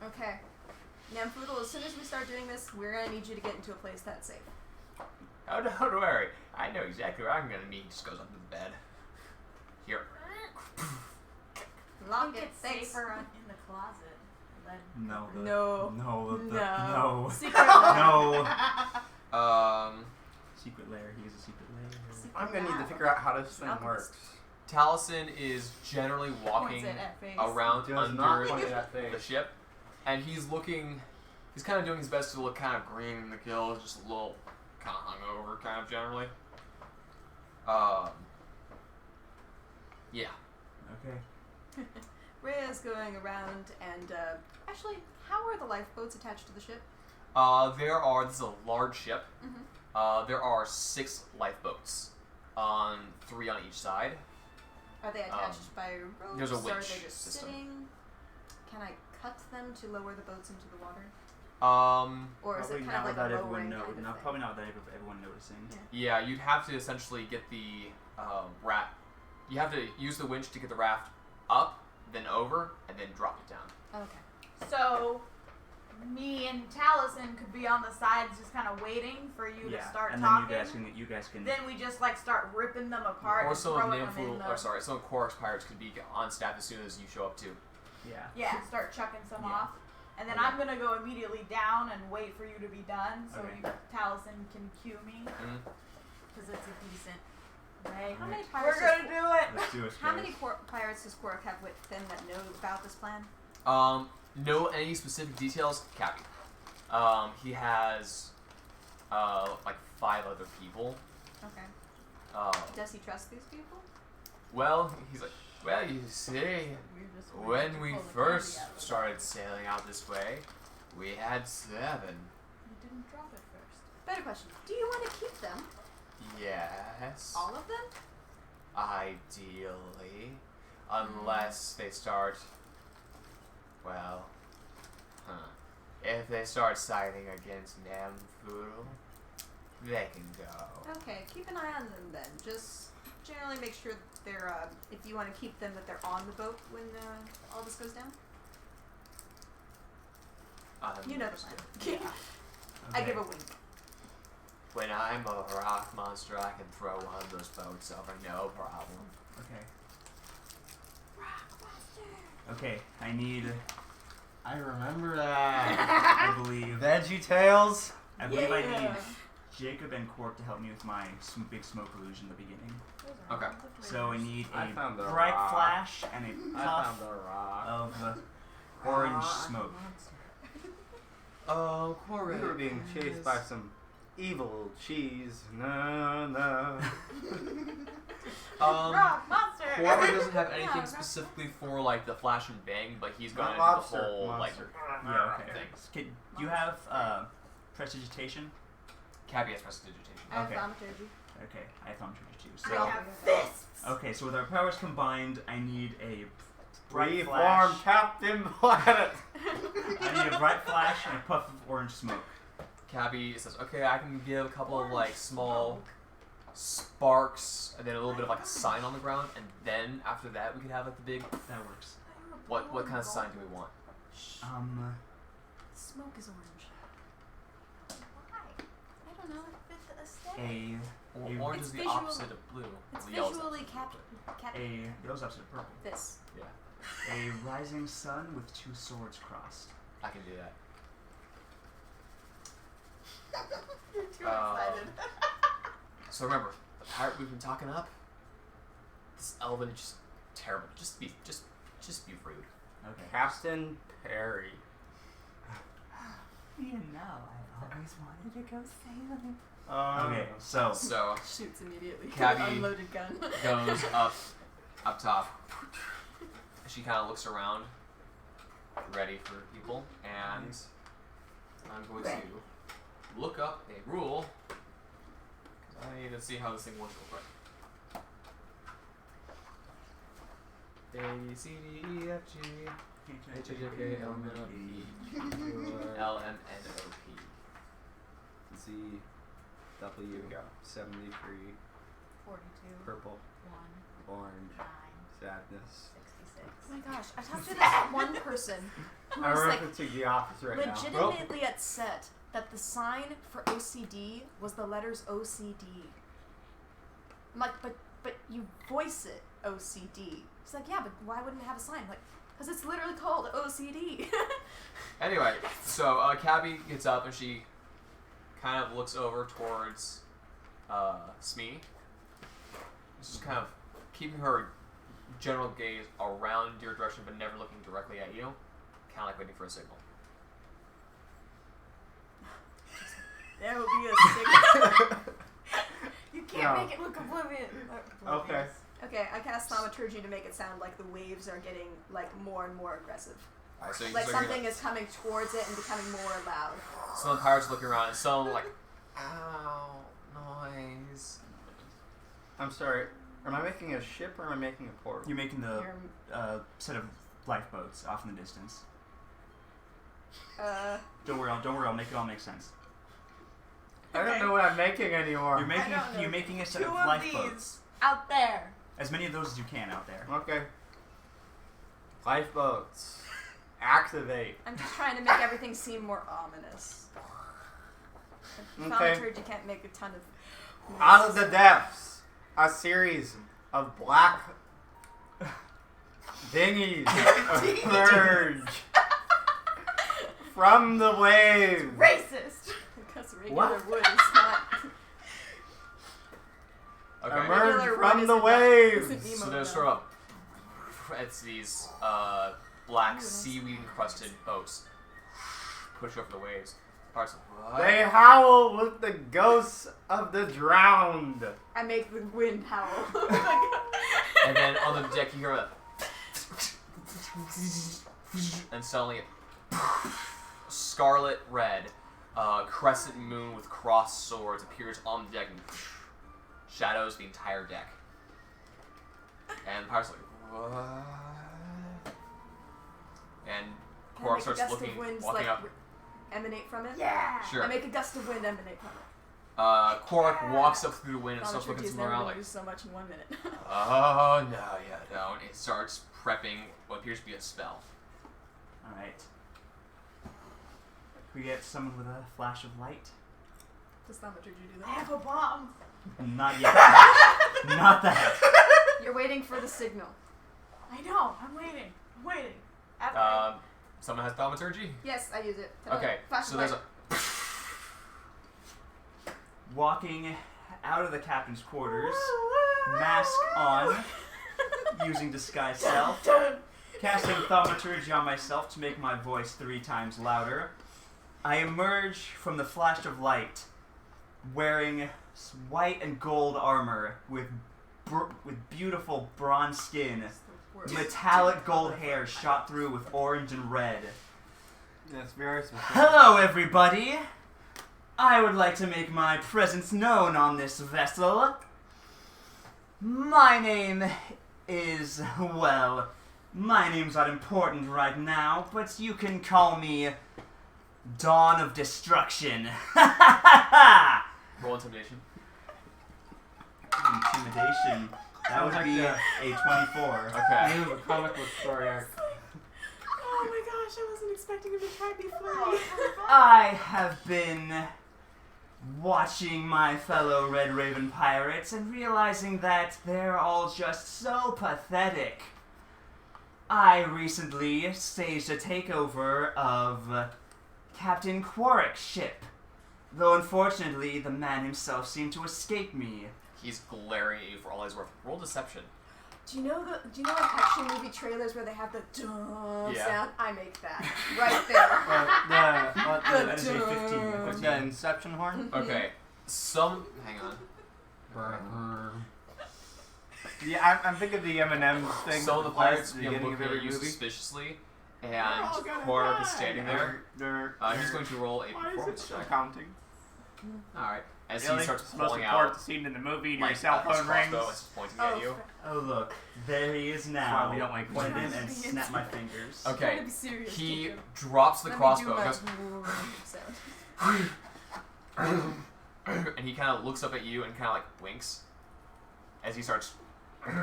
Okay. Namfoodle, as soon as we start doing this, we're gonna need you to get into a place that's safe. Oh, don't worry. I know exactly where I'm gonna be. He just goes under the bed. Here. I Lock think it. it's Thanks. safer in the closet. Than No. No. No. Secret lair. No. Um, Secret lair. He is a secret lair. I'm gonna need to figure out how this thing Alchemist. works. Taliesin is generally walking Points it at face. around Does not under point it at the face. ship, and he's kind of doing his best to look kind of green in the gills, just a little kind of hungover, kind of generally. Yeah. Okay. Rhea's going around and, actually, how are the lifeboats attached to the ship? This is a large ship. There are 6 lifeboats, 3 on each side. Are they attached by ropes? there's a Or are winch they just system. sitting? Can I cut them to lower the boats into the water? Or is Probably it kind not of like without a everyone lowering know. kind of No, thing? probably not without everyone noticing. Yeah. Yeah, you'd have to essentially get the raft. You have to use the winch to get the raft up, then over, and then drop it down. Okay. So, me and Taliesin could be on the sides just kind of waiting for you to start and talking. then you guys can. Then we just like start ripping them apart Or and some of throwing them in the... some of Quark's pirates could be on staff as soon as you show up too. Yeah. Yeah, start chucking some Yeah. off. And then Okay. I'm gonna go immediately down and wait for you to be done so Okay. Taliesin can cue me. Mhm. Because it's a decent Ray, how many Alright. pirates? We're gonna do it. Let's do it. How many pirates does Quark have with them that know about this plan? No any specific details, Cappy. He has like 5 other people. Okay. Does he trust these people? Well, he's like, well, you see, when we first started sailing out this way, we had 7. You didn't drop it first. Better question. Do you want to keep them? Yes. All of them? Ideally. Unless they start, well, if they start siding against Namfuru, they can go. Okay, keep an eye on them then. Just generally make sure that they're, if you want to keep them, that they're on the boat when all this goes down. You know the plan. Yeah. I give a wink. When I'm a rock monster, I can throw one of those boats over, no problem. Okay. Rock monster. Okay. I remember that. I believe VeggieTales. I need Jacob and Quark to help me with my big smoke illusion at the beginning. Okay. So I need I a found the bright rock. flash and a I puff found the rock. of orange smoke. Oh, We Quark. were being chased by some evil cheese. No. Rock monster. Quark doesn't have anything Yeah, specifically for like the flash and bang, but he's Not gonna lobster, do the whole like monster. Yeah. Okay. things. Okay. Do you have prestidigitation? Cappy has prestidigitation. I have Okay. thaumaturgy. Okay. I have thaumaturgy too. I So have fists. okay. So with our powers combined, I need a bright Reform flash. Captain Planet. I need a bright flash and a puff of orange smoke. Cappy says, okay, I can give a couple of like small sparks and then a little bit of like a sign on the ground, and then after that we can have like the big. That works. What kind of sign do we want? Smoke is orange. Why? I don't know. Fit the aesthetic. A Well, orange It's is the visual- opposite of blue. It's Well, yellow's the visually opposite. yellow's opposite of purple. This. A rising sun with 2 swords crossed. I can do that. You're too Um, excited. So remember, the pirate we've been talking up. This elven is just terrible. Just be rude. Okay. Captain Perry. You know, I always wanted to go sailing. Okay. So So Shoots immediately. Cabby Unloaded gun. goes up top. She kind of looks around, ready for people, and I'm going to look up a rule. 'Cause I need to see how this thing works real quick. A, C, D, E, F, G, H, I, J, K, L, M, N, O, P, L, M, N, O, P. Z, W, Here we go. 73, 42, purple, 1, orange, 9, sadness. 66. Oh my gosh, I talked to this one person who I was like remember to the office right now. legitimately upset that the sign for OCD was the letters OCD. I'm like, but you voice it OCD. He's like, yeah, but why wouldn't it have a sign? I'm like, because it's literally called OCD. Anyway, so Cabby gets up and she kind of looks over towards Smee. Just kind of keeping her general gaze around your direction, but never looking directly at you. Kind of like waiting for a signal. There will be a signal. You can't No. make it look oblivious. Okay. Okay, I cast thaumaturgy to make it sound like the waves are getting like more and more aggressive. Alright, so Like so something is coming towards it and becoming more loud. some of the pirates looking around, and some like, ow, noise. I'm sorry. Am I making a ship or am I making a portal? you're making the You're, set of lifeboats off in the distance. don't Don't worry, I'll make it all make sense. I don't know what I'm making anymore. You're making don't know. you're making a set 2 of of lifeboats. these out there. As many of those as you can out there. Okay. Lifeboats. Activate. I'm just trying to make everything seem more ominous. Okay. Thaumaturgy can't make a ton of Out of the depths, a series of black dinghies emerge from the waves. Racist. because regular What? wood is not. Okay. Emerge Regular from one the isn't waves. emo So there's now. sort of it's these black seaweed encrusted boats push over the waves. Parts of what? They howl with the ghosts of the drowned. I make the wind howl. And then on the deck you hear a and suddenly scarlet red crescent moon with crossed swords appears on the deck and shadows the entire deck. And the pirate's like, what? And Can I Quark make a starts gust looking, of winds walking up. emanate from it? Yeah. Sure. I make a gust of wind emanate from it. Quark walks up through the wind and starts looking Thaumaturgy has somewhere never around been like, used so much in 1 minute. oh, no, you don't. It starts prepping what appears to be a spell. Alright. We get someone with a flash of light? Does thaumaturgy do I that? have a bomb. Not yet. Not that. You're waiting for the signal. I know. I'm waiting. I'm waiting. After Someone has thaumaturgy? Yes, I use it. Okay, Flash so of there's light. a... Walking out of the captain's quarters, mask on, using disguise self, casting thaumaturgy on myself to make my voice 3 times louder. I emerge from the flash of light, wearing white and gold armor with beautiful bronze skin, metallic gold hair shot through with orange and red. That's very specific. Hello, everybody! I would like to make my presence known on this vessel. My name is, well, my name's not important right now, but you can call me Dawn of Destruction. Roll intimidation. Intimidation. That would be a 24. Okay. Name of a comic book story arc. Oh my gosh, I wasn't expecting him to try to be funny. I have been watching my fellow Red Raven pirates and realizing that they're all just so pathetic. I recently staged a takeover of Captain Quark's ship, though unfortunately the man himself seemed to escape me. He's glaring at you for all he's worth. Roll deception. Do you know like action movie trailers where they have the dun Yeah. sound? I make that right there. That is a 15. What's the Inception horn? Okay. Hang on. Yeah, I'm thinking of the M&M thing. Some of the that plays pirates at the begin beginning of looking at every you movie. suspiciously, and all gonna Quark is die. standing there. He's going to roll a Why is performance it check. Accounting. Alright. As Really? he starts Most pulling important out scene in the movie, your like, cell his phone rings. crossbow and pointing at you. Oh look, there he is That's now. why we don't like Point women. in and snap my fingers. Trying Okay. to be serious, He Jacob. drops the Let me crossbow do my and sound. goes, and he kind of looks up at you and kind of like winks as he starts. And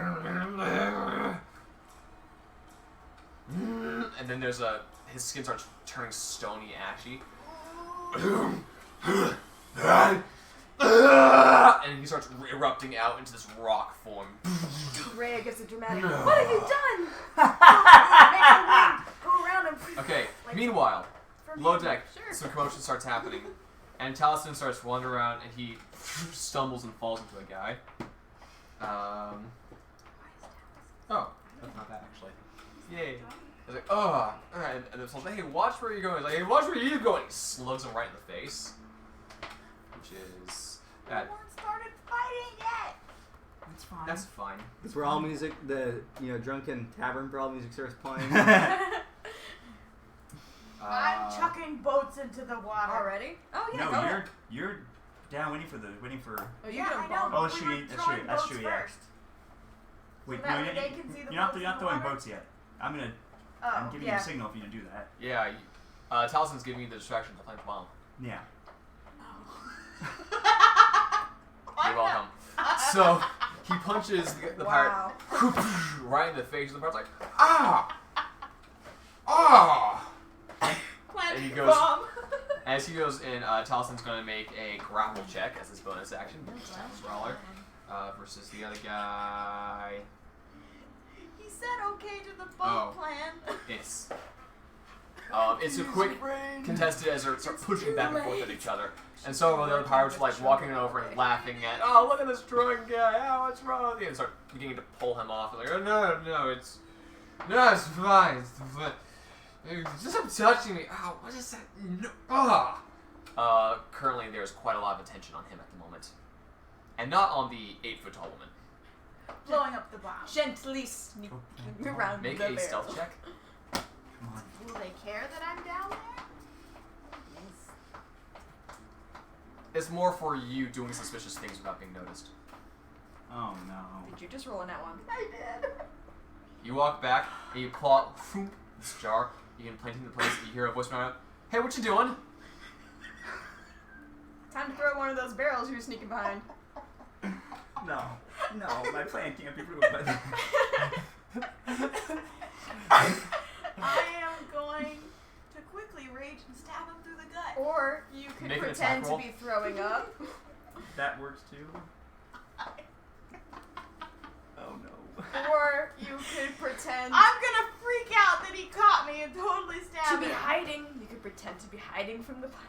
then there's his skin starts turning stony ashy. And he starts erupting out into this rock form. Rhea gives a dramatic. What have you done? Go around and. Okay, Like, meanwhile, for me. low deck, Sure. some commotion starts happening, and Taliesin starts wandering around, and he stumbles and falls into a guy. Oh, that's not bad actually. Yay. He's like, oh, and then someone's like, hey, watch where you're going. He's like, hey, watch where you're going. He slugs him right in the face, which is no one started fighting yet. It's fine. that's fine. It's where all music, the drunken tavern brawl music starts playing. I'm chucking boats into the water. Already? Oh yeah. go No, ahead. you're down waiting for. Oh, you Yeah, done I know. bombed. Oh, but that's we true, were that's throwing true, that's boats true, yeah. first. Wait, So that no, way they can see the you're not boats in you're not the throwing water? boats yet. I'm Oh, giving you yeah. a signal if you do that. Yeah, Taliesin's giving you the distraction to plant the bomb. Yeah. You're welcome. So he punches the pirate Wow. right in the face, and the pirate's like, ah, ah. Plant And he the goes- bomb. As he goes in, Taliesin's going to make a grapple check as his bonus action. Brawler versus the other guy. He said okay to the boat Oh. plan. It's It's a quick contested as they start pushing back and forth at each other. And so the other pirates are like walking over and laughing at, oh, look at this drunk guy, oh, what's wrong with you? And start beginning to pull him off. Like, oh, no, it's fine. Just stop touching me. Oh, what is that? No. Currently there's quite a lot of attention on him at the moment. And not on the 8-foot tall woman. Blowing up the bomb. Gently sneaking around Make the a barrel. stealth check. Come on. Will they care that I'm down there? It's more for you doing suspicious things without being noticed. Oh no. Did you just roll in that one? I did. You walk back and you pull out this jar. You can plant it in the place. And you hear a voice from out. Hey, what you doing? Time to throw one of those barrels you were sneaking behind. No, my plan can't be ruined by that. I am going to quickly rage and stab him through the gut. Or you could Make an pretend attack to roll. be throwing up. That works too. Oh no. Or you could pretend I'm gonna freak out that he caught me and totally to stab be him. hiding. You could pretend to be hiding from the pirate.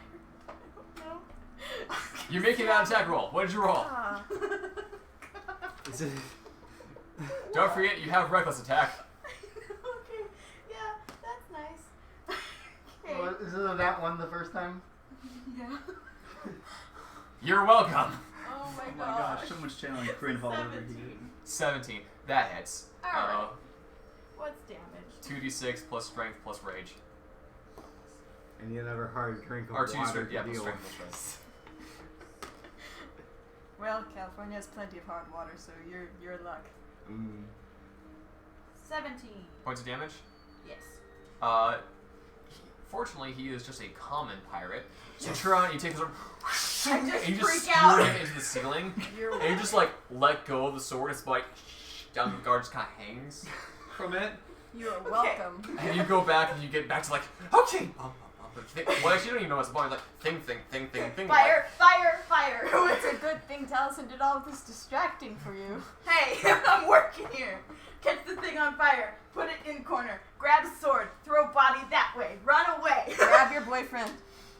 I don't know. You're making an attack roll. What did you roll? Ah. Is it? Don't forget, you have reckless attack. Okay, yeah, that's nice. Okay. Well, isn't that one the first time? Yeah. You're welcome. Oh my Oh my gosh, so much channeling Crinval over 17. here. 17. That hits. Alright. What's damage? 2d6 plus strength plus rage. And you another hard drink of Or 2 water strength, to yeah, plus deal strength with. plus strength. Well, California has plenty of hard water, so you're in luck. 17. Points of damage? Yes. Fortunately, he is just a common pirate. So you turn around and you take his sword, I just and you just freak skewer out. him into the ceiling, You're and you just like let go of the sword. It's like down the guard just kind of hangs from it, You're welcome. and you go back and you get back to like okay. Well, actually, you don't even know what's going on. Like thing. Fire, fire, fire. It's a good thing Taliesin did all of this distracting for you. Hey, I'm working here. Catch the thing on fire, put it in corner, grab a sword, throw body that way, run away. Grab your boyfriend.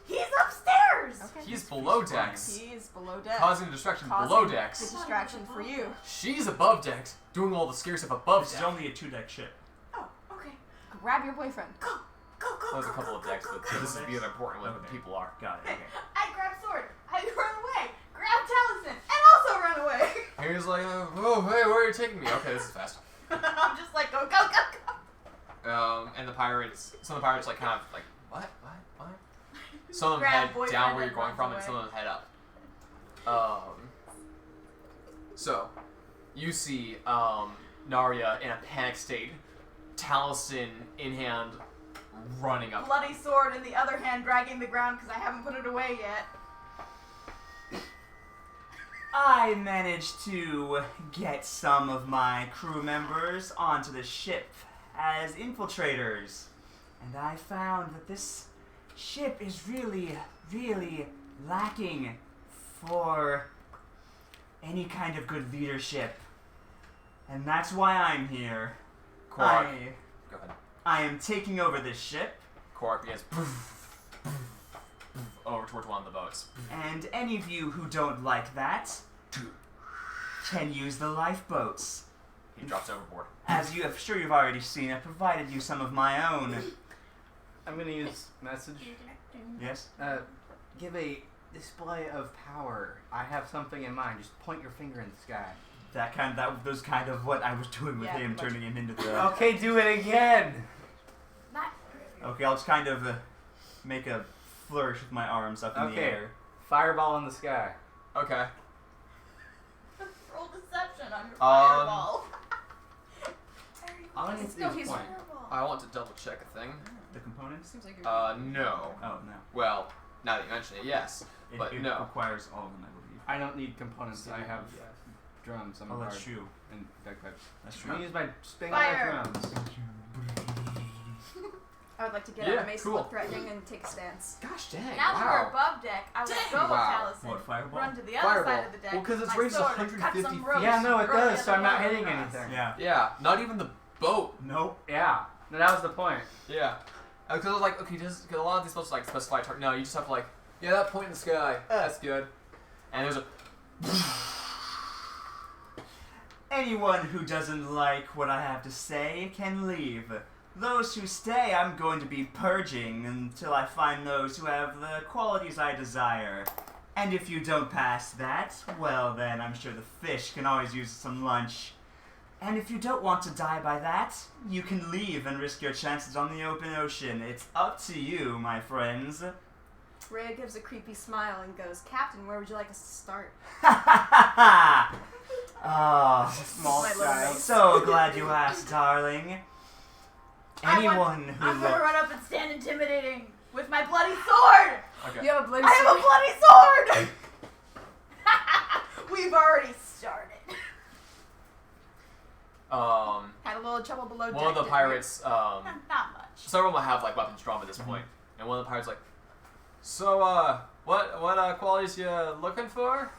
He's upstairs. Okay. He's below decks, He is below deck. causing a distraction Causing below The decks. distraction for you. She's above decks, doing all the scary stuff above This is decks. only a 2-deck ship. Oh, okay. Grab your boyfriend. Go, Well, there's a go, couple go, of go, decks, go, but go. this is the other important one. Okay. The people are. Got it. Okay. I grab sword, I run away, grab Taliesin, and also run away. And he's like, oh, hey, where are you taking me? Okay, this is fast. I'm just like, go, go, go, go. And the pirates, some of the pirates like kind of like, what? Some of them Grab head boyfriend down where and you're going runs from, away. and some of them head up. So, you see Narya in a panic state, Taliesin in hand, running up. Bloody sword in the other hand dragging the ground because I haven't put it away yet. I managed to get some of my crew members onto the ship as infiltrators, and I found that this ship is really, really lacking for any kind of good leadership, and that's why I'm here. Quark, go ahead. I am taking over this ship, Quark begins over towards one of the boats. and any of you who don't like that can use the lifeboats. He drops overboard. As I'm sure you've already seen, I provided you some of my own. I'm gonna use message. Yes? Give a display of power. I have something in mind. Just point your finger in the sky. That was kind of what I was doing with Yeah, him, much. turning him into the. Okay, do it again. Okay, I'll just kind of make a flourish with my arms up in the Okay. air. Fireball in the sky. Okay. Roll deception on your fireball. All I need to do No, is he's point. I want to double check a thing. The components? Seems like you're. No. Oh no. Well, now that you mention it, yes. But it no. requires all of them, I believe. I don't need components. I have drums. I'm Oh, that's hard true. and bagpipes. That's I'm true. gonna use my spin Fire. drums. I would like to get Yeah, out of Mace cool. look threatening and take a stance. Gosh dang! Now that we're wow. above deck, I will Dang, go with wow. Taliesin, What, fireball? run to the other Fireball. side of the deck. Well, 'cause it's my raised sword, and cut 150 some ropes, Yeah, no, it throw the does. So other I'm not one hitting across. anything. Yeah. Yeah, not even the boat. Nope. Yeah. No, that was the point. Yeah. Because I was like, okay, because a lot of these spells like specify target. No, you just have to like, yeah, that point in the sky. That's good. And there's a. Anyone who doesn't like what I have to say can leave. Those who stay, I'm going to be purging until I find those who have the qualities I desire. And if you don't pass that, well then, I'm sure the fish can always use some lunch. And if you don't want to die by that, you can leave and risk your chances on the open ocean. It's up to you, my friends. Rhea gives a creepy smile and goes, Captain, where would you like us to start? Oh, Small My little child. mate. so glad you asked, darling. Anyone who I'm gonna looks... run up and stand intimidating with my bloody sword. Okay. You have a bloody I have a bloody sword. We've already started. Had a little trouble below deck. One of the didn't pirates, Not much. several of them have like weapons drawn at this point, and one of the pirates like, so what qualities you looking for?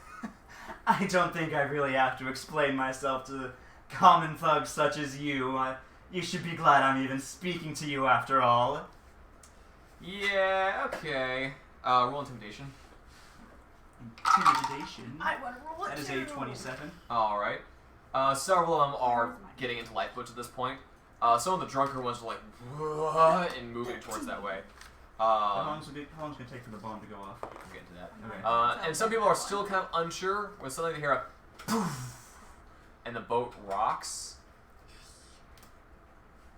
I don't think I really have to explain myself to common thugs such as you. You should be glad I'm even speaking to you after all. Yeah, okay. Roll intimidation. Intimidation. I want to roll it That is too. a 27. All right. Several of them are getting into lifeboats at this point. Some of the drunker ones are like, "What?" and moving towards that way. How long's it going to take for the bomb to go off? We'll get into that. Okay. And some people are still kind of unsure when suddenly they hear a poof, and the boat rocks.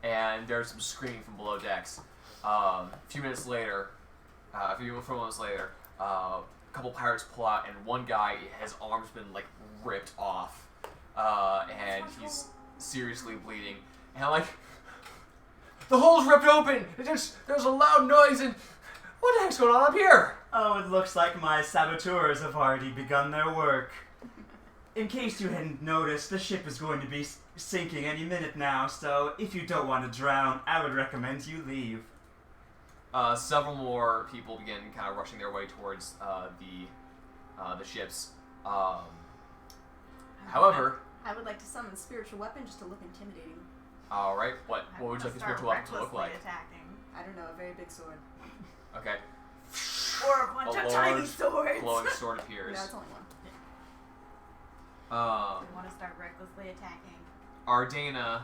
And there's some screaming from below decks. A few moments later, a couple pirates pull out, and one guy, his arm's been like ripped off, and he's seriously bleeding. And like, the hole's ripped open. There's a loud noise, and what the heck's going on up here? Oh, it looks like my saboteurs have already begun their work. In case you hadn't noticed, the ship is going to be sinking any minute now, so if you don't want to drown, I would recommend you leave. Several more people begin kind of rushing their way towards the ships. However, I would like to summon spiritual weapon just to look intimidating. all right, what would you like the spiritual weapon to look like? Attacking. I don't know, a very big sword. Okay, Or a bunch A of tiny large swords. glowing sword appears. No, it's only one. We want to start recklessly attacking. Ardana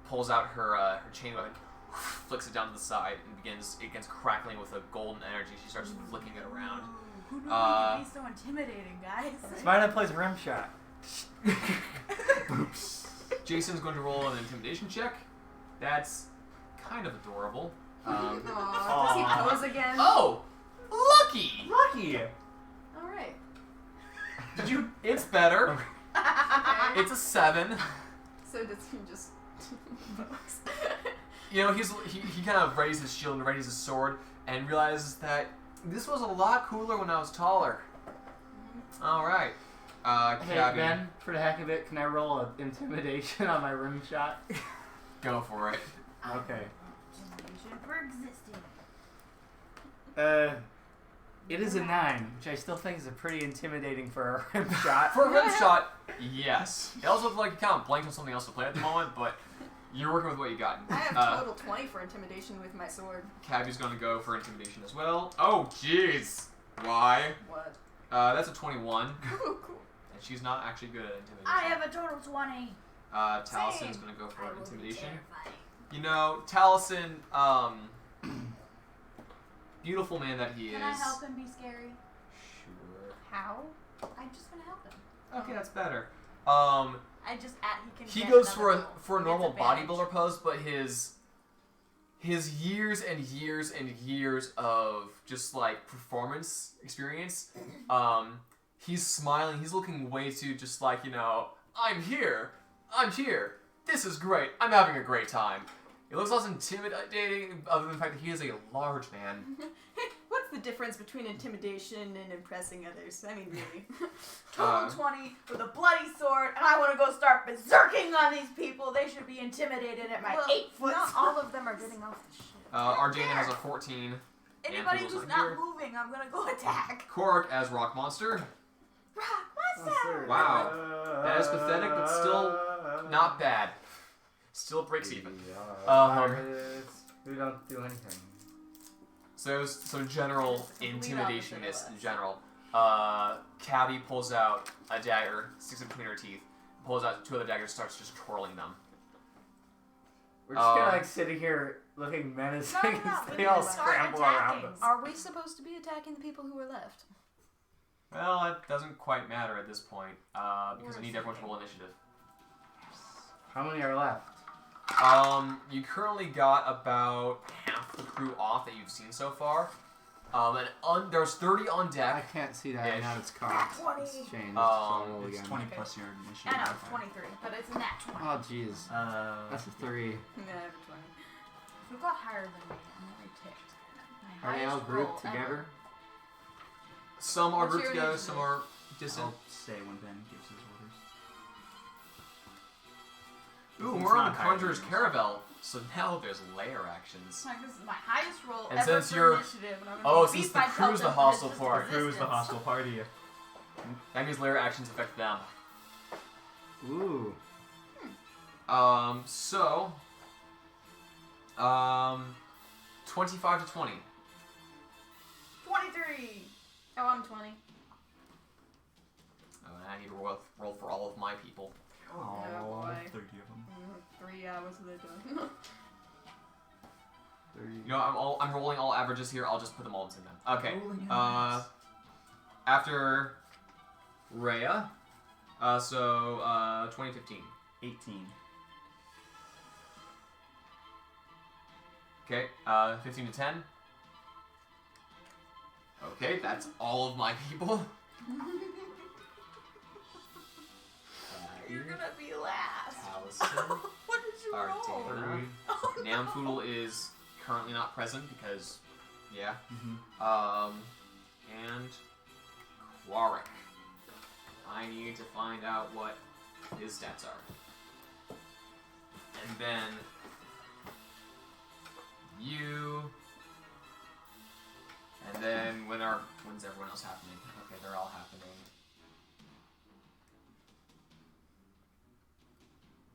pulls out her chain weapon, flicks it down to the side, and begins crackling with a golden energy. She starts flicking it around. Who knew we could be so intimidating, guys? Spider plays rim shot. Jason's going to roll an intimidation check. That's kind of adorable. Does he pose again? Oh, lucky! Lucky! Alright. Did you? It's better. Okay. It's a 7. So does he just... You know, he kind of readies his shield and readies his sword and realizes that this was a lot cooler when I was taller. All right. Hey, Cabby, Ben, for the heck of it, can I roll an intimidation on my rim shot? go for it. Okay. Generation for existing. It is a 9, which I still think is a pretty intimidating for a rim shot. For a rim shot, yes. It also looks like you kind of blanked on something else to play at the moment, but you're working with what you got. I have total 20 for intimidation with my sword. Cabby's going to go for intimidation as well. Oh, jeez. Why? What? That's a 21, Ooh, cool. and she's not actually good at intimidation. I have a total 20. Talison's Same. going to go for I will be intimidation. terrifying. You know, Taliesin, beautiful man that he is. Can I help him be scary? Sure. How? I'm just gonna help him. Okay, that's better. I just He get goes another for a roll. normal It's advantage. bodybuilder pose, but his years and years and years of just like performance experience, he's smiling. He's looking way too just like, you know, I'm here. This is great. I'm having a great time. He looks less intimidating, other than the fact that he is a large man. What's the difference between intimidation and impressing others? I mean, really. Total 20 with a bloody sword, and I want to go start berserking on these people. They should be intimidated at my Well, 8 foot. not all of them are getting off the ship. Ardana has a 14. Anybody Anthony's who's on not here. moving, I'm gonna go attack. Kork as Rock Monster. Rock Oh, monster. Wow. That is pathetic, but still not bad. Still breaks even. Pirates who don't do anything. So general Just lead intimidation opposite is of in us. general. Cabby pulls out a dagger, sticks it between her teeth, pulls out 2 other daggers, starts just twirling them. We're just gonna like sitting here looking menacing No, as we they need all to start scramble around attacking. us. Are we supposed to be attacking the people who are left? Well, it doesn't quite matter at this point, because We're I need everyone to sleeping. roll initiative. How many are left? You currently got about half the crew off that you've seen so far. There's 30 on I deck. can't see that Ish. now. It's cocked. 20. It's changed. Um, So I'll roll It's again. 20 plus your initiative. I know, it's modifier. 23, but it's a nat 20. Oh jeez. That's a 3. Yeah, I have a 20. Who got higher than me? I'm really ticked. My Are they all highest roll grouped together? Some are What's grouped your together, initiative? some are distant. I'll say when Ben gives his orders. Ooh, It's we're on not the higher Conjurer's than Caravel, so now there's layer actions. Like, this is my highest roll And ever since for you're- initiative. And I'm Oh, gonna be since beat the by crew's the Pelton for hostile his part. Crew's the resistance. hostile party. That means layer actions affect them. Ooh. So 25 to 20. 23. Oh, I'm 20. Oh, and I need to roll for all of my people. Oh, boy. 30 of them. 3 hours of the day. 30. You know, I'm rolling all averages here. I'll just put them all into them. Okay. Rolling After Rhea, so 2015. 18. Okay. 15 to 10. Okay, that's all of my people. You're gonna be last. Allison, What did you roll? Ardana. Namfoodle is currently not present because, yeah. Mm-hmm. And Quarrick. I need to find out what his stats are. And then you. And then when's everyone else happening? Okay, they're all happening.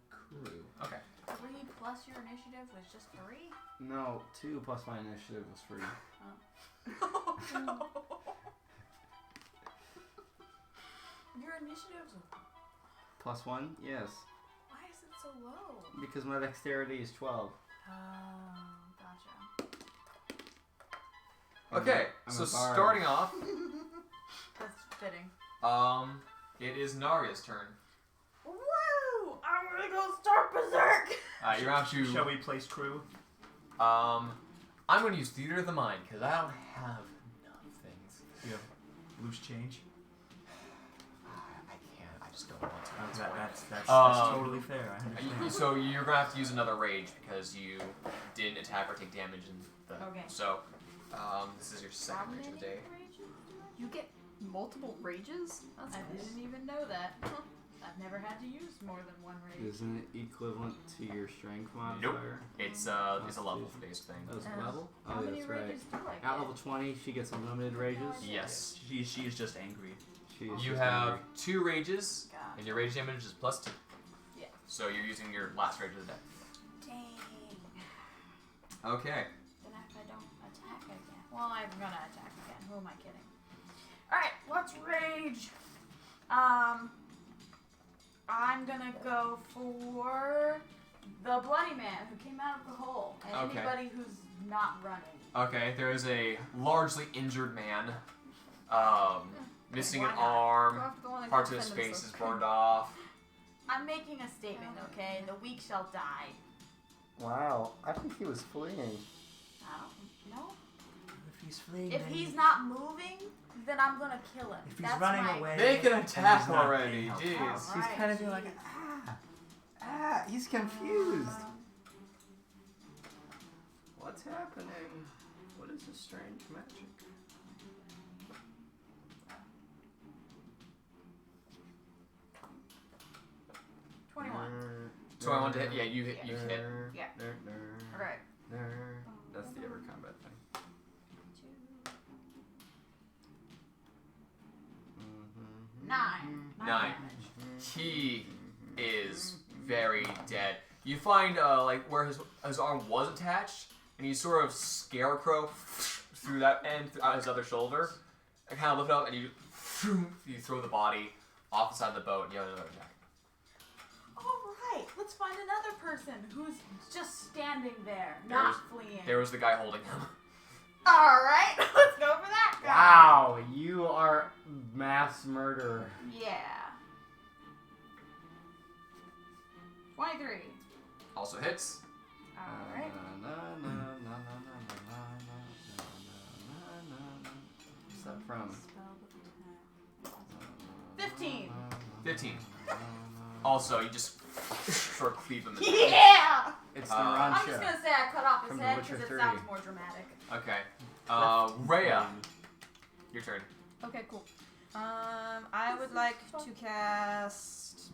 Crew. Okay. 3 plus your initiative was just 3? No, 2 plus my initiative was 3. Your initiative's Plus 1? Yes. why is it so low? Because my dexterity is 12. Oh, gotcha. Okay, I'm so a bard. starting off, That's fitting. it is Naria's turn. Woo! I'm gonna go start berserk! You're gonna have to. Shall we place crew? I'm gonna use Theater of the Mind because I don't have enough things. We have loose change. I can't. I just don't want to. That's Um, totally fair. I understand. So you're gonna have to use another rage because you didn't attack or take damage in the. Okay. So, this is your second rage of the day. You get multiple rages? That's I nice. didn't even know that. I've never had to use more than one rage. Isn't it equivalent to your strength modifier? It's a level-based thing. That was Uh, level? How Oh, many that's right. rages do I get? At level 20, she gets unlimited rages. Yes. She is just angry. She is You just have angry. 2 rages, Gotcha. and your rage damage is +2. Yeah. So you're using your last rage of the day. Dang. Okay. Then if I don't attack again. Well, I'm gonna attack again. Who am I kidding? Alright, let's rage. I'm gonna go for the bloody man who came out of the hole. And Okay. anybody who's not running. Okay, there is a largely injured man, missing Why an not? arm, Go after the one that parts got of his offended face so- is burned off. I'm making a statement, okay? The weak shall die. Wow, I think he was fleeing. I don't know. If he's fleeing, If then he's not moving, then I'm gonna kill him. if he's That's running my... away, Make an then attack he's not already, being helpful. jeez. He's Alright, kind of being like, jeez. he's confused. Um, What's happening? What is this strange magic? Uh, 21. So I want to hit. Yeah, you hit. You hit. Yeah. Alright. Okay. That's the ever combat thing. 9. 9. Damage. He is very dead. You find like where his arm was attached, and you sort of scarecrow through that end, out his other shoulder, and kind of lift up, and you throw the body off the side of the boat, and you have another attack. Alright, let's find another person who's just standing there, not fleeing. There was the guy holding him. Alright, let's go for that guy. Wow, you are mass murderer. Yeah. 23. Also hits. Alright. What's that from? 15. 15. Also, you just sort of cleave him in. Yeah! It's the I'm just Rancha. gonna say I cut off his From The head Witcher because it 3. sounds more dramatic. Okay. Rhea. Your turn. Okay, cool. I would like to cast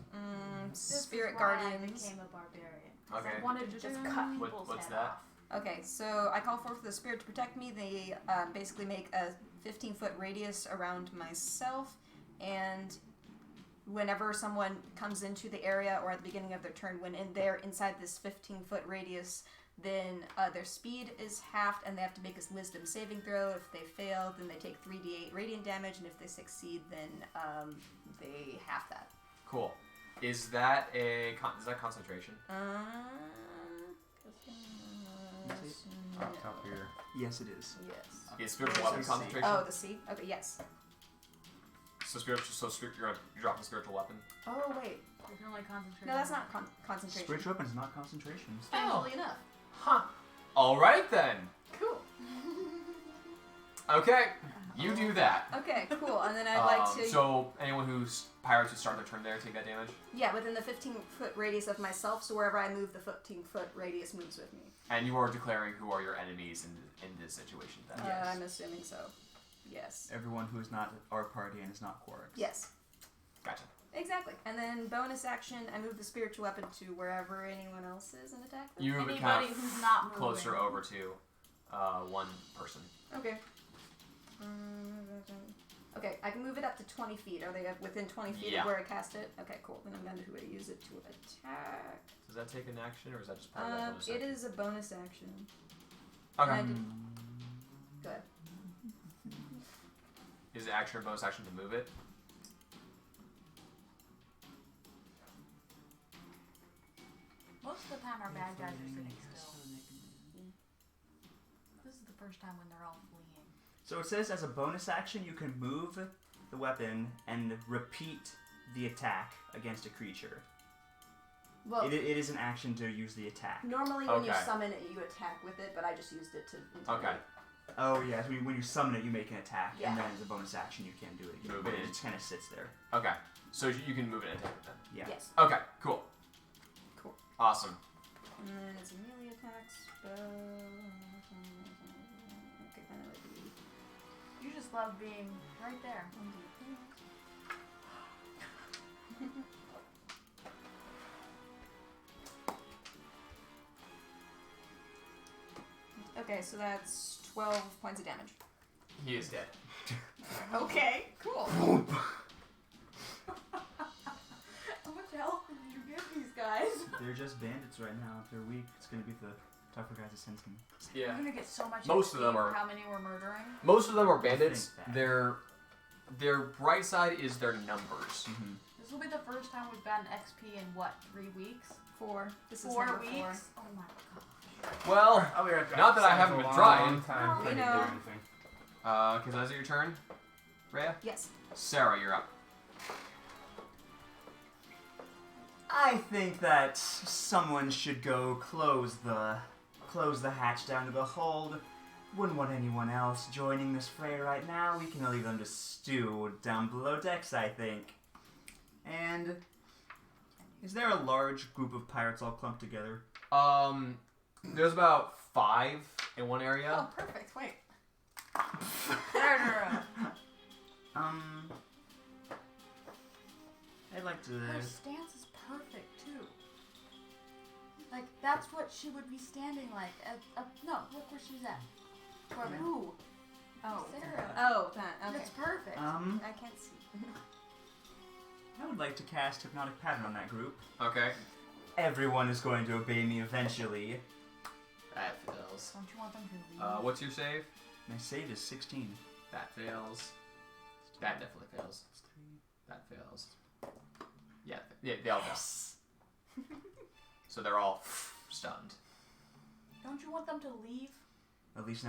This Spirit is why I Guardians. became a barbarian. 'Cause Okay. I wanted to just cut people's What's head that? off. Okay, so I call forth the spirit to protect me. They basically make a 15-foot radius around myself, and whenever someone comes into the area or at the beginning of their turn, when they're inside this 15-foot radius, then their speed is halved, and they have to make a wisdom saving throw. If they fail, then they take 3d8 radiant damage, and if they succeed, then they half that. Cool. Is that concentration? Top here. Yes, it is. Yes. Is spiritual weapon Yes. concentration? Oh, the C? Okay, yes. So you're dropping spiritual weapon. Oh, wait. You can only concentrate. No, that's on not concentration. Spiritual weapon is not concentration. Strangely enough. Huh. All right then. Cool. Okay. You do that. Okay, cool. And then I'd like to... So anyone who's pirates who start their turn there take that damage. Yeah, within the 15-foot radius of myself, so wherever I move, the 15-foot radius moves with me. And you are declaring who are your enemies in this situation then. Yes. I'm assuming so. Yes. Everyone who is not our party and is not Quarix. Yes. Gotcha. Exactly. And then bonus action, I move the spiritual weapon to wherever anyone else is and attack them. You move it anybody kind of who's not moving. closer over to one person. Okay. Okay, I can move it up to 20 feet. Are they within 20 feet Yeah. of where I cast it? Okay, cool. Then I'm going to use it to attack. Does that take an action or is that just part of that bonus It action? is a bonus action. Okay. And I did... Go ahead. Is it action or bonus action to move it? Most of the time our bad guys are sitting still. This is the first time when they're all fleeing. So it says as a bonus action, you can move the weapon and repeat the attack against a creature. Well, It is an action to use the attack. normally when you Okay. summon it, you attack with it, but I just used it to intimidate. Okay. Oh yeah, so when you summon it, you make an attack, Yeah. and then as a bonus action, you can't do it. You Move but it. it just kind of sits there. Okay. So you can move it and attack it then. Yeah. Yes. Okay. Cool. Cool. Awesome. And then it's a melee attack spell. Okay, then it would be You just love being right there. 1d8. Okay, so that's 12 points of damage. He is dead. Okay, cool. How much health did you give these guys? They're just bandits right now. If they're weak, it's gonna be the tougher guys that sends them. We're Yeah. gonna get so much Most of XP them for are- how many we're murdering. Most of them are bandits. think that. Their bright side is their numbers. Mm-hmm. This will be the first time we've gotten XP in what, 3 weeks? 4. This is 4 number weeks? 4. Oh my god. Well, I'll be right back. Not that I Sounds haven't a been long trying. time We for me to know. do anything. because that's your turn. Rhea? Yes. Sarah, you're up. I think that someone should go close the hatch down to the hold. Wouldn't want anyone else joining this fray right now. We can leave them to stew down below decks, I think. And is there a large group of pirates all clumped together? There's about 5 in one area. Oh, perfect. Wait. I'd like to. Her stance is perfect too. Like that's what she would be standing like. No, look where she's at. Who? Oh. Sarah. Oh, that. Okay. That's perfect. I can't see. I would like to cast Hypnotic Pattern on that group. Okay. Everyone is going to obey me eventually. That feels. Don't you want them to leave? What's your save? My save is 16. That fails. That definitely fails. That fails. Yeah, they all fail. So they're all stunned. Don't you want them to leave? At least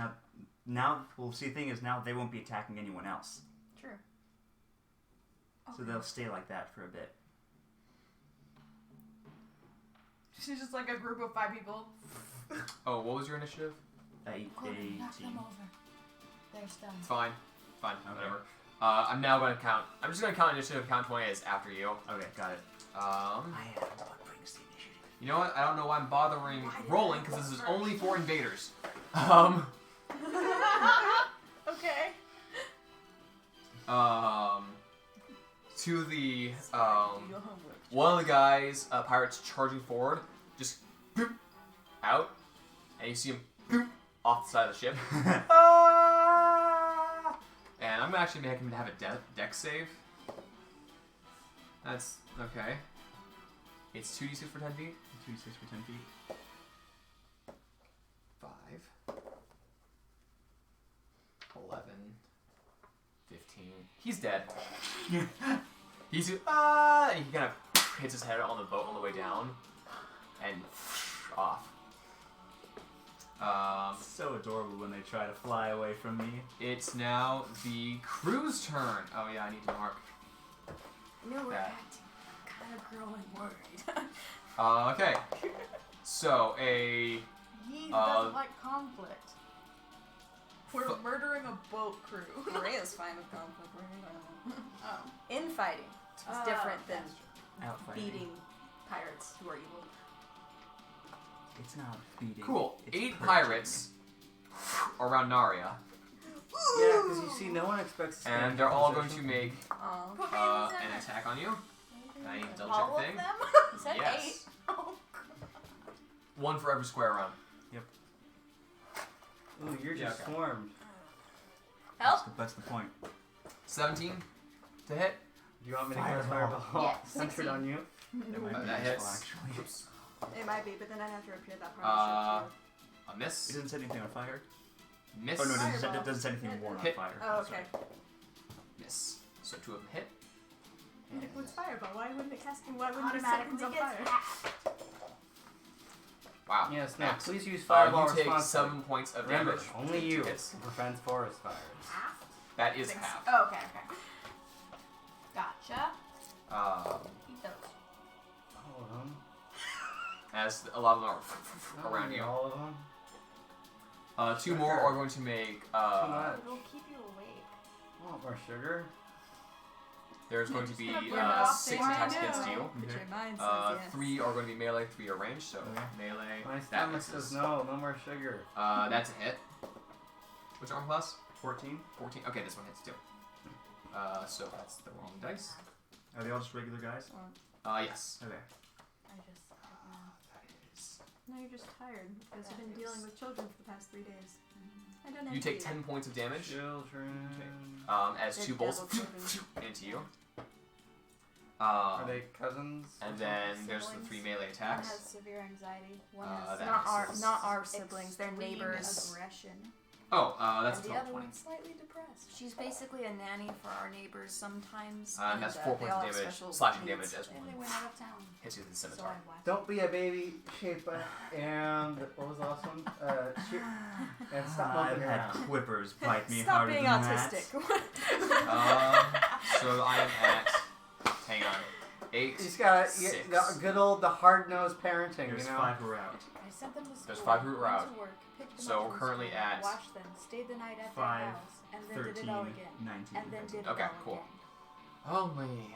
now, well, see, the thing is, now they won't be attacking anyone else. True. So they'll stay like that for a bit. She's just like a group of 5 people. Oh, what was your initiative? 18. Knock them over. They're stunned. Fine, Okay. whatever. I'm now going to count. I'm just going to count initiative. Count 20 as after you. Okay, got it. Um, I am what brings the initiative. you know what? I don't know why I'm bothering Why did rolling I because go this is first? only for invaders. Okay. To the Your homework. one of the guys, pirates charging forward, just boop, out, and you see him boop, off the side of the ship. And I'm gonna actually make him have a dex save. That's okay. It's 2d6 for 10 feet. 2d6 for 10 feet. 5, 11, 15. He's dead. He's and he kind of hits his head on the boat on the way down, and off. So adorable when they try to fly away from me. It's now the crew's turn. Oh yeah, I need to mark. You know, we're That. acting kind of growing worried. Okay. So a He doesn't like conflict. We're Fu- murdering a boat crew. Maria's fine with conflict. Right? Oh. Infighting is different than Outfighting. beating pirates who are evil. It's not beating. cool. It's 8 purging. pirates around Naria, Yeah, because you see, no one expects. to and stand they're in all going position. to make Oh. an attack on you. I need to double All check of the thing. them? You said Yes. 8. Oh, 1 for every square around. Ooh, you're Yeah, just okay. swarmed. Help! That's the point. 17 to hit. Do you want me to Fireball. cast fireball Yeah, centered 16. on you? That might be That useful, hits. actually. Oops. It might be, but then I'd have to repair that part of the ship too. A miss. It doesn't set anything on fire. Miss. Oh no, it doesn't set, Fireball. it doesn't set anything warm on Hit. fire. Oh, Sorry. okay. Miss. So 2 of them hit. And it was fireball. Why wouldn't it cast? Why wouldn't it set Automatically things on gets fire? hacked. Wow. Yes, no. Max. Please use fireball You take responsibly. 7 points of Remember, damage. only Two you hits. prevents forest fires. Half? That is Thanks. half. Oh, okay, okay. Gotcha. Eat those. All of them. As a lot of them are around Not you. All of them. 2 more are going to make. Too much. It'll keep you awake. Want more sugar? There's going to be gonna burn off 6 things attacks I against know. you. But your mind says yes. 3 are going to be melee, 3 are ranged. So Okay. melee. My That stomach misses. says no. No more sugar. That's a hit. What's your arm class? 14. 14. Okay, this one hits too. So that's the wrong dice. Are they all just regular guys? Yes. Okay. I just. That is. No, you're just tired because you've been dealing with children for the past 3 days. I don't know. You take 10 points of damage. Children. As They're 2 bolts devil children. into you. Are they cousins? And then there's the 3 melee One attacks. has severe anxiety. One that has Not our siblings. They're extreme neighbors. aggression. Oh, that's and a the total other 20. one's slightly depressed. She's basically a nanny for our neighbors sometimes. And that's 4 they points all of have damage, special slashing needs. damage as And they one went out of town. hits you with the So scimitar. I watched. Don't be a baby, Shaper. And what was the last one? And stop I've moving had around. quippers bite me Stop harder being than autistic. So I am at. Hang on. 8. You just gotta Six. the good old the hard nosed parenting, There's you know. 5 who are out. I sent them to school. There's 5 who are went out. to work, picked them So up we're from currently school, at watched them, stayed the night at 5, their house, and then 13, did it all again. 19. And then did it Okay, all cool. again. Only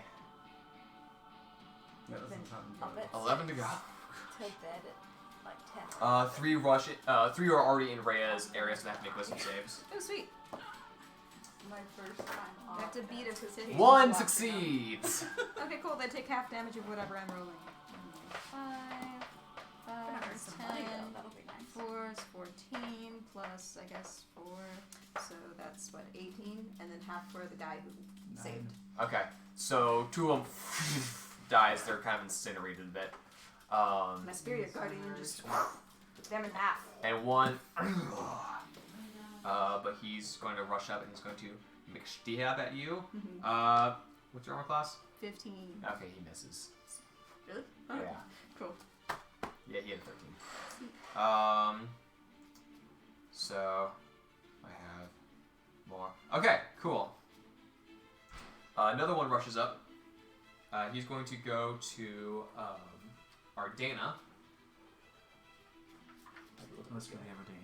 That doesn't sound good. Puppets 11 to go. to bed at like 10. 3 rush. 3 are already in Rhea's area, so they have to make wisdom saves. Oh, sweet. My first time off. I have to beat it because it 1 succeeds. Okay, cool. They take half damage of whatever I'm rolling. 5, Gonna earn 5, some money 10, though. That'll be nice. 4 is 14 plus I guess 4, so that's what 18, and then half for the guy who saved. Okay, so 2 of them dies. They're kind of incinerated a bit. My spirit guardian just them in half. And 1 but he's going to rush up and he's going to make stab at you. What's your armor class? 15. Okay, he misses. Really? Yeah. Cool. Yeah, he had 13. So I have more. Okay, cool. Another one rushes up. He's going to go to Ardana. Let's go have a day.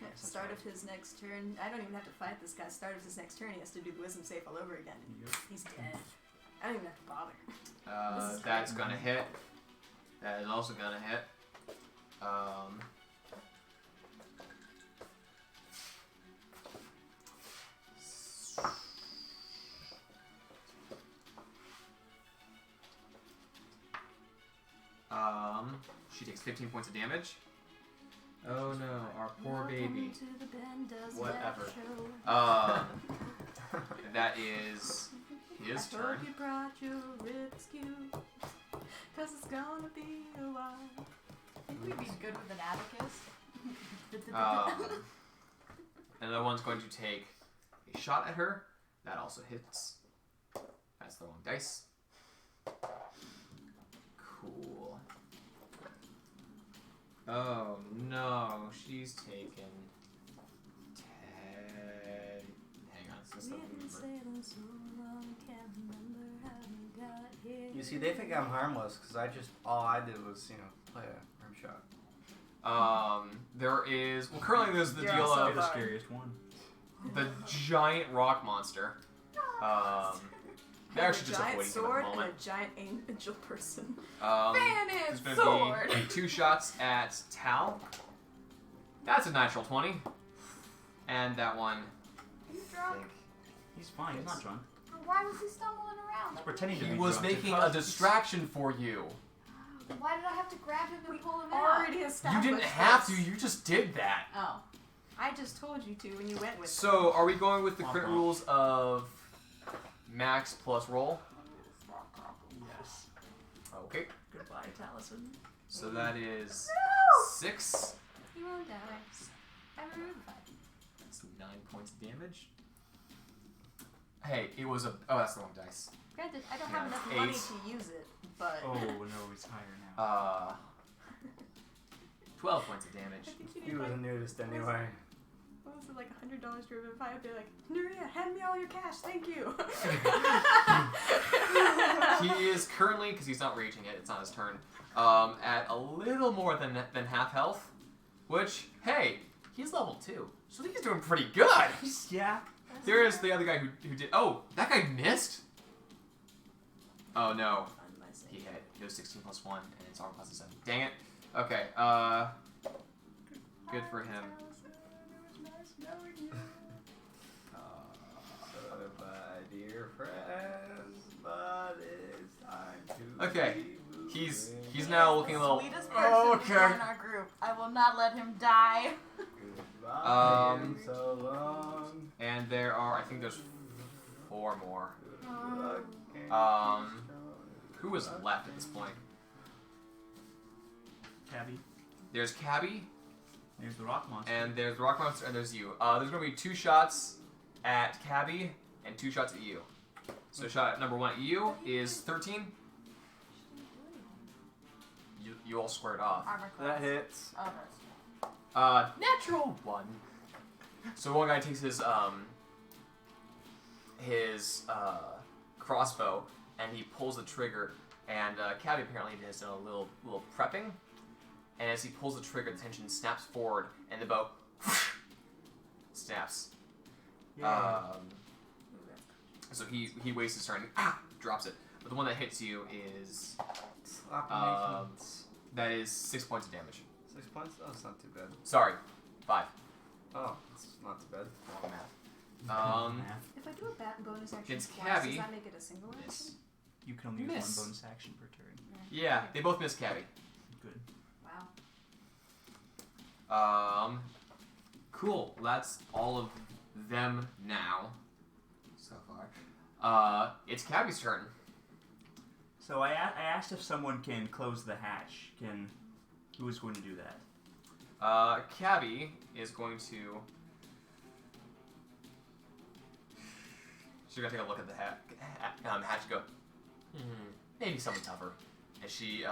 Yeah, start of his next turn. I don't even have to fight this guy. Start of his next turn, he has to do the wisdom save all over again. Yep. He's dead. I don't even have to bother. This is That's great. gonna hit. That is also gonna hit. She takes 15 points of damage. Oh no, our poor baby. Whatever. That is his I turn. hope you brought your rescue, cause it's gonna be a while. I think we'd be good with an abacus. Another one's going to take a shot at her. That also hits. That's the wrong dice. Cool. Oh no, she's taken 10. Hang on, it's not You see, they think I'm harmless because all I did was, play a rim shot. There is currently there's the You're deal also of the scariest one. the giant rock monster. They actually a just giant avoiding him sword at the and moment. a giant angel person. There's Bayonet going sword. to be 2 shots at Tal. That's a natural 20. And that one, You I drunk? think. He's fine. He's not drunk. Why was he stumbling around? He's pretending to He be was drunk to making a cause- distraction for you. Why did I have to grab him and pull him out? Already You established. didn't have to, this. you just did that. Oh. I just told you to when you went with So, are we going with the crit Womp womp. rules of max plus roll? Yes. Okay. Goodbye, Taliesin. So that is 6. You won't die. I'm rude. That's 9 points of damage. Hey, it was a. Oh, that's the wrong dice. Granted, I don't Yeah, have enough 8. money to use it, but Oh no, he's higher now. 12 points of I damage. think you He need was like, a nudist anyway. what was it, like $100 to revivify? I'd be like, Nuria, hand me all your cash, thank you. He is currently, because he's not raging yet, it's not his turn, at a little more than half health. Which, hey, he's level 2, so I think he's doing pretty good. Yeah. There is the other guy who did. Oh, that guy missed. Oh no, he hit. It was 16 plus 1, and his armor class is 7. Dang it. Okay. Good for him. My dear friends, but it's time to Okay, be he's moving. now looking a little. Sweetest person Okay. to join our group. I will not let him die. Goodbye, been so long. And there are, I think there's 4 more. Luck Who is left at this point? Cabby. There's Cabby, There's the rock monster. and there's the Rock Monster, and there's you. There's gonna be 2 shots at Cabby and 2 shots at you. So shot number 1 at you is 13. You all squared off. Armor class. That hits. Oh, that's Natural 1. So one guy takes his crossbow and he pulls the trigger, and Cabby apparently has done a little prepping. And as he pulls the trigger, the tension snaps forward, and the bow snaps. So he wastes his turn, drops it. But the one that hits you is that is 6 points of damage. 6 points? Oh, it's not too bad. Sorry, 5. Oh, it's not too bad. Wrong math. Math. If I do a bat bonus action It's twice, Cabby. does that make it a single action? Miss. You can only use Miss. one bonus action per turn. Yeah, they both miss Cabby. Good. Wow. Cool. That's all of them now. So far. It's Cabby's turn. So I asked if someone can close the hatch. Who is going to do that? Cabby is going to She's gonna take a look at the hatch and go, maybe something tougher. And she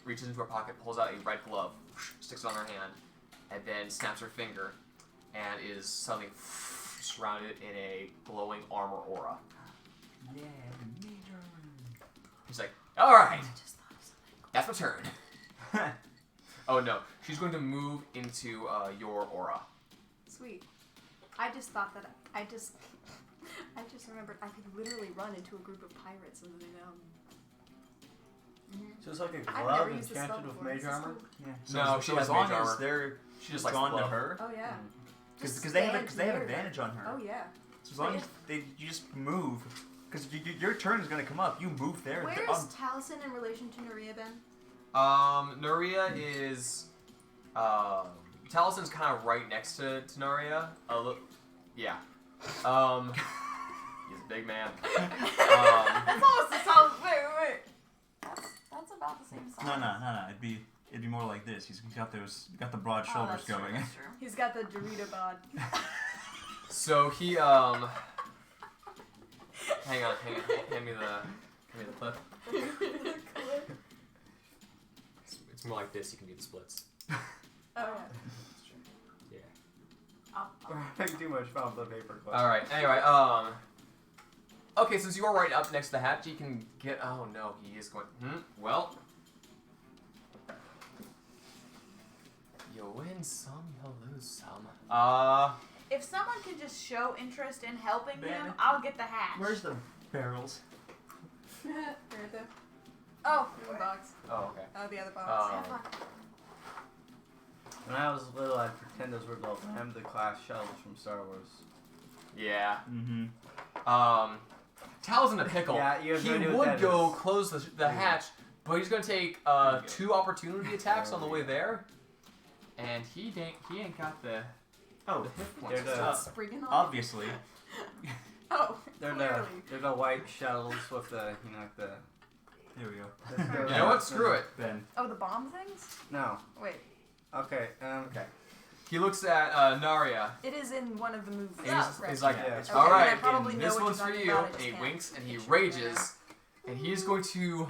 reaches into her pocket, pulls out a red glove, sticks it on her hand, and then snaps her finger, and is suddenly surrounded in a glowing armor aura. Yeah, major. He's like, all right, that's my turn. Oh no, she's going to move into your aura. Sweet. I just thought that I just remembered I could literally run into a group of pirates and then So it's like a I've glove never used this spell enchanted with before. mage This is armor? cool. Yeah. No, she has as long mage as armor. they're She just likes drawn the to glove. her, Oh yeah. because Just they stand have near advantage on her. Oh yeah. So as long as you just move, because your turn is gonna come up. You move there. Where's Taliesin in relation to Nuria, Ben? Nuria is, Talison's kind of right next to Nuria. Yeah. He's a big man. That's almost the sound. Wait. That's about the same size. No. It'd be more like this. He's got the broad shoulders that's true, going. that's true. He's got the Dorito bod. So he, hang on, hand me the clip. It's more like this, you can do the splits. Oh yeah. Yeah. We're having too much fun with the paper clip. Alright, anyway, okay, since you are right up next to the hatch, you can get, oh no, he is going, well. You win some, you'll lose some. If someone can just show interest in helping Ben. him, I'll get the hatch. Where's the barrels? Right there. Oh, In the box. Oh, okay. Oh, the other box. yeah, fuck. When I was little, I'd pretend those were the Lambda class shells from Star Wars. Yeah. Mm-hmm. Tal's in a pickle. Yeah, you have He no idea what would that go is. close the hatch, but he's gonna take 2 opportunity attacks on the way there, and he ain't got the hit points. They're the- Sprigging on. Obviously. Oh, They're clearly. the white shells with the, like the... Here we go. You know what? Screw it. Ben. Oh, the bomb things? No. Wait. Okay, Okay. He looks at Naria. It is in one of the movies. And he's like, Yeah. Okay, all then I right, probably and know this what one's you're for talking you. about, I And just he can't winks and he picture it right rages, and he is going to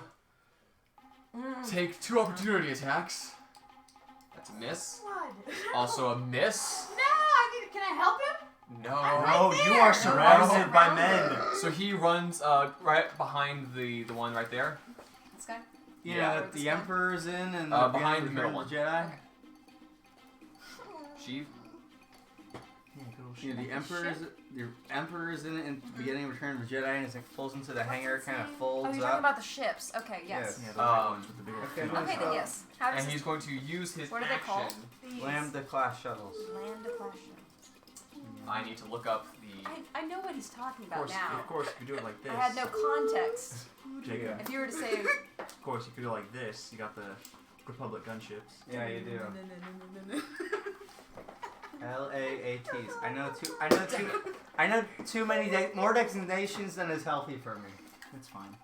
Mm. take 2 opportunity attacks. That's a miss. What? Also a miss. No, can I help him? No. No, Right you there. are surrounded by Surrounded. men. So he runs right behind the one right there. This guy? you Yeah. know that the Emperor's in and behind the middle Return of the Jedi? Sheev. You know, the Emperor's in it in the beginning of Return of the Jedi, and it's like pulls into the hangar, kind of Oh, folds you're up. talking about the ships. Okay, yes. Yeah, the white ones with the bigger Okay, feet. who's Okay, then yes. How does And this he's going to use his What are they called? action. These. Lambda class shuttles. land of flash? I need to look up the. I know what he's talking Of about course, now. of course, you could do it like this. I had no context. Jacob, If you were to say, of course, you could do it like this. You got the Republic gunships. Yeah, you do. LAATs. I know too many more designations than is healthy for me. That's fine.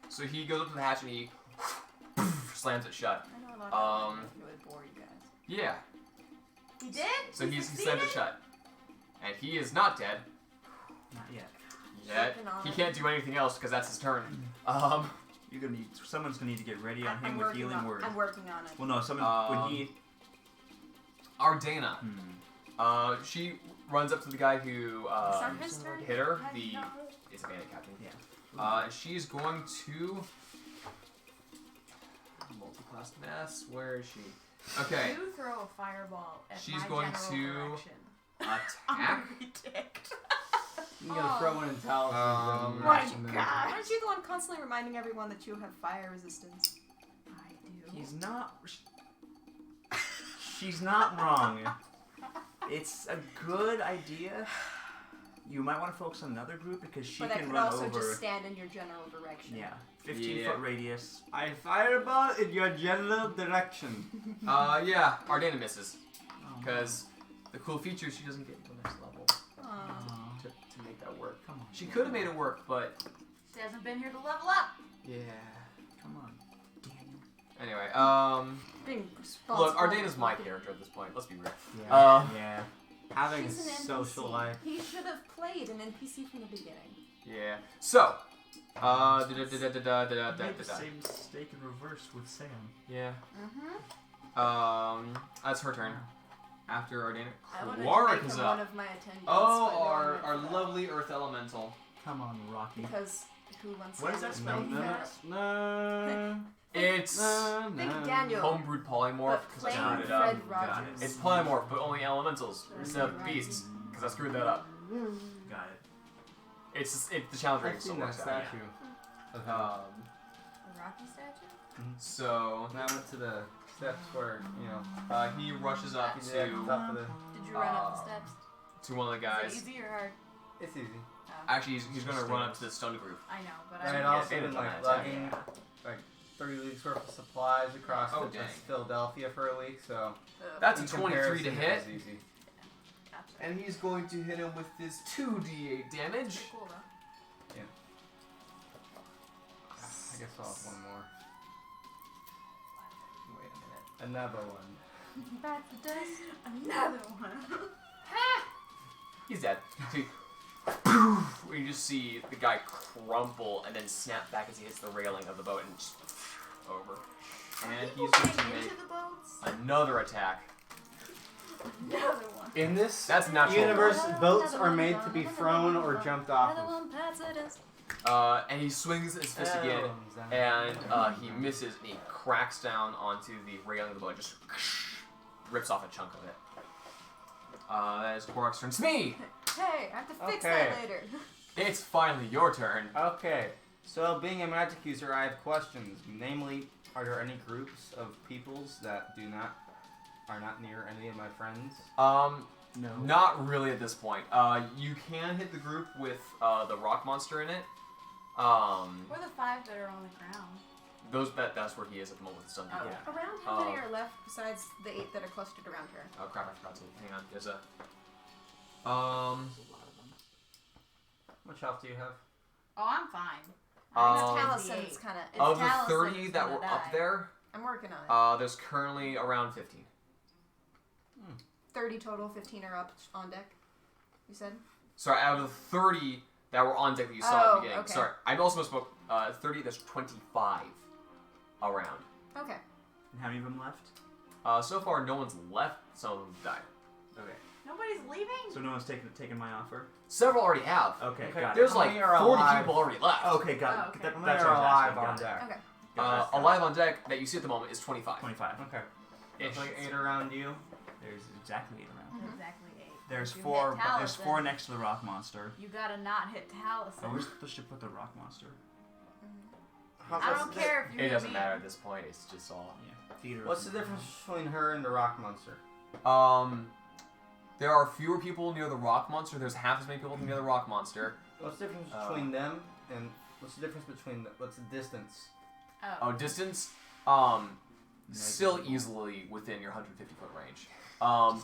So he goes up to the hatch and he slams it shut. I know a lot of Um, it would bore you guys. Yeah. He did? So he succeeded? slammed it shut, and he is not dead Not yet. yet. Working on He it. can't do anything else because that's his turn. You're gonna need. Someone's gonna need to get ready on him I'm with working healing on, word. I'm working on it. Well, no, someone when he. Ardana. Hmm. She runs up to the guy who It's not his turn. hit her. It's a bandit captain. Yeah. And she's going to multi-class mass. Where is she? Okay. You throw a fireball at She's my going general to direction. Attack. I'm ridiculous. You gotta throw one in Taliesin. My and then- God. Aren't you the one constantly reminding everyone that you have fire resistance? I do. He's not. She's not wrong. It's a good idea. You might want to focus on another group because she But I can could run also over. just stand in your general direction. Yeah, 15 Yeah. foot radius. I fireball in your general direction. Yeah. Ardana misses Oh, because the cool feature is she doesn't get to the next level Aw. to make that work. Come on. She could have made it work, but She hasn't been here to level up. yeah. Come on, Daniel. Anyway, Being look, responsible Ardana's for my marketing. character at this point. Let's be real. Yeah. Um, yeah. Having a He's an NPC. social life. He should have played an NPC from the beginning. Yeah. So, Made the same mistake in reverse with Sam. yeah. Mm-hmm. That's her turn. After Ardana, I wanted to Quark make is him up. one of my attendees. Oh, but no one our went for that. lovely Earth Elemental. Come on, Rocky. Because who wants What to does that have spell? a baby No. It's Think Daniel. homebrewed polymorph But because I playing screwed it up. Fred Rogers. It's polymorph, but only elementals instead of beasts because I screwed that up. Got it. It's the challenge rating I've still seen that works out. statue. of him. A Rocky statue? So And I went to the steps where, he rushes up he's at the to top of the. Did you run up the steps? one of the Is guys. it easy or hard? It's easy. Oh. Actually, he's going to run up to the stone groove. I know, but I I had yeah, also they been didn't like plan that. lugging like 3 weeks worth of supplies across Oh, to dang. Philadelphia for a week, so That's a in 23 to comparison, hit, it was easy. Gotcha. and he's going to hit him with his 2d8 damage. Pretty cool though. I guess I'll have one more. Wait a minute. Another one. Back the dust. Another one. He's dead. So poof, you just see the guy crumple and then snap back as he hits the railing of the boat and just over. And he's going to make into the boats. another attack. Another one. In this That's natural. universe, boats are made to be thrown or jumped off Another of. one, Pat's it is. And he swings his fist again, and he misses, and he cracks down onto the railing of the boat and just rips off a chunk of it. That is Korok's turn. It's me! Hey, I have to fix Okay. that later. It's finally your turn. Okay, so being a magic user, I have questions. Namely, are there any groups of peoples that are not near any of my friends? No. Not really at this point. You can hit the group with the rock monster in it. We're the 5 that are on the ground. That's where he is at the moment with the stun people. Yeah. Around how many are left besides the 8 that are clustered around her? Oh crap! I forgot to. Hang on. There's a. How much health do you have? Oh, I'm fine. It's Um, Taliesin's kind of. Of the 30 that were up there, I'm working on it. there's currently around 15. 30 total, 15 are up on deck. You said? Sorry, out of the 30 that were on deck that you saw at Oh, the beginning. okay. Sorry, I'm also spoke 30. There's 25 around. Okay. And how many of them left? So far, no one's left. Some of them died. Okay. Nobody's leaving? So no one's taken my offer? Several already have. Okay, Okay. got it. There's How like many are 40 alive? people already left. Okay, got Oh, it. okay. That, How many that's are what I was alive asking. on Got it. deck? Okay. Alive on deck that you see at the moment is 25. 25. Okay. Ish. There's like 8 around you. There's exactly 8 around. Mhm. Exactly 8. There's You four. hit There's Taliesin. 4 next to the rock monster. You gotta not hit Oh, Taliesin. where's the should put the rock monster? I don't care if you It hit doesn't me. matter at this point. It's just all. Yeah. Theater. What's the difference between her and the rock monster? There are fewer people near the rock monster. There's half as many people near the rock monster. What's the difference between them and what's the difference between what's the distance? Oh, distance. Still easily within your 150 foot range.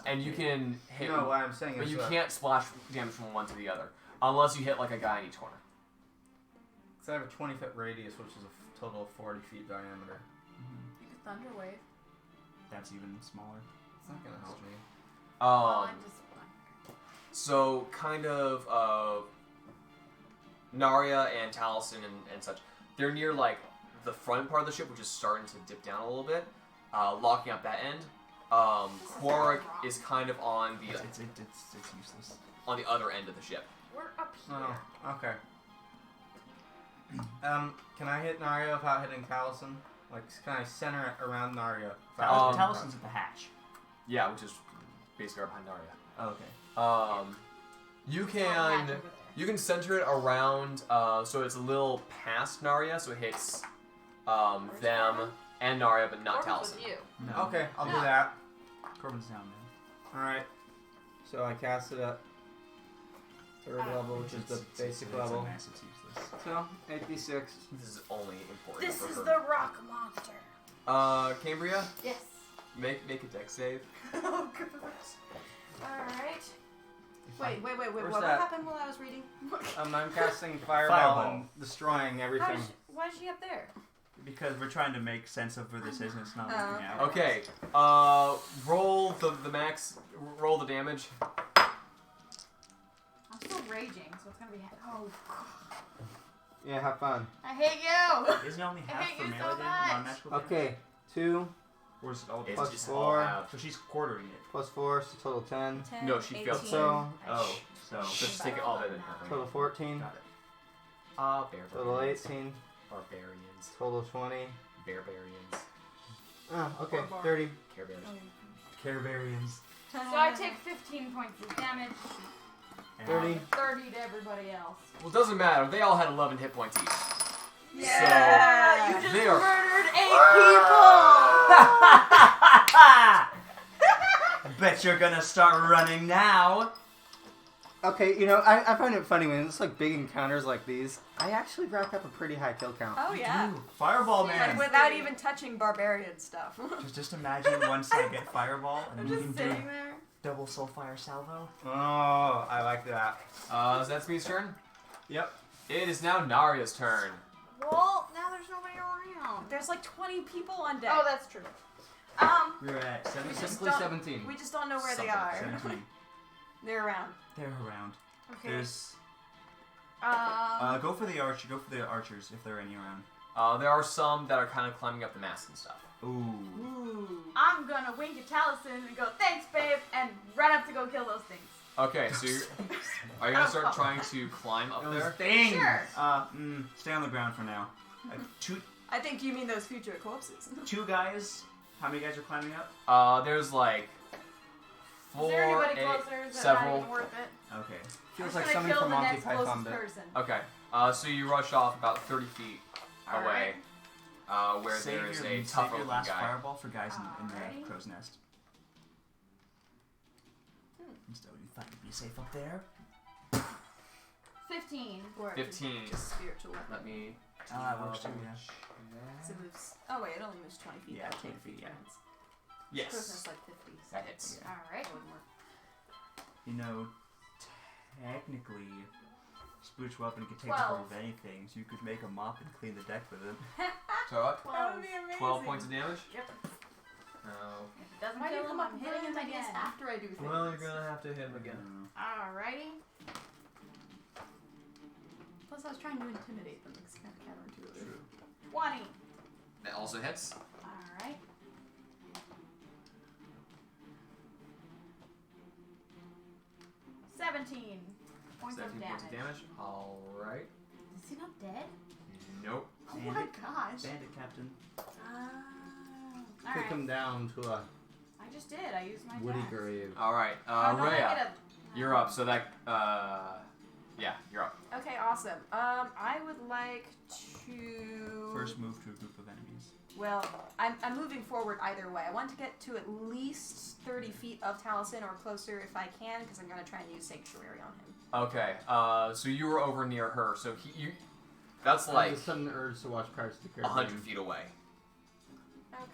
And you can hit. No, what I'm saying But is you can't splash damage from one to the other unless you hit like a guy in each corner. Because I have a 20-foot radius, which is a total of 40 feet diameter. You could Thunder Wave. That's even smaller. It's not gonna help me. Well, I just. So kind of Narya and Taliesin and such. They're near like the front part of the ship, which is starting to dip down a little bit, locking up that end. Quark is kind of on the It's useless. on the other end of the ship. We're up here. Oh, okay. Can I hit Narya without hitting Taliesin? Like, can I center it around Narya? Talison's at the hatch. Yeah, which is basically right behind Narya. Oh, okay. You Back can over there. you can center it around, so it's a little past Narya, so it hits them Corbin? and Narya, but not Corbin's Taliesin. with you. No. Okay, I'll do No. that. Corbin's down there. Alright. So I cast it at 3rd level, which is the basic it's level. A mess, it's useless. So, 8d6. This is only important This for is her. the rock monster. Cambria, Yes. make a dex save. Oh, gosh. Alright. Wait. Where's What that? happened while I was reading? I'm casting Fireball Fireball. and destroying everything. Why is she up there? Because we're trying to make sense of where this is and it's not working out. Okay. Roll the max. Roll the damage. raging, so it's gonna be. Oh, Yeah, have fun. I hate you. Isn't it only I half hate for you melee so damage, much. non-magical damage? Okay, 2 Or is it all It's Plus just 4. all out. So she's quartering it. plus 4, so total 10. 10, No, she failed 18. So Oh, so Just take it all in. total 14. got it. Total 18. Barbarians. Total 20. Barbarians. Oh, okay, Barbar. 30. Care Bears. Carebarians. So I take 15 points of damage. And 30. 30 to everybody else. Well, it doesn't matter. They all had 11 hit points each. Yeah, you just they are- murdered 8 people. Bet you're gonna start running now. Okay, you know, I find it funny when it's like big encounters like these. I actually rack up a pretty high kill count. Oh yeah. Ooh, Fireball Like man. without even touching barbarian stuff. Just imagine once I get Fireball and I'm you just can sitting do there. double Soulfire Salvo. Oh, I like that. Is that Speed's turn? Yep. It is now Naria's turn. Well, now there's nobody around. There's like 20 people on deck. Oh, that's true. We're at 7. Simply 17. We just don't know where they Something. are. 17. They're around. They're around. Okay. There's. Um. Go for the archers if there are any around. There are some that are kind of climbing up the mast and stuff. Ooh. I'm gonna wink at Taliesin and go, thanks, babe, and run up to go kill those things. Okay, so are you gonna start trying to climb up there? Things. Sure. Stay on the ground for now. Two I think you mean those future corpses. guys. How many guys are climbing up? There's like Is 4, there anybody 8, closer? Is that several. not even worth it? Okay. Feels I'm like just gonna something kill from the Monty next Python closest bit. person. Okay, so you rush off about 30 feet away, where there is a save tougher your looking last guy. fireball for guys in Alrighty. the crow's nest. So you thought you'd be safe up there? 15. Or 15. Just spiritual. Let me. That works too, yeah. So it moves. Oh wait, it only moves 20 feet. Yeah, That'll 20 take feet, yeah. rounds. Yes, Closeness like 50. So that hits. Alright. that wouldn't work. You know, technically, Splooch Weapon could take 12. hold of anything, so you could make a mop and clean the deck with it. So what? That would be amazing. 12 points of damage. Yep. Oh. If it doesn't Why do you kill come him, up I'm with hitting him brilliant ideas again. after I do things? Well, you're gonna have to hit him again. Alrighty. Plus, I was trying to intimidate them. It's kind of counterintuitive. True. 20. That also hits. Alright. Points 17 of points of damage. Alright. Is he not dead? Nope. Oh my Bandit. gosh. Bandit Captain. Kick Alright. him down to a I just did. I used my woody dash. grave. Alright, Oh, don't I Rhea, get a- you're up. So that, yeah, you're up. Okay, awesome. I would like to. First move to a group of enemies. Well, I'm moving forward either way. I want to get to at least 30 feet of Taliesin or closer if I can, because I'm going to try and use Sanctuary on him. Okay, so you were over near her, so that's I like have a sudden urge to watch Pirates of the Caribbean. 100 feet away.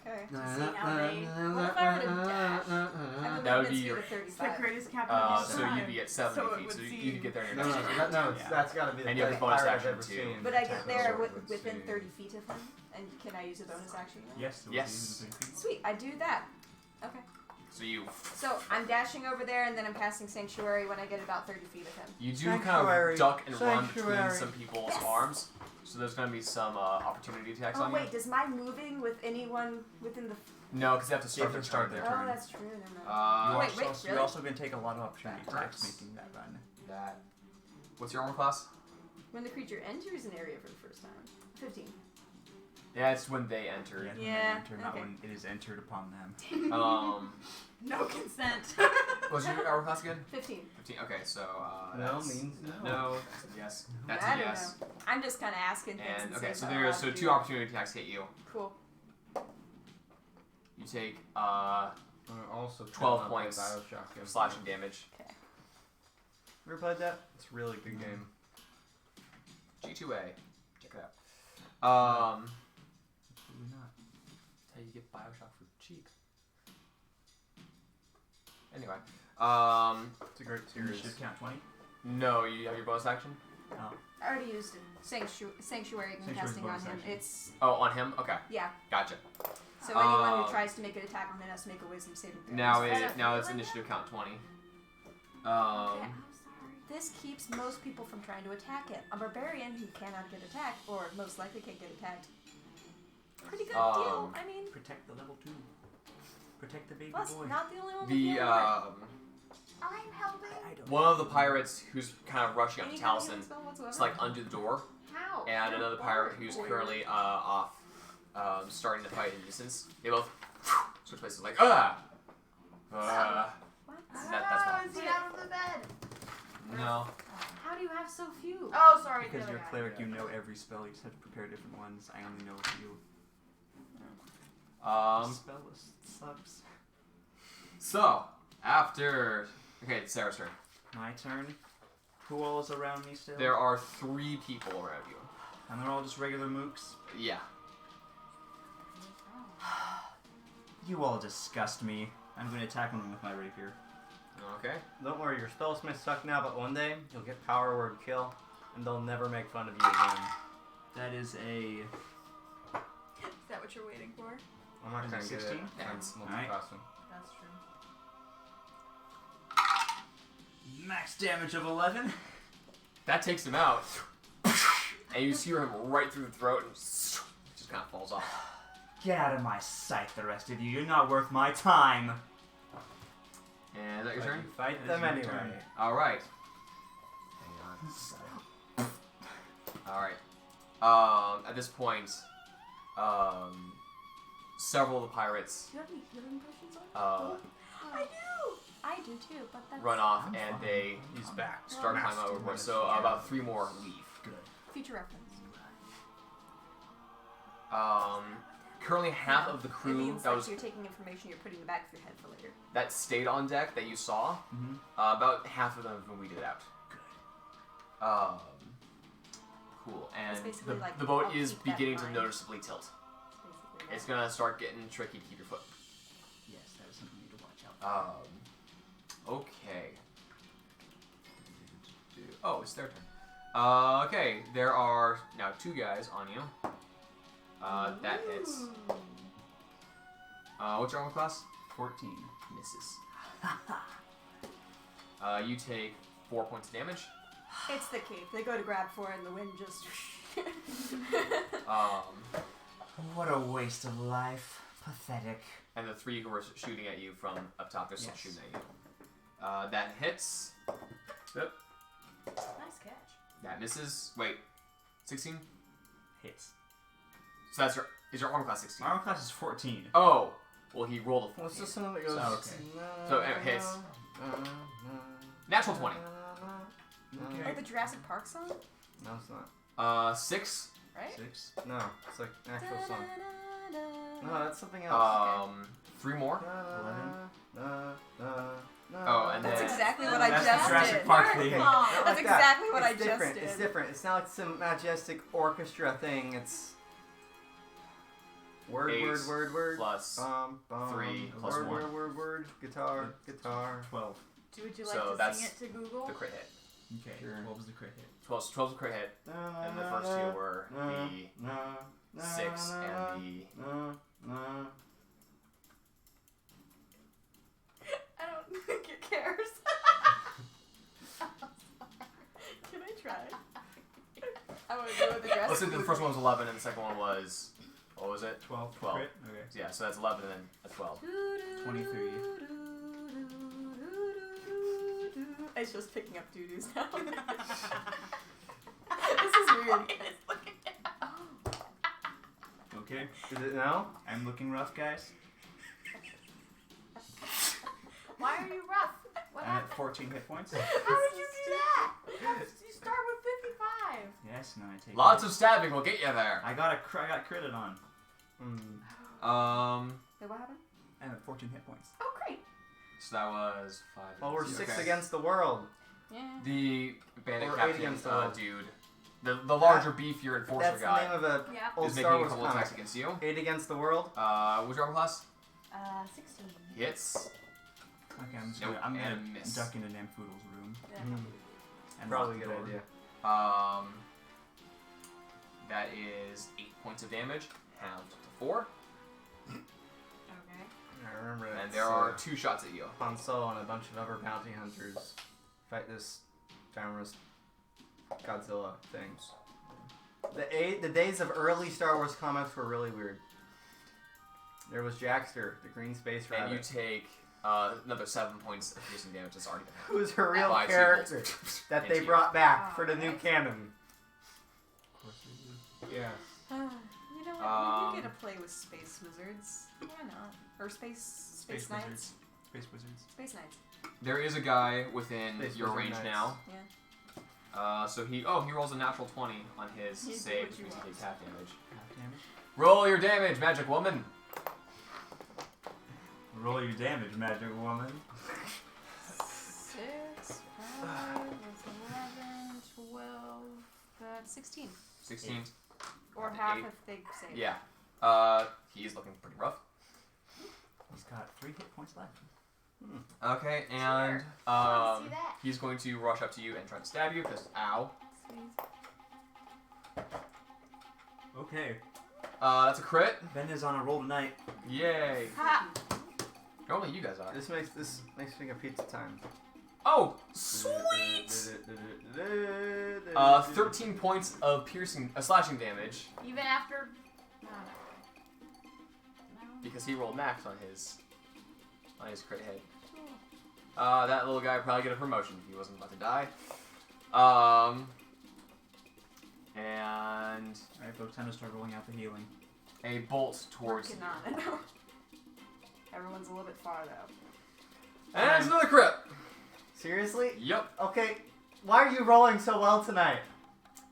Okay. See how they- what if I were to dash? I believe That would it's be speed your- of It's the 35. greatest captain of So you'd be at 70 So it feet, would so you seem- could get there in No, your no, next that, turn. no, it's, Yeah. that's got to be the And you have best the bonus pirate I've action ever too. seen. But I get there So, let's within see. 30 feet of him, and can I use a bonus action? Yes. so Yes. we'll do Sweet, I do that. Okay. So you So I'm dashing over there, and then I'm casting Sanctuary when I get about 30 feet of him. do kind Sanctuary. of duck and run between Sanctuary. some people's Yes. arms, so there's going to be some opportunity attacks Oh on wait, does my moving with anyone within the? you. No, because they have to start They their have to start turn. their Oh, turn. that's true. Never mind. You Wait, also, really? You're also going to take a lot of opportunity That attacks hurts. making that run. That. What's your armor class? When the creature enters an area for the first time. 15. Yeah, it's when they enter. when they Yeah, enter, not okay. when it is entered upon them. No consent. What's your armor class again? 15. 15. Okay, so No that's means no. no. That's a yes. That's I a don't yes. know. I'm just kind of asking things. And okay, saying, so "Oh, there's I'll do 2 that." opportunity attacks hit you. Cool. You take Also 12 count points on the Bioshock game. slashing damage. Ever played that? It's a really good game. G2A. Check it out. Absolutely not. That's how you get Bioshock for cheap. Anyway, It's a great You series. should count 20. no, you have your bonus action. Oh. I already used it. Sanctuary I'm Sanctuary's casting on bonus him. action. It's Oh, on him. Okay, yeah. gotcha. So anyone Um, who tries to make an attack on him has to make a wisdom saving throw. Now Is that it a now it's feeling? initiative count 20. Okay, I'm sorry. This keeps most people from trying to attack it. A barbarian who cannot get attacked, or most likely can't get attacked. Pretty good deal. I mean, Protect the level 2. Protect the baby plus boy. not the only one. The I'm helping. I don't one of the pirates who's kind of rushing up to Taliesin whatsoever. is like under the door, How? and another pirate who's currently off, starting the fight in distance. They both switch places, like What? that's fine. Is he out of the bed? No. How do you have so few? Oh, sorry. Because the you're other a guy. cleric, you know every spell. You just have to prepare different ones. I only know a few. Spell list sucks. So after it's Sarah's turn. My turn. Who all is around me still? There are 3 people around you. And they're all just regular mooks? Yeah. You all disgust me. I'm going to attack one of them with my rapier. Okay. Don't worry, your spellsmiths suck now, but one day you'll get power word kill, and they'll never make fun of you again. That is a... Is that what you're waiting for? I'm not Is gonna it get 16? it. Yeah. It's Alright. multi-crossing. That's true. Max damage of 11. That takes him out. And you see him right through the throat and just kind of falls off. Get out of my sight, the rest of you. You're not worth my time. And is that your But turn? you fight That is them my anyway. turn. Alright. Alright. At this point, several of the pirates Do you have any healing potions on? I do. I do too, but that's run off I'm and fine. they He's back. start climbing overboard. So about 3 more leave. Good. future reference. Currently half of the It crew means that like was you're taking information you're putting in the back of your head for later. that stayed on deck that you saw, Mm-hmm. about half of them have been weeded out. Good. Cool. It's And basically the, like, the boat I'll is keep that beginning in to mind. noticeably tilt. It's basically It's gonna start getting tricky to keep your foot. Yes, that is something you need to watch out for. Okay. Oh, it's their turn. Okay, there are now 2 guys on you. That hits. What's your armor class? 14. Misses. You take 4 points of damage. It's the cape. They go to grab for it and the wind just... What a waste of life. Pathetic. And the 3 who were shooting at you from up top, they're still Yes. shooting at you. That hits. Yep. Nice catch. That misses. Wait. 16? Hits. So that's is your armor class 16? My armor class is 14. Oh! Well, he rolled a 14. What's this one that goes? Oh, okay. So, it hits. Natural 20. Like the Jurassic Park song? No, it's not. 6. Right? 6. No, it's like an actual song. No, that's something else. 3 more. 11. Oh, and That's then exactly what I That's just the Jurassic did. Park thing. Not That's like that. exactly what It's I just different. did. It's different. It's not like some majestic orchestra thing. It's word, 8 word. plus Bum, bum. 3 plus word, 1. Word. Guitar. 12. Would you like So to that's sing it to Google? the crit hit. Okay. Sure. What was the crit hit? 12's the crit hit, and the first 2 were the 6 and the... I don't think it cares. Can I try? I want to go with the dress. Let's say the first one was 11 and the second one was... What was it? 12. 12. Crit? Okay. Yeah, so that's 11 and then a 12. 23. It's just picking up doo-doos now. This is weird. Okay. Is it now? I'm looking rough, guys. Why are you rough? What I'm happened? at 14 hit points. How did you do that? You start with 55. Yes, no, I take Lots it. of stabbing will get you there. I got critted on. Wait, what happened? I'm at 14 hit points. Oh, great. So that was 5. Well, we're Okay. 6 against the world. Yeah. The bandit Or 8 captain against the world. dude, the larger, beefier enforcer That's the guy, name of a Yeah. old is Star making a Wars couple comic. attacks against you. 8 against the world. What's your armor class? 16. Hits. Okay, I'm just Nope, gonna, I'm and gonna a miss. duck into Namfoodle's room. And Probably a lock good the door. idea. That is 8 points of damage, halved to 4, Okay. I remember and it's, there are 2 shots at you. Han Solo and a bunch of other bounty hunters fight this Famous Godzilla things. The days of early Star Wars comics were really weird. There was Jackster, the green space rabbit. And you take another 7 points of piercing damage. That's already been who's a real by character sequels. that Into they you. brought back Oh, for the new right. canon. Of course they do. Yeah. You know what? We get to play with space wizards. Why not? Or space Space knights. wizards. Space wizards. Space knights. There is a guy within Space your Wizard range Knights. now. Yeah. So he rolls a natural 20 on his You do save, what which you means he want. takes half damage. Half damage. Roll your damage, magic woman. Roll your damage, magic woman. 6, 5, that's 11, 12, that's 16. 16. Or Okay. half if they save. Yeah. He's looking pretty rough. He's got 3 hit points left. Okay, and Wanna see that? he's going to rush up to you and try to stab you because ow. Sweet. Okay. That's a crit. Ben is on a roll tonight. Yay. Ha! Normally you guys are. This makes me a pizza time. Oh, sweet. 13 points of slashing damage Even after. No. because he rolled max on his crit hit. That little guy would probably get a promotion if he wasn't about to die. And Alright, folks, time to start rolling out the healing. a bolt towards. Working on it. Everyone's a little bit far though. And that's another crit. Seriously? Yep. Okay, why are you rolling so well tonight?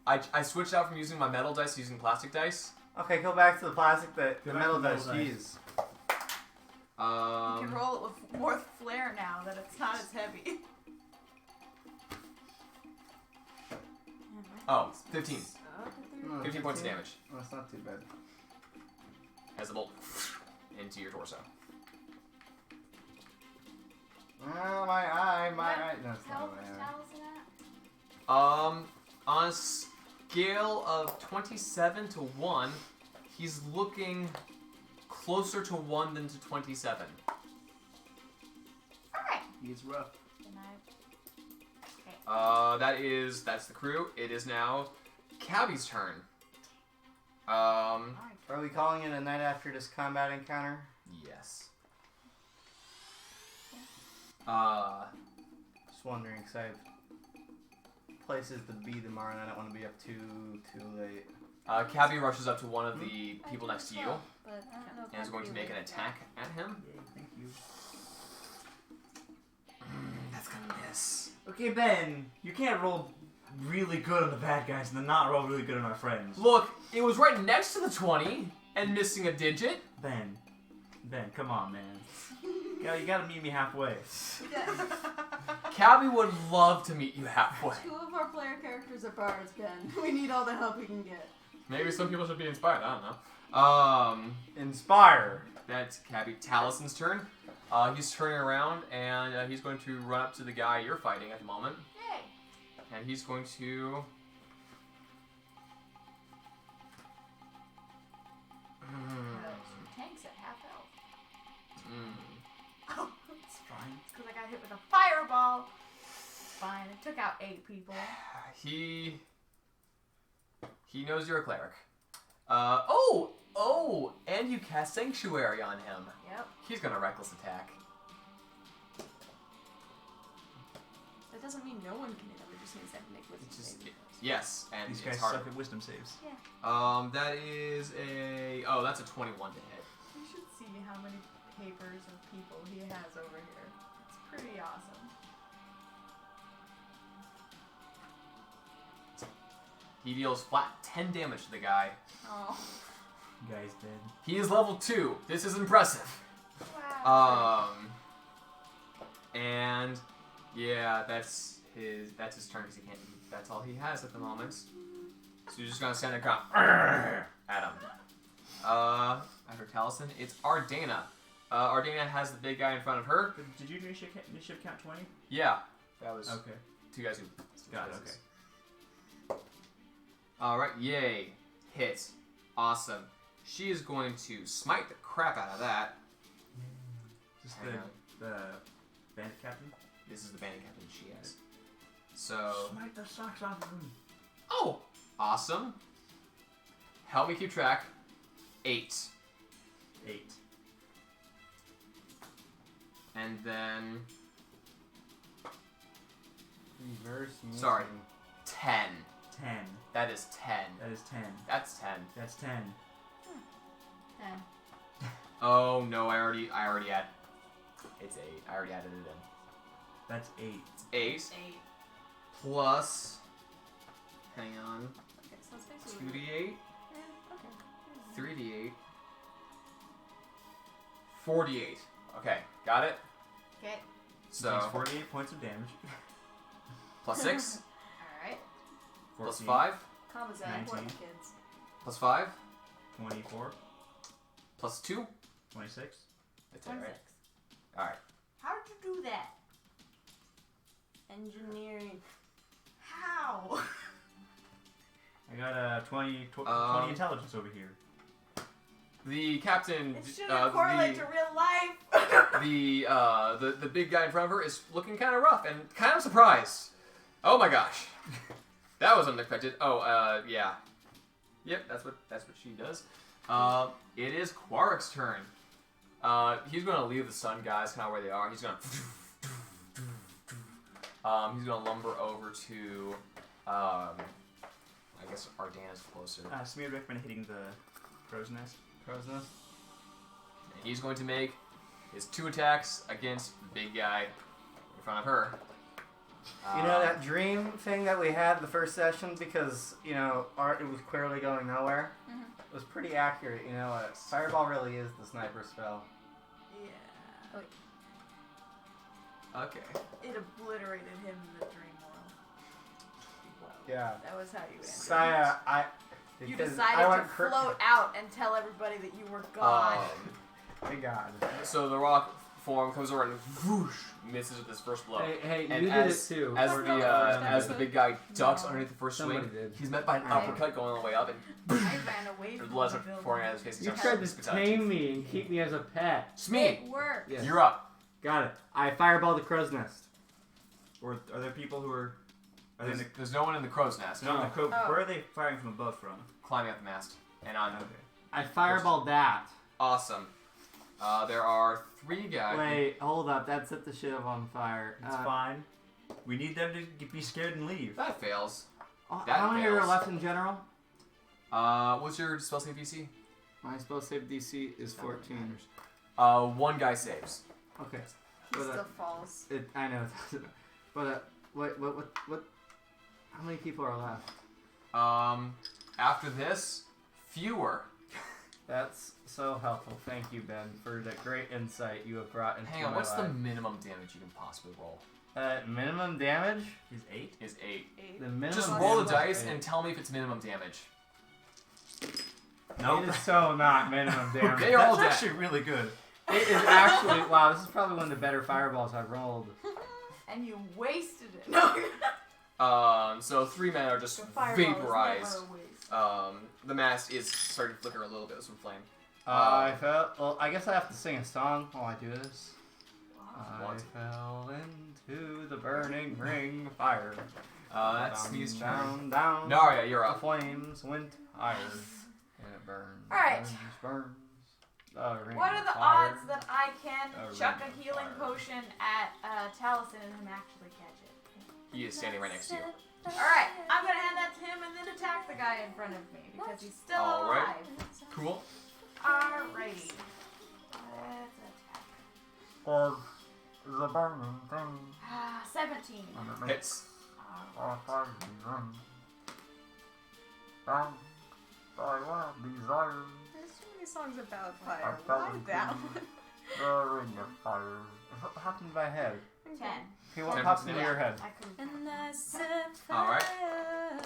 I switched out from using my metal dice to using plastic dice. Okay, go back to the plastic, the Go back to metal the dice. metal dice. Jeez. You can roll it with more flair now that it's not as heavy. Oh, 15. No, 15 points of damage Oh, it's not too bad. as the bolt into your torso. Oh, my eye. No, it's How not old my is eye. Taliesin at? On a scale of 27 to 1, he's looking closer to 1 than to 27. Alright. He's rough. Then I. That's the crew. It is now Cabby's turn. Alright. Are we calling it a night after this combat encounter? Yes. Just wondering, because I have places to be tomorrow and I don't want to be up too late. Cabby rushes up to one of the people next to you But I don't know if and is I'd going to be make an like attack at him. Yay, thank you. That's gonna miss. Okay, Ben, you can't roll really good on the bad guys and then not roll really good on our friends. Look, it was right next to the 20 and missing a digit. Ben, come on, man. You gotta meet me halfway. Cabby would love to meet you halfway. 2 of our player characters are bards, Ben. We need all the help we can get. Maybe some people should be inspired. I don't know. Inspire. That's Cabby Talison's turn. He's turning around and he's going to run up to the guy you're fighting at the moment, Yay. and he's going to. Tank's at half health. Mm. Oh, It's fine. because I got hit with a fireball. Fine, it took out 8 people. He knows you're a cleric. Oh, and you cast Sanctuary on him. Yep. He's gonna reckless attack. That doesn't mean no one can hit them. It just means they have to make wisdom It's just saving. yes, and These it's guys harder. suck at wisdom saves. That is that's a 21 to hit. You should see how many papers of people he has over here. It's pretty awesome. He deals flat 10 damage to the guy. Oh. Guy's dead. He is level 2. This is impressive. Wow. And yeah, that's his turn because he can't. That's all he has at the moment. So you're just gonna stand there and go at him. After Taliesin, it's Ardana. Ardana has the big guy in front of her. Did you initiative count 20? Yeah, that was Okay. 2 guys who Got it, okay. Alright, yay. Hit. Awesome. She is going to smite the crap out of that. Is this Hang on. the bandit captain? This is the bandit captain she has. So. Smite the socks off of him. Oh! Awesome. Help me keep track. 8. 8. And then. Reverse. Sorry. 10. 10. That is 10. That is 10. That's 10. That's 10. 10. Oh no, I already had. It's 8. I already added it in. That's 8. It's 8 8. plus. Hang on. Okay, so it's basically. 2d8, Yeah, okay. 3d8, 4d8. Okay, got it? Okay. So, Takes 48 points of damage. plus 6, Alright. plus 14, 5, Commas are 19. important, kids. plus 5, 24, plus 2. 26. That's it, 26. right? Alright. How did you do that? Engineering. How? I got a 20 intelligence over here. The captain, It shouldn't correlate to real life. the big guy in front of her is looking kind of rough and kind of surprised. Oh my gosh. That was unexpected. Oh, yeah. Yep, that's what she does. It is Quark's turn. He's going to leave the sun guys kind of where they are. He's going to lumber over to, I guess Ardana's closer. So we recommend hitting the crow's nest. Crow's nest. And he's going to make his 2 attacks against the big guy in front of her. You know that dream thing that we had the first session because, you know, it was clearly going nowhere? Mhm. It was pretty accurate, you know. Fireball really is the sniper spell. Yeah. Okay. It obliterated him in the dream world. Yeah. That was how you ended. Saya, You because decided I went to float out and tell everybody that you were Um, gone. Thank God. so the rock form comes over and whoosh misses with his first blow. Hey, And you did it too. As That's the not the first as the time. big guy ducks No. underneath the first Somebody swing, did. he's met by an Right. uppercut going all the way up, and I ran away the from blood's the building. pouring out of his face. You He's tried he's to got- tame me and keep me as a pet. It's me. It worked. Yeah. You're up. Got it. I fireball the crow's nest. Or are there people who are? Are they in There's no one in the crow's nest. the, no, in the crow, Oh. Where are they firing from above from? Climbing up the mast and on. Okay. I fireball that. Awesome. There are 3 guys. Wait, hold up. That set the shit up on fire. It's fine. We need them to be scared and leave. That fails. How That many are fails. left in general? What's your spell save DC? My spell save DC is 14. 1 guy saves. Okay. He But, still falls. I know it doesn't. But what? How many people are left? After this, fewer. That's so helpful. Thank you, Ben, for that great insight you have brought into Hang on, my what's the life. minimum damage you can possibly roll? Minimum damage? Is 8? Is 8. 8. The minimum. Just Minimum roll the damage dice is and tell me if it's minimum damage. No. It is so not minimum damage. They are all That's dead. actually really good. It is actually wow. This is probably one of the better fireballs I've rolled. And you wasted it. No. So 3 men are just The fireball is vaporized. never a waste. The mast is starting to flicker a little bit with some flame. I fell. Well, I guess I have to sing a song while I do this. What? I fell into the burning ring of fire. That's Sneeze turn. Down. Narya, you're The up. flames went higher, and it burns. Alright. Burns. The ring What are of the fire. odds that I can A chuck ring a of healing fire. potion at Taliesin and him actually catch it? He is standing right next to you. Alright, I'm gonna hand that to him and then attack the guy in front of me because he's still Alright. alive. Cool. Alrighty. Let's attack. The burning thing. 17. Hits. There's so many songs about fire. Why that one? The ring of fire. What happened to my head? 10. Okay, what 10%. pops into your head? I couldn't. And I set Alright. fire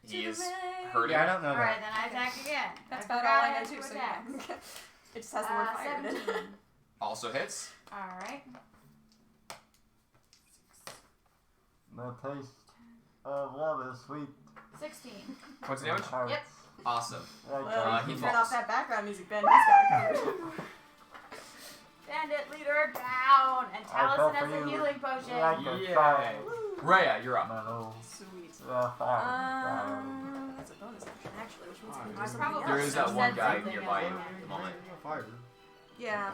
to He is the rain. hurting. Yeah, I don't know Alright, that. then I attack again. That's I about forgot all I had know two too, so attacks. yeah. It just has the word fire in it. 17. Also hits. Alright. The taste of love is sweet. 16. Points of damage. Yep. Awesome. Well, he you turn falls. off that background music, Ben. He's got it covered. Bandit leader down. And I go Taliesin has for a you. healing potion. Like a Yay. fire. Woo. Rhea, you're up. Sweet. Fire. That's a bonus action, actually, which means I can do I something probably else. There is that said one guy something nearby you else. at the moment. Fire. Yeah.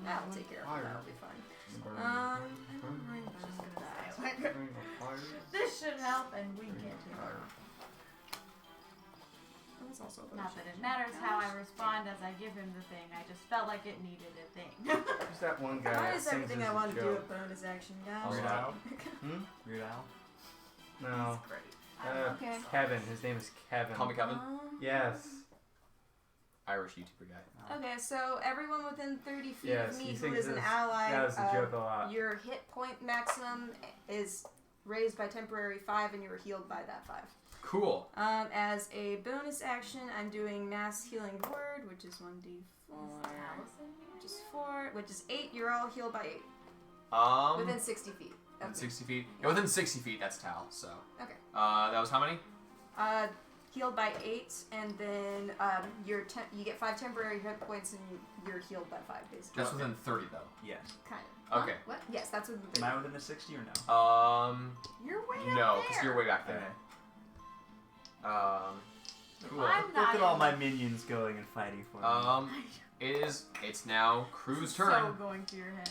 That'll take care of it. That'll be fine. This should help, and we get it. That's also a Not bonus that it action. matters how I respond as I give him the thing. I just felt like it needed a thing. Who's that one guy Why that is sings everything as I a want to do a joke? bonus action, guys? Weird Al. Weird Al. No. That's great. Okay. Kevin. His name is Kevin. Call me Kevin. Yes. Irish YouTuber guy. Okay, so everyone within 30 feet Yes, of he me who sings is an this- ally, That was a joke a lot. your hit point maximum is raised by temporary 5 and you are healed by that 5. Cool. As a bonus action, I'm doing Mass Healing Word, which is 1d4, which is 4, which is 8. You're all healed by 8. Within 60 feet. of me. 60 feet. Yeah, within 60 feet, that's Tal, so. Okay. That was how many? Healed by 8, and then you get 5 temporary hit points, and you're healed by 5, basically. That's within 30, though. Yes. Kind of. Okay. What? Yes, that's within 30. Am I within a 60 or no? You're way No, up because there. you're way back there. Okay. Cool. I'm not Look at all in- my minions going and fighting for me. It's now Crew's So turn. going through your head.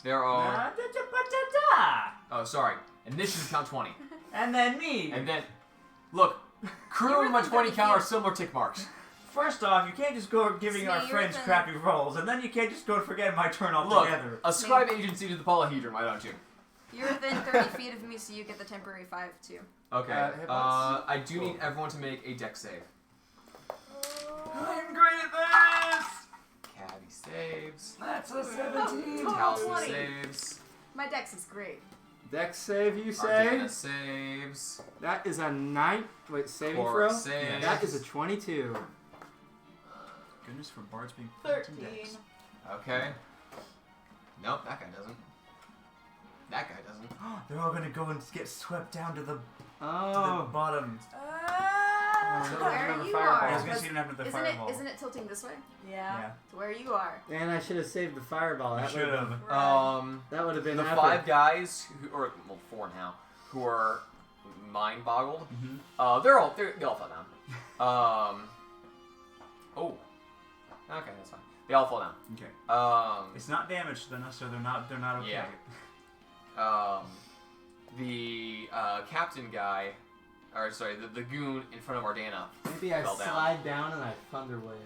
There are. Da-da-ba-da-da. Oh, sorry. Initiative count 20. And then me. And then, look, Crew and my 20 count are similar tick marks. First off, you can't just go giving See, our you're friends the- crappy rolls, and then you can't just go and forget my turn Look, altogether. ascribe agency to the polyhedron, why don't you? You're within 30 feet of me, so you get the temporary 5 too. Okay. Hit points. I do need everyone to make a dex save. I'm great at this! Caddy saves. That's a 17. Taliesin 20. saves. My dex is great. Dex save, you say? Arcana saves. That is a 9. Wait, saving Quark throw? saves. That is a 22. Goodness for bards being 13. decks. Okay. Nope, that guy doesn't. That guy doesn't. They're all gonna go and get swept down to the Oh. bottom. So Where another you fireball. I was are. gonna see what happened to the Isn't fireball. isn't it tilting this way? Yeah. To where you are. And I should have saved the fireball. I That should would've- have. That would have been The epic. 5 guys who, or well, 4 now, who are mind boggled. Mm-hmm. They all fall down. Oh. Okay, that's fine. They all fall down. Okay. It's not damaged, so they're not okay. Yeah. The captain guy, or sorry, the goon in front of Ardana, Maybe I fell down. slide down and I thunder wave.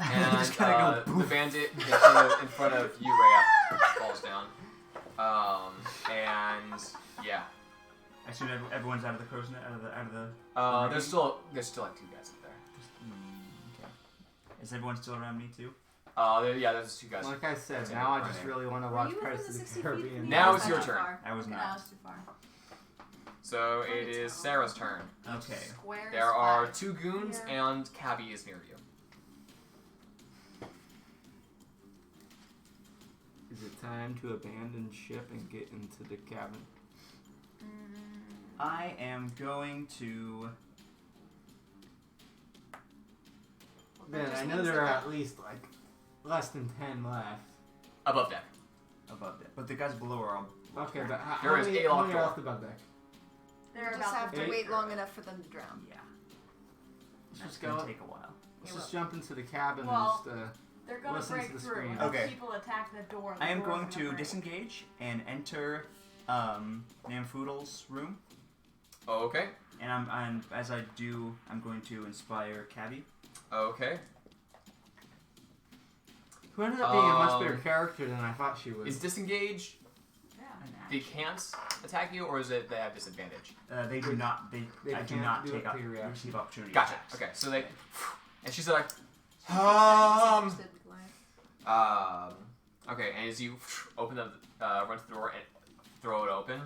and Just gotta go the bandit in front of you, Rhea, falls down. And yeah, I assume everyone's out of the crow's net, out of the. there's still like 2 guys up there. Okay. Is everyone still around me too? There's 2 guys. Like I said, That's now I right. just really want to Were watch you within Pirates the of 60 the feet? Caribbean. Now it's Not your that turn. far. I was No, not. it's too far. So it is Sarah's turn. Okay. Square There are is 2 goons, Yeah. and Cabby is near you. Is it time to abandon ship and get into the cabin? I am going to. Man, just I know means there that are the- at least like less than 10 left. Above deck. Above that, but the guys below are all. Okay, but how, There how is many, a how locked many are door. left above deck? You They're just about have to eight. wait long enough for them to drown. Yeah. Let's That's just gonna go. take a while. Let's It just jump into the cabin Well, and just. They're gonna Listen to break the through. scream. Once Okay. people attack the door, I am door's going gonna to break. disengage and enter Namfoodle's room, Okay. and I'm as I do, I'm going to inspire Cabby. Okay. Who ended up being a much better character than I thought she Is was. disengage? Yeah. They can't attack you, or is it they have disadvantage? They do not. They I do can't not do take it up to your reaction. receive opportunity. Gotcha. attacks. Okay, so they, and she's like, Disinterested, like- okay, and as you open the, run to the door and throw it open,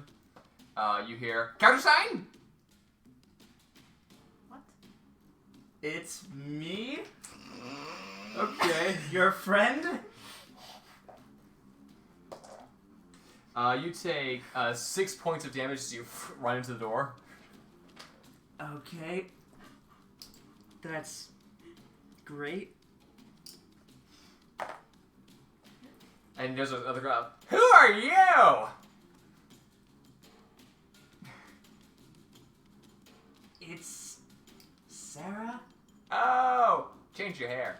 you hear countersign. What? It's me, Okay. your friend. You take 6 points of damage as you run into the door. Okay. That's great. And there's another crowd. Who are you? It's Sarah? Oh, change your hair.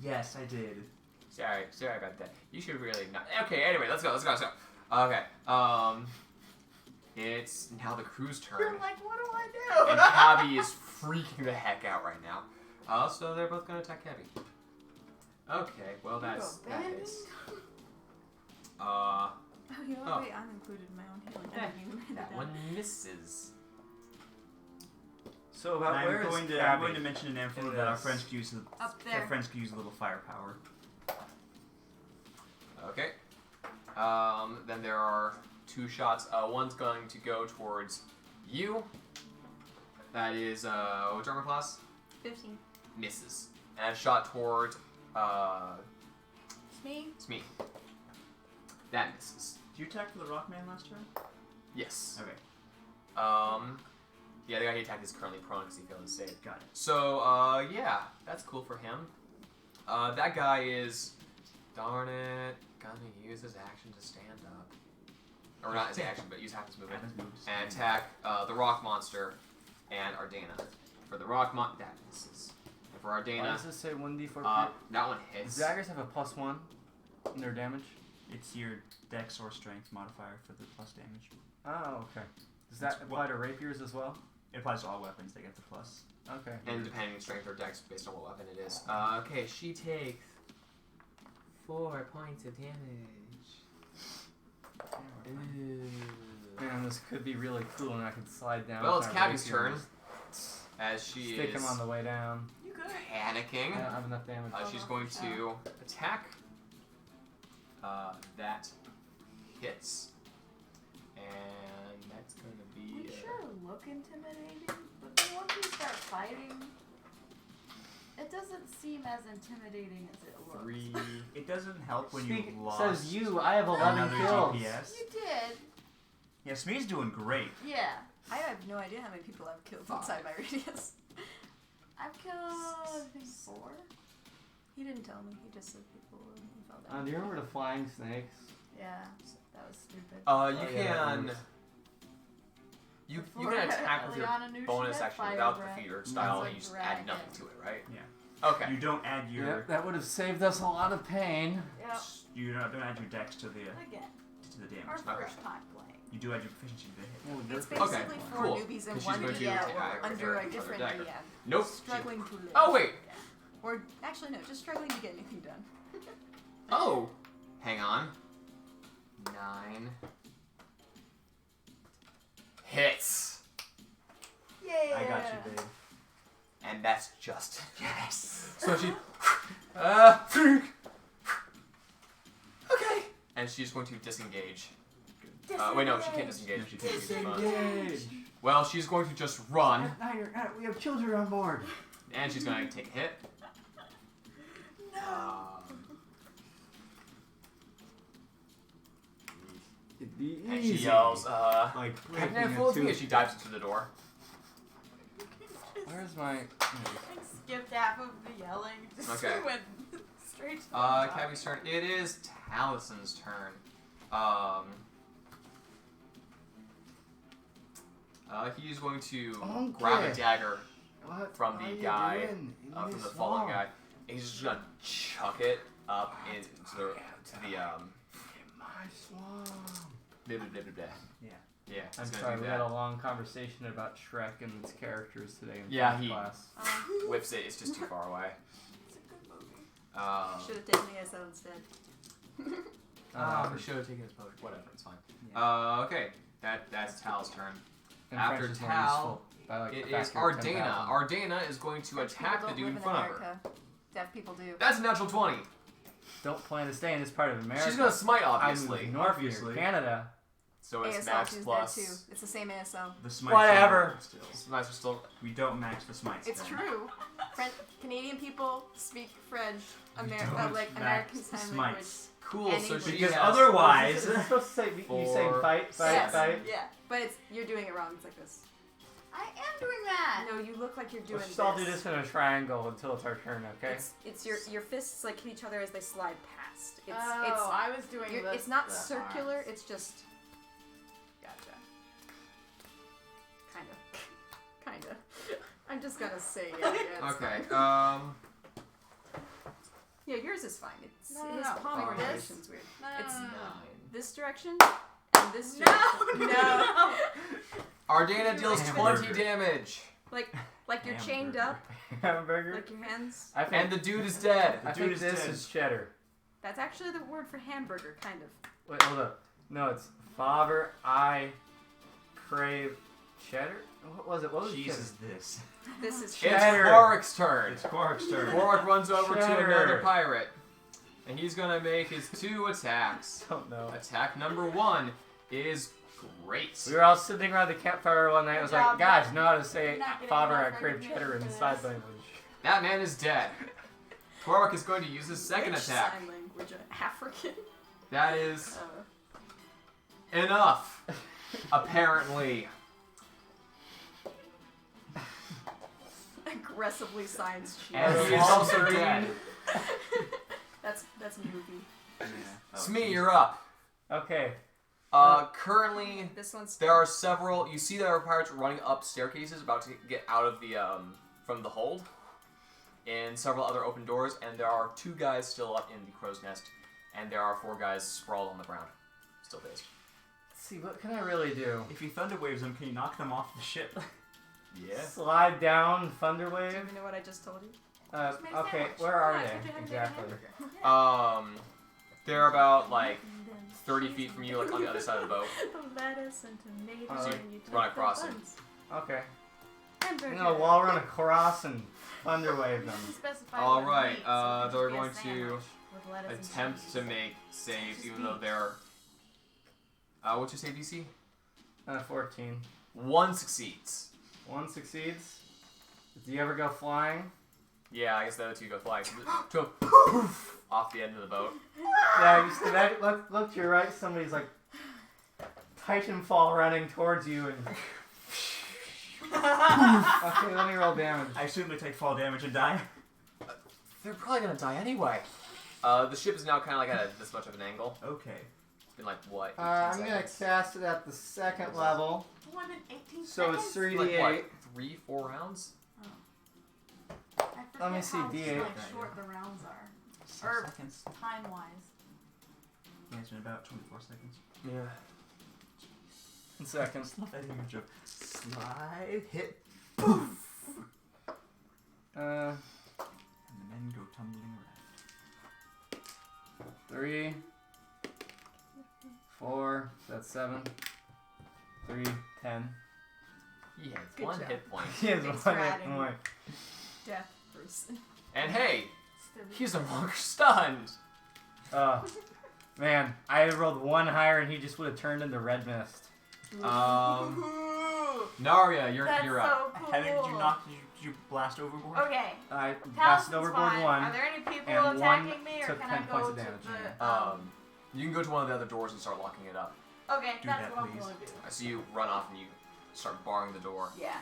Yes, I did. Sorry about that. You should really not. Okay, anyway, let's go. Okay, it's now the crew's turn. You're like, what do I do? And Cabby is freaking the heck out right now. So they're both gonna attack Cabby. Okay, well that hits. Oh, you know what? Oh. Wait, I'm included in my own healing. Yeah, I didn't even write it that down. one misses. So about I'm where is going to Cabby? mention an info in that our this? friends could use Up there. our friends could use a little firepower. Okay. Then there are 2 shots. One's going to go towards you. That is, what's your armor class? 15. Misses. And a shot towards, It's me. it's me. That misses. Did you attack for the Rockman last turn? Yes. Okay, Yeah, the guy he attacked is currently prone because he failed his save. got it. So, yeah, that's cool for him. That guy is, darn it, gonna use his action to stand up. Or not his action, but use half his movement. Adam's moves. And attack the rock monster and Ardana. For the rock that misses. And for Why Ardana, does this say 1d4? that one hits. Does daggers have a +1 in their damage? It's your dex or strength modifier for the plus damage. Oh, okay. Does that It's apply to rapiers as well? It applies to all weapons, they get the plus. Okay. And depending on strength or dex based on what weapon it is. Okay, she takes 4 points of damage. Ooh. Man, this could be really cool, and I could slide down. Well, with it's my Cabby's rapier turn. and As she Stick is him on the way down. You good? panicking. I don't have enough damage. She's going to attack. That hits. And that's going to We be... sure look intimidating, but then once we start fighting, it doesn't seem as intimidating as it looks. 3. It doesn't help when Speak, you lost says you. I have 11 another kills. DPS. You did, Yeah, Smee's doing great. yeah. I have no idea how many people I've killed inside my radius. I've killed, I think, 4. He didn't tell me. He just said people and he fell down. Do you remember the flying snakes? Yeah, that was stupid. You Oh, yeah, that can... was- You Before can attack with your Liana knew she bonus had action fire without breath. the feeder style, That's and a you just add dragon. nothing to it, right? Yeah. Okay. You don't add your Yep, that would have saved us a lot of pain. Yep. you don't add your dex to the Again, damage. our Okay. first time playing. You do add your proficiency to the hit. It's Okay, basically for cool. newbies and 'Cause she's one going to DM attack under her a with different dagger. DM. Nope. Struggling to live. Oh, wait. Or actually, no, just struggling to get anything done. Oh. Hang on. 9. Hits. Yeah. I got you, babe. And that's just... Yes. So she... okay. And she's going to disengage. Wait, no, she can't disengage. No, she can't Disengage. Well, she's going to just run, We have children on board. and she's going to take a hit. And she yells, Like "Can I fool me?" as she dives into the door. Where's my? I skipped half of the yelling. Just Okay. went straight to the Cabby's turn. It is Talison's turn. He's going to grab a Okay. dagger What from are the you guy, doing in from this the fallen swamp? guy. And he's just gonna chuck it up into the In my swamp. blah, blah, blah, blah. Yeah. Yeah, I'm he's sorry, gonna do we had a that. long conversation about Shrek and its characters today in Yeah, French he- class. Whips it. It's just too far away. It's a good movie. Should have taken the SO instead. We should have taken his potion. Whatever, it's fine. Yeah. Okay, that's Tal's turn. And After French is more Tal, useful by like It a is factor of Ardana. 10,000. Ardana is going to French attack people the don't dude live in front of her. America. Deaf people do. That's a natural 20. Don't plan to stay in this part of America. She's gonna smite, I obviously. moved north Obviously. here, Canada. So it's ASL max is plus. there too. It's the same ASL. The smites Whatever. are still. Smites are still. We don't match the smites. It's then. true. Canadian people speak French, We like don't American match Sign the Language. smites. Cool. And So English. she Because has. otherwise, Is it supposed to say you saying Four, fight, Yes. fight? Yeah, but you're doing it wrong. It's like this. I am doing that. No, you look like you're doing Let's just all do this in a triangle until it's our turn, okay? It's your fists like hit each other as they slide past. fast. I was doing this. It's not the circular. arms. It's just Gotcha. kind of. I'm just gonna say yeah. It's Okay. fine. Yeah, yours is fine. It's No, his no. palm Like orientation's weird. No, It's no. this direction and this direction. No. Ardana deals Hamburger. 20 damage, Like you're chained up, Hamburger. like your hands. I think, and the dude is dead. I dude think is this dead. is cheddar. That's actually the word for hamburger, kind of. Wait, hold up. No, it's Father, I crave cheddar? What was it? What was Jesus, cheddar? this. This is It's Cheddar. Quark's turn. It's Quark's turn. Quark runs over to Cheddar. another pirate, and he's gonna make his 2 attacks. Don't know. Attack number 1 is great. We were all sitting around the campfire one night. I was Good like, job, guys, Ben. know how to say You're not getting Father, enough I crave recognition cheddar in for the this. side language. That man is dead. Quark is going to use his second Which attack. sign language? African. That is enough, apparently. Aggressively signs cheese. And he is Small also screen. dead. That's movie. Smee, you're up. Okay. Currently, This one's there are several. You see, there are pirates running up staircases, about to get out of the from the hold, and several other open doors. And there are 2 guys still up in the crow's nest, and there are 4 guys sprawled on the ground, still dazed. Let's see, what can I really do? If you thunder waves them, can you knock them off the ship? Yeah. Slide down, thunder Do wave. you even know what I just told you? Just made a Okay, sandwich. where are Nice, they would you have made a exactly? hamburger? They're about like 30 feet from you, like on the other side of the boat. Lettuce and tomatoes. So you and you run take the across it. buns. Okay. Hamburger. I'm gonna wall run across and thunder wave them. You specify All what right, meat, so it could they're just be a going to sandwich with lettuce and Attempt cheese. to make saves, Just even though meat. they're. What's your save DC? 14. 1 succeeds. 1 succeeds. Do you ever go flying? Yeah, I guess the other 2 go flying. To a poof off the end of the boat. Yeah, you see that? Look to your right. Somebody's like Titanfall running towards you, and okay, let me roll damage. I assume they take fall damage and die. They're probably gonna die anyway. The ship is now kind of like at this much of an angle. Okay. It's been like what? 18 I'm gonna seconds? cast it at the 2nd level, 1 in 18 so it's seconds? 3d8. Like what? 3-4 rounds? I Let me forget see, how, D8. like, short the rounds are, 6 Or- seconds. time-wise. Yeah, it's been about 24 seconds. Yeah. 1 second. Just love that image of slide, hit, Uh, and the men go tumbling around. 3, 4. That's 7. 3, 10. He has Good 1 job. hit point. He has Thanks 1 for hit adding. point. Death person. And hey, Still- he's no longer stunned. Man, I rolled 1 higher and he just would have turned into red mist. Naria, you're That's up. so cool. Heather, did you blast overboard? Okay. I blasted Talisman's overboard fine. 1. Are there any people and attacking one me, or took can 10 I points go of to damage, the? You can go to one of the other doors and start locking it up. Okay, Do that's that, what I'm please. going to do. I see you run off and you start barring the door. Yeah.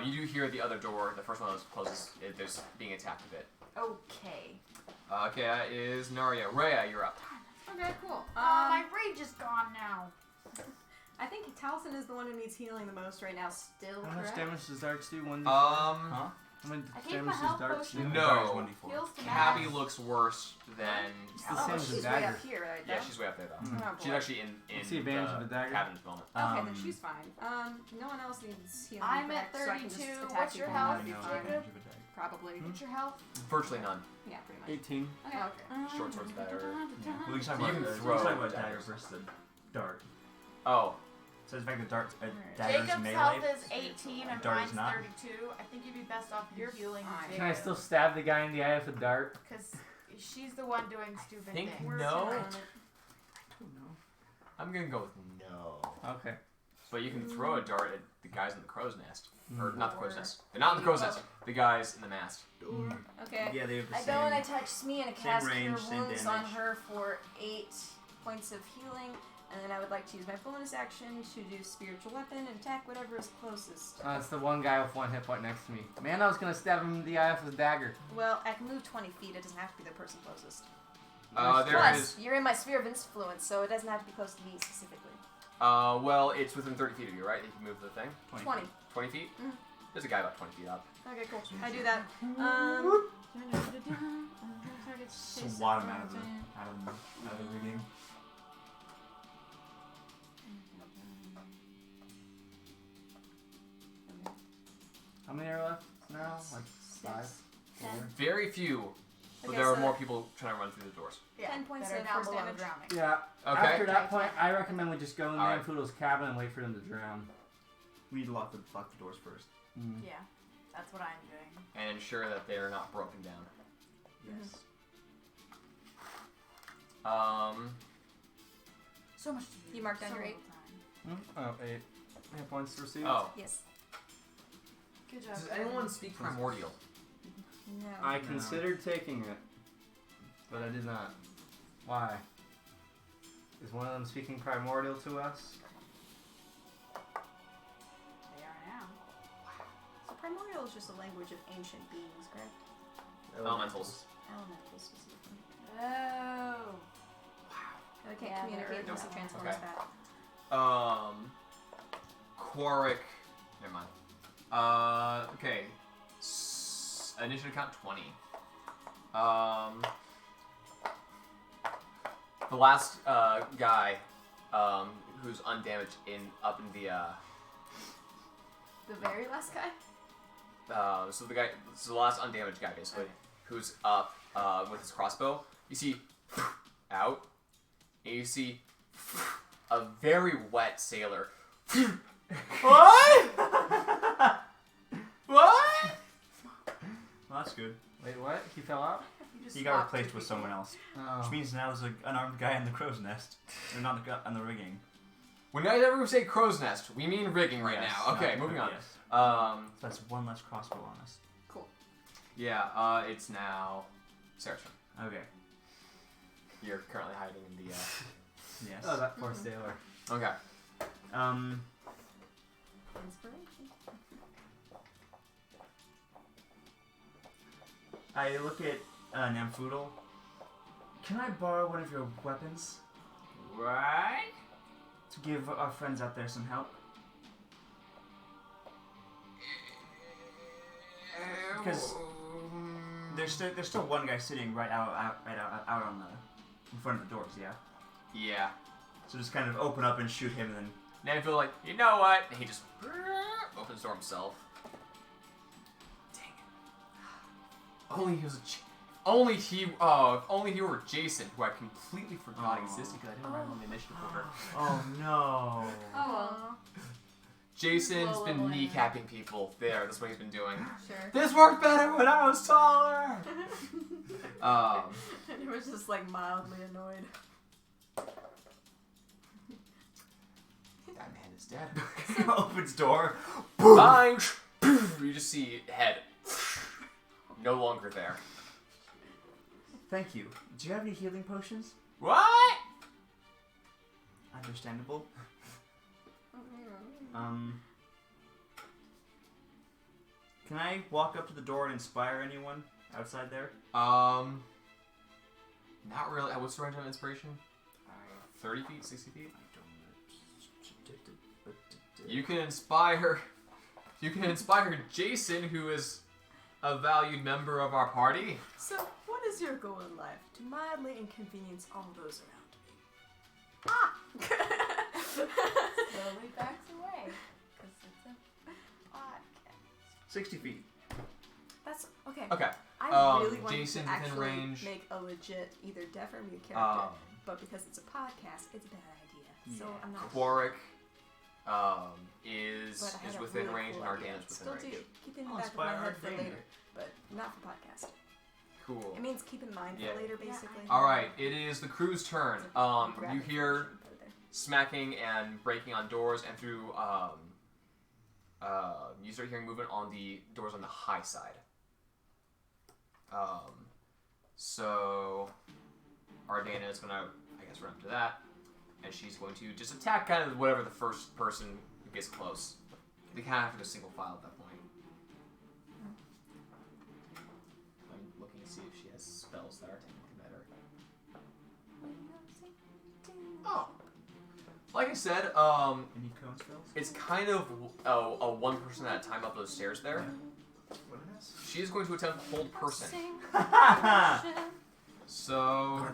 You do hear the other door, the first one that was closest, there's being attacked a bit. Okay. Okay, that is Naria. Rhea, you're up. Okay, cool. My rage is gone now. I think Taliesin is the one who needs healing the most right now. Still, How much correct? damage does darts do? 1d4? Huh? How much I think damage my does health darts do? potion- No. Darts 1d4. Heals to Cabby max. looks worse than It's the Oh, same as a she's way dagger. up here, right? Yeah, though? she's way up there though. Mhm. Oh, She's boy. actually in What's the advantage of a dagger? cabin at the moment. Okay, then Um, she's fine. No one else needs healing. I'm at back, so I can just 32. attack What's your people health, and I that'll know be the fine. advantage of a dagger. Probably. What's your health? Virtually none. Yeah, pretty much. 18. Okay. Short sword's better. Yeah. We can talk You about can the, throw we can talk about daggers. dagger versus the dart. Oh, So the fact that darts, Alright. daggers Jacob's melee. health is 18 and Dart mine's is not. 32. I think you'd be best off You're healing fine. Can I still stab the guy in the eye with a dart? Because she's the one doing stupid think things. no. On it. I don't know. I'm gonna go with no. Okay. But you can throw a dart at the guys in the crow's nest. Or Mm. not the crow's nest. They're not in the crow's nest. The guys in the mast. Okay. Yeah, they have the I same. go and I touch Smee and I same cast range, Cure same Wounds on damage. her for 8 points of healing, and then I would like to use my bonus action to do Spiritual Weapon and attack whatever is closest. It's the one guy with 1 hit point next to me. Man, I was gonna stab him in the eye with a dagger. Well, I can move 20 feet. It doesn't have to be the person closest. There Plus, is. you're in my sphere of influence, so it doesn't have to be close to me specifically. Well, it's within 30 feet of you, right? You can move the thing. 20. 20 feet? Mhm. There's a guy about 20 feet up. Okay, cool. I do that. Swat him out of the rigging. How many are left now? Like 5? 10. Very few, but Okay, there are so- more people trying to run through the doors. Yeah, 10 points that are of down force below damage. drowning. Yeah. Okay. After that point, I recommend we just go in there Alright. in Poodle's cabin and wait for them to drown. We need to lock the doors first. Yeah, that's what I'm doing. And ensure that they are not broken down. Yes. So much to do. You marked down so your little 8? time. Oh, 8 hit points received. Oh. Yes. Good job. Does anyone speak primordial? No. I No. considered taking it, but I did not. Why? Is one of them speaking primordial to us? They are now. So primordial is just a language of ancient beings, correct? Elementals. Elemental specifically. Oh. They can't Yeah, communicate there unless is he that. transforms Okay. back. Quarric. Never mind. Okay. Initiative count 20. The last guy, who's undamaged up in the The very last guy? so the last undamaged guy basically, who's up with his crossbow. You see out, and you see a very wet sailor. What? What? Well, that's good. Wait, what? He fell out? He got replaced with someone else, Oh. which means now there's an unarmed guy in the crow's nest, or not on the rigging. Whenever we say crow's nest, we mean rigging right Yes, now. Okay, not- moving on. yes. Um, So that's one less crossbow on us. Cool. yeah, it's now Sarah's turn. Okay. You're currently hiding in the. Yes. Oh, that poor sailor. Okay. Inspiration. I look at Namfoodle. Can I borrow one of your weapons Right. to give our friends out there some help? Because there's still one guy sitting right out on the in front of the doors. Yeah. Yeah. So just kind of open up and shoot him, and then Nanville like, you know what? And he just opens the door himself. Dang it. Only he was only he were Jason, who I completely forgot Oh. existed because I didn't write him on the initiative order. oh no. Oh well. Jason's Low been level anyway. kneecapping people. There, that's what he's been doing. Sure. This worked better when I was taller. He was just like mildly annoyed. That man is dead. Opens door. Bang! You just see head. No longer there. Thank you. Do you have any healing potions? What? Understandable. Can I walk up to the door and inspire anyone outside there? Not really. What's the range of inspiration? 30 feet, 60 feet? You can inspire Jason, who is a valued member of our party. So, what is your goal in life? To mildly inconvenience all those around me. Slowly backs away. Because it's a podcast. 60 feet. That's okay. Okay. I really want Jason to within actually range. make a legit either deaf or mute character, Um, but because it's a podcast, it's a bad idea. So Yeah. I'm not. Quarric But I is had a within really range cool and idea. Ardana's within Still range. do. Keep it in the I'll back of my inspire head for Ardana. later, but not for podcast. Cool. It means keep in mind Yeah. for later, basically. All right, it is the crew's turn. It's a You graphic hear version, put it there. smacking and breaking on doors, and through you start hearing movement on the doors on the high side. So Ardana is gonna, I guess, run up to that, and she's going to just attack kind of whatever the first person who gets close. They kind of have to go single file at that point. I'm looking to see if she has spells that are technically better. Like I said, Any cones fills? it's kind of a one person at a time up those stairs there. What is this? She is going to attempt hold person. So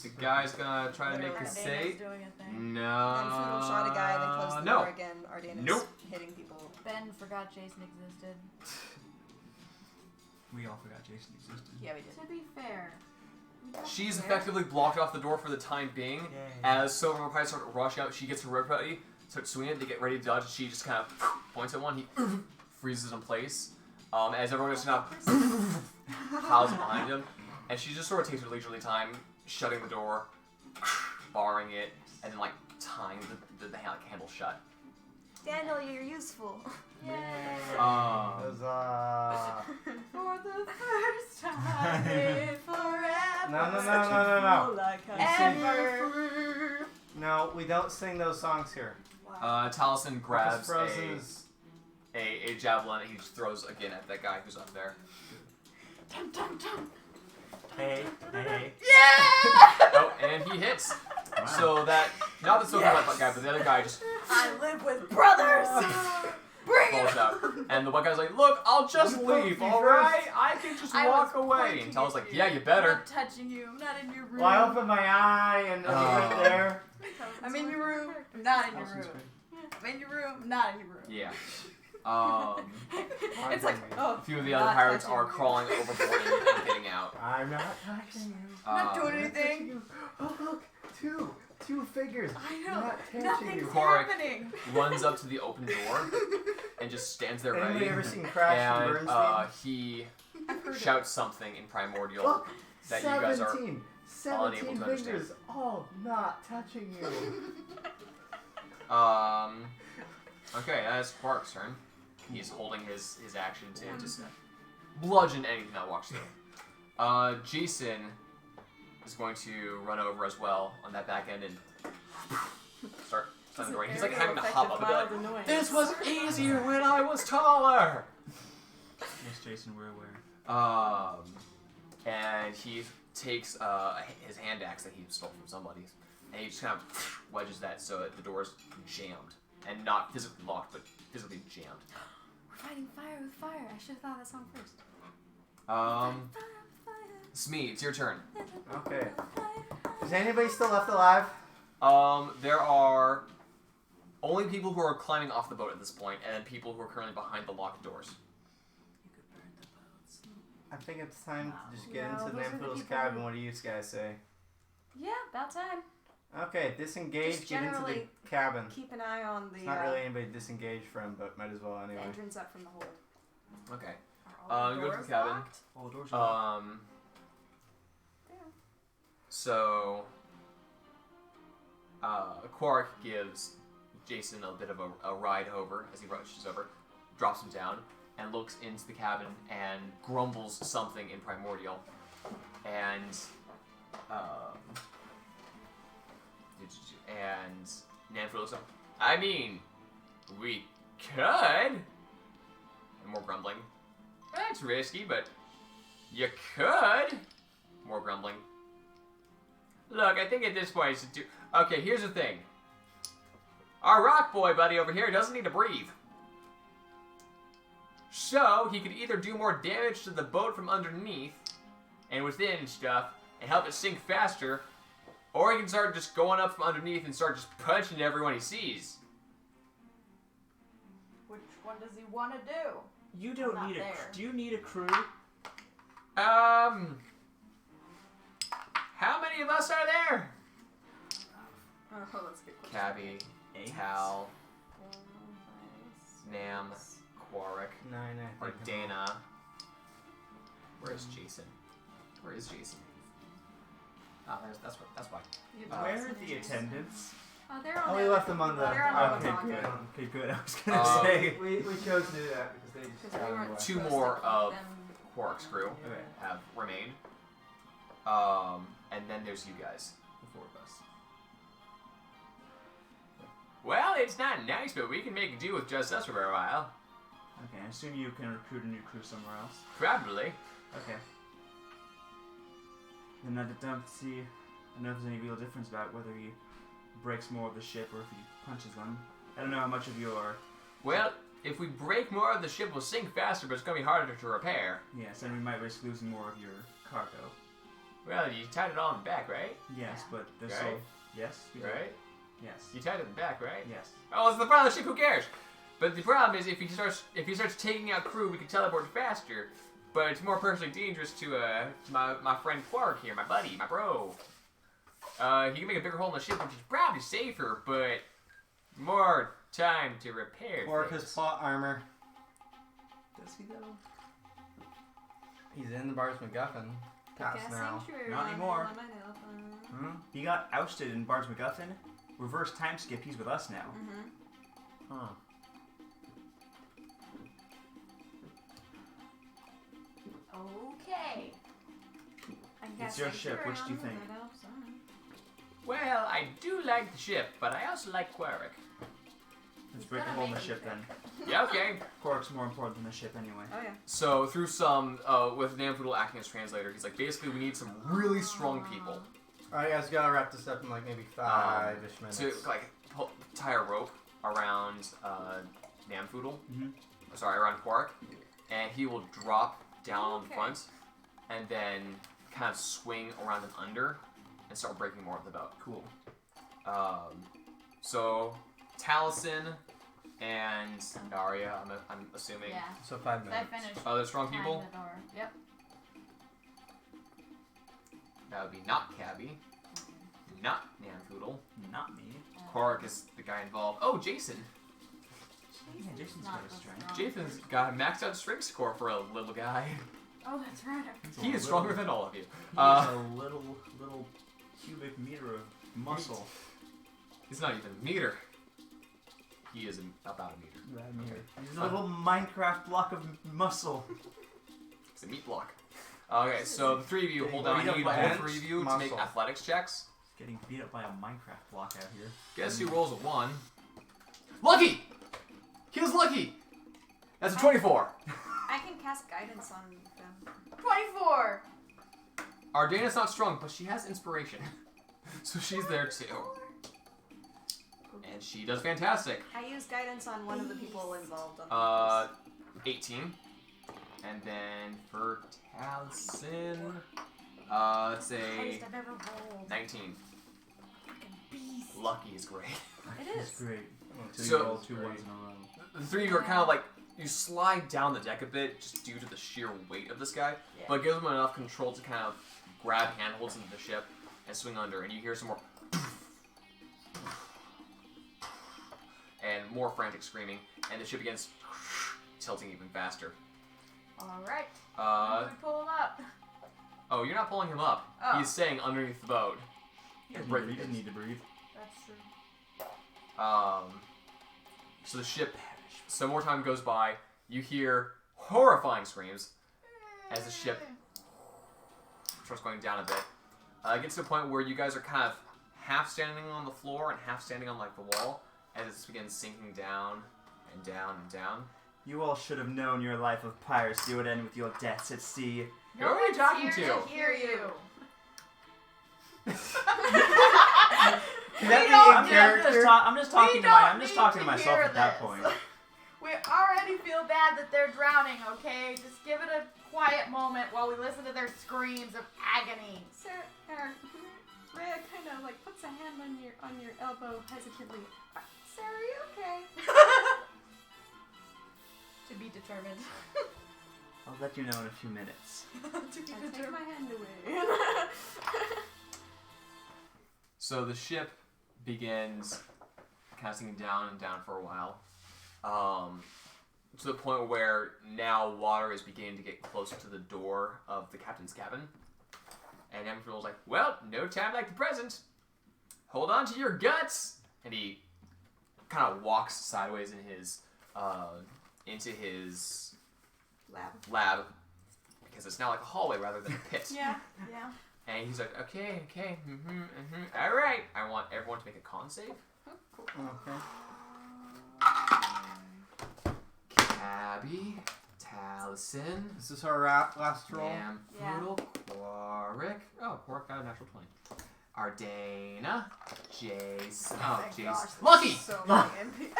the guy's gonna try to make a Ardena's save. doing a thing. No. Then Foodle shot a guy, then closed the no. door again. Ardena's Nope. hitting people. Ben forgot Jason existed. We all forgot Jason existed. Yeah, we did. To be fair, we don't She's care. effectively blocked off the door for the time being. Yay. As Silver and Pie start rushing out, she gets her rope ready, starts swinging it, they get ready to dodge, she just kind of points at one, he freezes in place. As everyone just kind of piles behind him, and she just sort of takes her leisurely time, shutting the door, barring it, and then like tying the handle shut. Daniel, you're useful. Yay! Huzzah. For the first time in forever. No. Like Ever. No, we don't sing those songs here. Taliesin grabs Because Frozen is... a javelin and he just throws again at that guy who's up there. Dum, dum, dum. Hey. Oh, and he hits. Wow. So that, not the Silver White guy, but the other guy just I live with brothers. Bring falls it. out. And the white guy's like, look, I'll just You leave, poke me alright? I can just I walk was away. pointing And Tal's at like, you. yeah, you I'm better. not touching you. I'm not in your room. Well, I opened my eye and it's right there. I'm in your room. I'm not in your room. I'm in your room. I'm not in your room. Yeah. It's like, oh, A few of the other not pirates touching are you. crawling overboard and getting out. I'm not touching you. I'm not doing Um, anything. Oh, look. Two figures. I know. Not touching Nothing's you. Quark happening. runs up to the open door and just stands there Anybody ready. ever seen Crash and And Bernstein? he I've heard shouts something in Primordial Look, that you guys are 17 unable 17 to understand. fingers, all not touching you. Okay, that's Quark's turn. He's holding his action to just bludgeon anything that walks through. Jason is going to run over as well on that back end and start slamming the door. He's like having to hop up and be like, this was easier when I was taller! Yes, Jason, we're aware. And he takes his hand axe that he stole from somebody, and he just kind of wedges that so that the door's jammed. And not physically locked, but physically jammed. We're fighting fire with fire. I should have thought of that song first. Smee, it's your turn. Okay. Is anybody still left alive? There are only people who are climbing off the boat at this point, and then people who are currently behind the locked doors. I think it's time to just get No, into those are the Nampool's people cabin. who- What do you guys say? Yeah, about time. Okay, disengage, Just get into the generally cabin. Keep an eye on the It's not really anybody to disengage from, but might as well anyway. entrance up from the hold. Okay. Are all You the go to the doors cabin. locked? All the doors are locked. So, Quark gives Jason a bit of a ride over as he rushes over, drops him down, and looks into the cabin and grumbles something in Primordial. And, Nanford looks up. I mean, we could. And more grumbling. That's risky, but you could. More grumbling. Look, I think at this point it's okay, here's the thing. Our rock boy buddy over here doesn't need to breathe. So, he could either do more damage to the boat from underneath and within and stuff and help it sink faster, or he can start just going up from underneath and start just punching everyone he sees. Which one does he want to do? You don't not need there. Do you need a crew? How many of us are there? Oh, that's a good question. Cabby, 8. Tal, Nam, Quark, 9, I or think. Dana. Where's Jason? Where is Jason? Oh, that's why. You have Where Jason are and the Jason. attendants? Oh, they're on Oh, we the- left them on the... They're on the Okay, rocket. good. Okay, good. I was gonna say. We chose to do that because they just Because we got weren't away. Two supposed more to keep of them- Quark's crew Okay. have remained. And then there's you guys, the 4 of us. Well, it's not nice, but we can make do with just us for a while. Okay, I assume you can recruit a new crew somewhere else. Probably. Okay. Then I don't see. I don't know if there's any real difference about whether you breaks more of the ship or if he punches them. I don't know how much of your... Well, if we break more of the ship, we'll sink faster, but it's going to be harder to repair. Yes, and we might risk losing more of your cargo. Well, you tied it all in the back, right? Yes, but there's Right. still... Yes? we did. Right? Yes. You tied it in the back, right? Yes. Oh, it's the front of the ship, who cares? But the problem is, if he starts taking out crew, we can teleport faster. But it's more personally dangerous to my friend Quark here, my buddy, my bro. He can make a bigger hole in the ship, which is probably safer, but more time to repair Or things. his plot armor. Does he though? He's in the Bart's MacGuffin. Past now. Not anymore. Hmm? He got ousted in Bard's MacGuffin. Reverse time skip, he's with us now. Huh. Okay. It's your ship, which do you think? Well, I do like the ship, but I also like Quark. Let's break a hole in the ship then. Yeah, okay. Quark's more important than the ship anyway. Oh yeah. So through some, with Namfoodle acting as translator, he's like, basically we need some really strong people Alright, guys, gotta wrap this up in like maybe 5-ish minutes. to like tie a rope around Namfoodle. Sorry, around Quark, and he will drop down on the front, and then kind of swing around and under, and start breaking more of the boat. Cool. So Taliesin and Daria, I'm assuming. Yeah. So 5 I minutes. finished Other strong tying people? the door. Yep. That would be not Cabby, not Namfoodle. Not me. Quark is the guy involved. Oh, Jason. Yeah, Jason's Not got a so strength. strong. Jason's got a maxed out strength score for a little guy. Oh, that's right. He is stronger than all of you. He's a little cubic meter of muscle. He's not even a meter. He is about a meter. He's a little Minecraft block of muscle. It's a meat block. Okay, so the three of you hold on. I need all three of you to make Muscle. athletics checks. Getting beat up by a Minecraft block out here. Guess who rolls a 1? Lucky! He was lucky! That's a 24. I can cast guidance on them. 24! Ardana's not strong, but she has inspiration. So she's there too. And she does fantastic. I use guidance on one of the people involved on the 18. And then for Taliesin, let's say Highest I've ever rolled. 19. Beast. Lucky is great. It is. It's great. So- So you roll 2 ones in a row. The three of you are kind of like, you slide down the deck a bit just due to the sheer weight of this guy, Yeah. but it gives him enough control to kind of grab handholds into the ship and swing under, and you hear some more and more frantic screaming, and the ship begins tilting even faster. Alright. Uh, We pull him up. oh, you're not pulling him up. Oh. He's staying underneath the boat. He doesn't Break need- he the doesn't need to breathe. That's true. So the ship, some more time goes by, you hear horrifying screams as the ship starts going down a bit. It gets to a point where you guys are kind of half standing on the floor and half standing on like the wall as it begins sinking down and down and down. You all should have known your life of piracy would end with your deaths at sea. Who are you talking Here to? to hear you. Can that We be don't in need character? I'm just talking to my, I'm just need talking to to myself hear at that this. point. We already feel bad that they're drowning, okay? Just give it a quiet moment while we listen to their screams of agony. Sarah, Rhea kind of like puts a hand on your elbow hesitantly. Sarah, are you okay? To be determined. I'll let you know in a few minutes. To be determined. Take my hand away. So the ship begins kind of sinking down and down for a while, to the point where now water is beginning to get closer to the door of the captain's cabin. And Emperor's like, well, no time like the present. Hold on to your guts. And he kind of walks sideways in his, into his lab, because it's now like a hallway rather than a pit. Yeah. And he's like, okay, all right. I want everyone to make a con save. Okay. Cabby, Taliesin, Is this our last roll? Namfoodle, Quark. Oh, Quark got a natural 20. Ardana, Jason. Oh, Thank jeez. gosh, Lucky! So many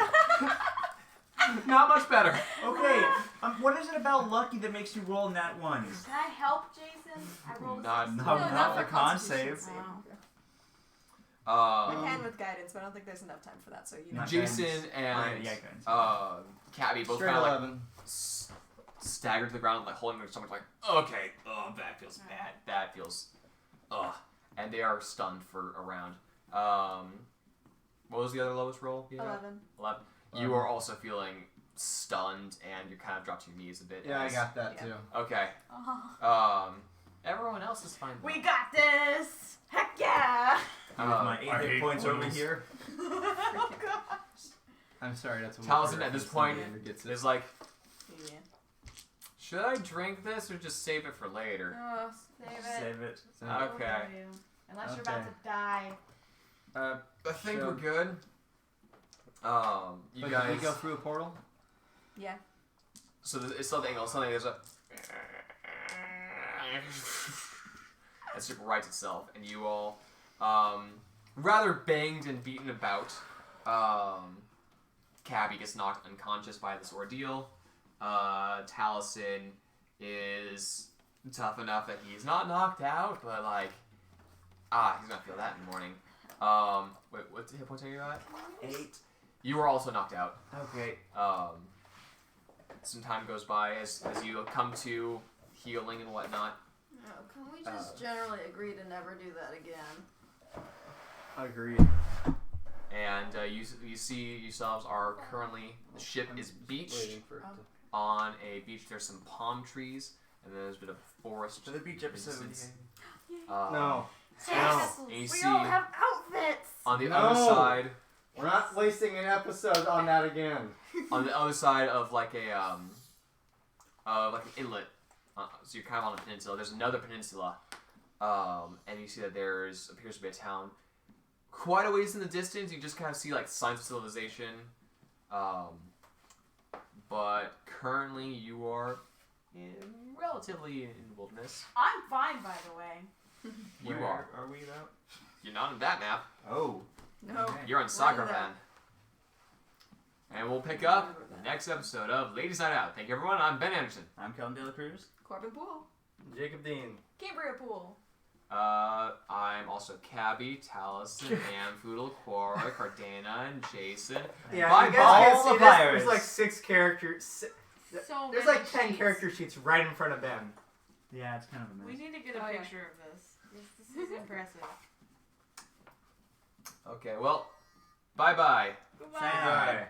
Not much better. Okay, what is it about Lucky that makes you roll nat ones? Can I help Jason? I rolled a Not- 16. No, No, not not the for con Constitution save. save. Oh. I can with guidance, but I don't think there's enough time for that. So you know. Not Jason guidance. and Yeah, guidance. Cabby both Straight kind of like 11. staggered to the ground, like holding their stomach, like, okay, that feels bad. That feels, and they are stunned for a round. What was the other lowest roll? You got? 11. 11. You are also feeling stunned, and you kind of drop to your knees a bit. Yeah, I as- got that Yeah. too. Okay. Oh. Everyone else is fine. We got this! Heck yeah! With my 8 I hit hate points over poodles. here. Oh god. I'm sorry, that's a Taliesin at this point gets it. is like, Yeah. should I drink this or just save it for later? Oh, Save it. Save it. Okay. Unless you're about to die. I think So- we're good. You But guys. did we go through a portal? yeah. So it's something else. Something there's a. That ship rights itself, and you all, rather banged and beaten about. Cabby gets knocked unconscious by this ordeal. Taliesin is tough enough that he's not knocked out, but like, he's gonna feel that in the morning. Wait, what hit points are you at? 8. You were also knocked out. Okay. Some time goes by as you come to healing and whatnot. Oh, can we just generally agree to never do that again? Agreed. And you see yourselves are currently, the ship is beached Waiting for it to... on a beach. There's some palm trees, and then there's a bit of forest. For the beach episode. distance. No. Yes! And you We see all have outfits! on the No. other side, We're not wasting an episode on that again. on the other side of like a like an inlet. So you're kind of on a peninsula. There's another peninsula, and you see that there's appears to be a town. Quite a ways in the distance, you just kind of see like signs of civilization. But currently you are relatively in the wilderness. I'm fine, by the way. You Where are. Are we though? You're not on that map. Oh. No. Okay. You're on We're in Sagravan. that. And we'll pick up the next episode of Ladies Night Out. Thank you, everyone. I'm Ben Anderson. I'm Kellen De La Cruz. Corbin Pool. Jacob Dean. Cambria Pool. I'm also Cabby, Taliesin, Amfoodle, Quarry, Cardana, and Jason. Yeah, Bye, you bye. guys can't All see the this. pirates. There's like 6 characters. So There's many like 10 sheets. character sheets right in front of Ben. Yeah, it's kind of a mess. We need to get a Oh, yeah. picture of this. This is impressive. Okay, well, bye-bye. Goodbye. Sayonara.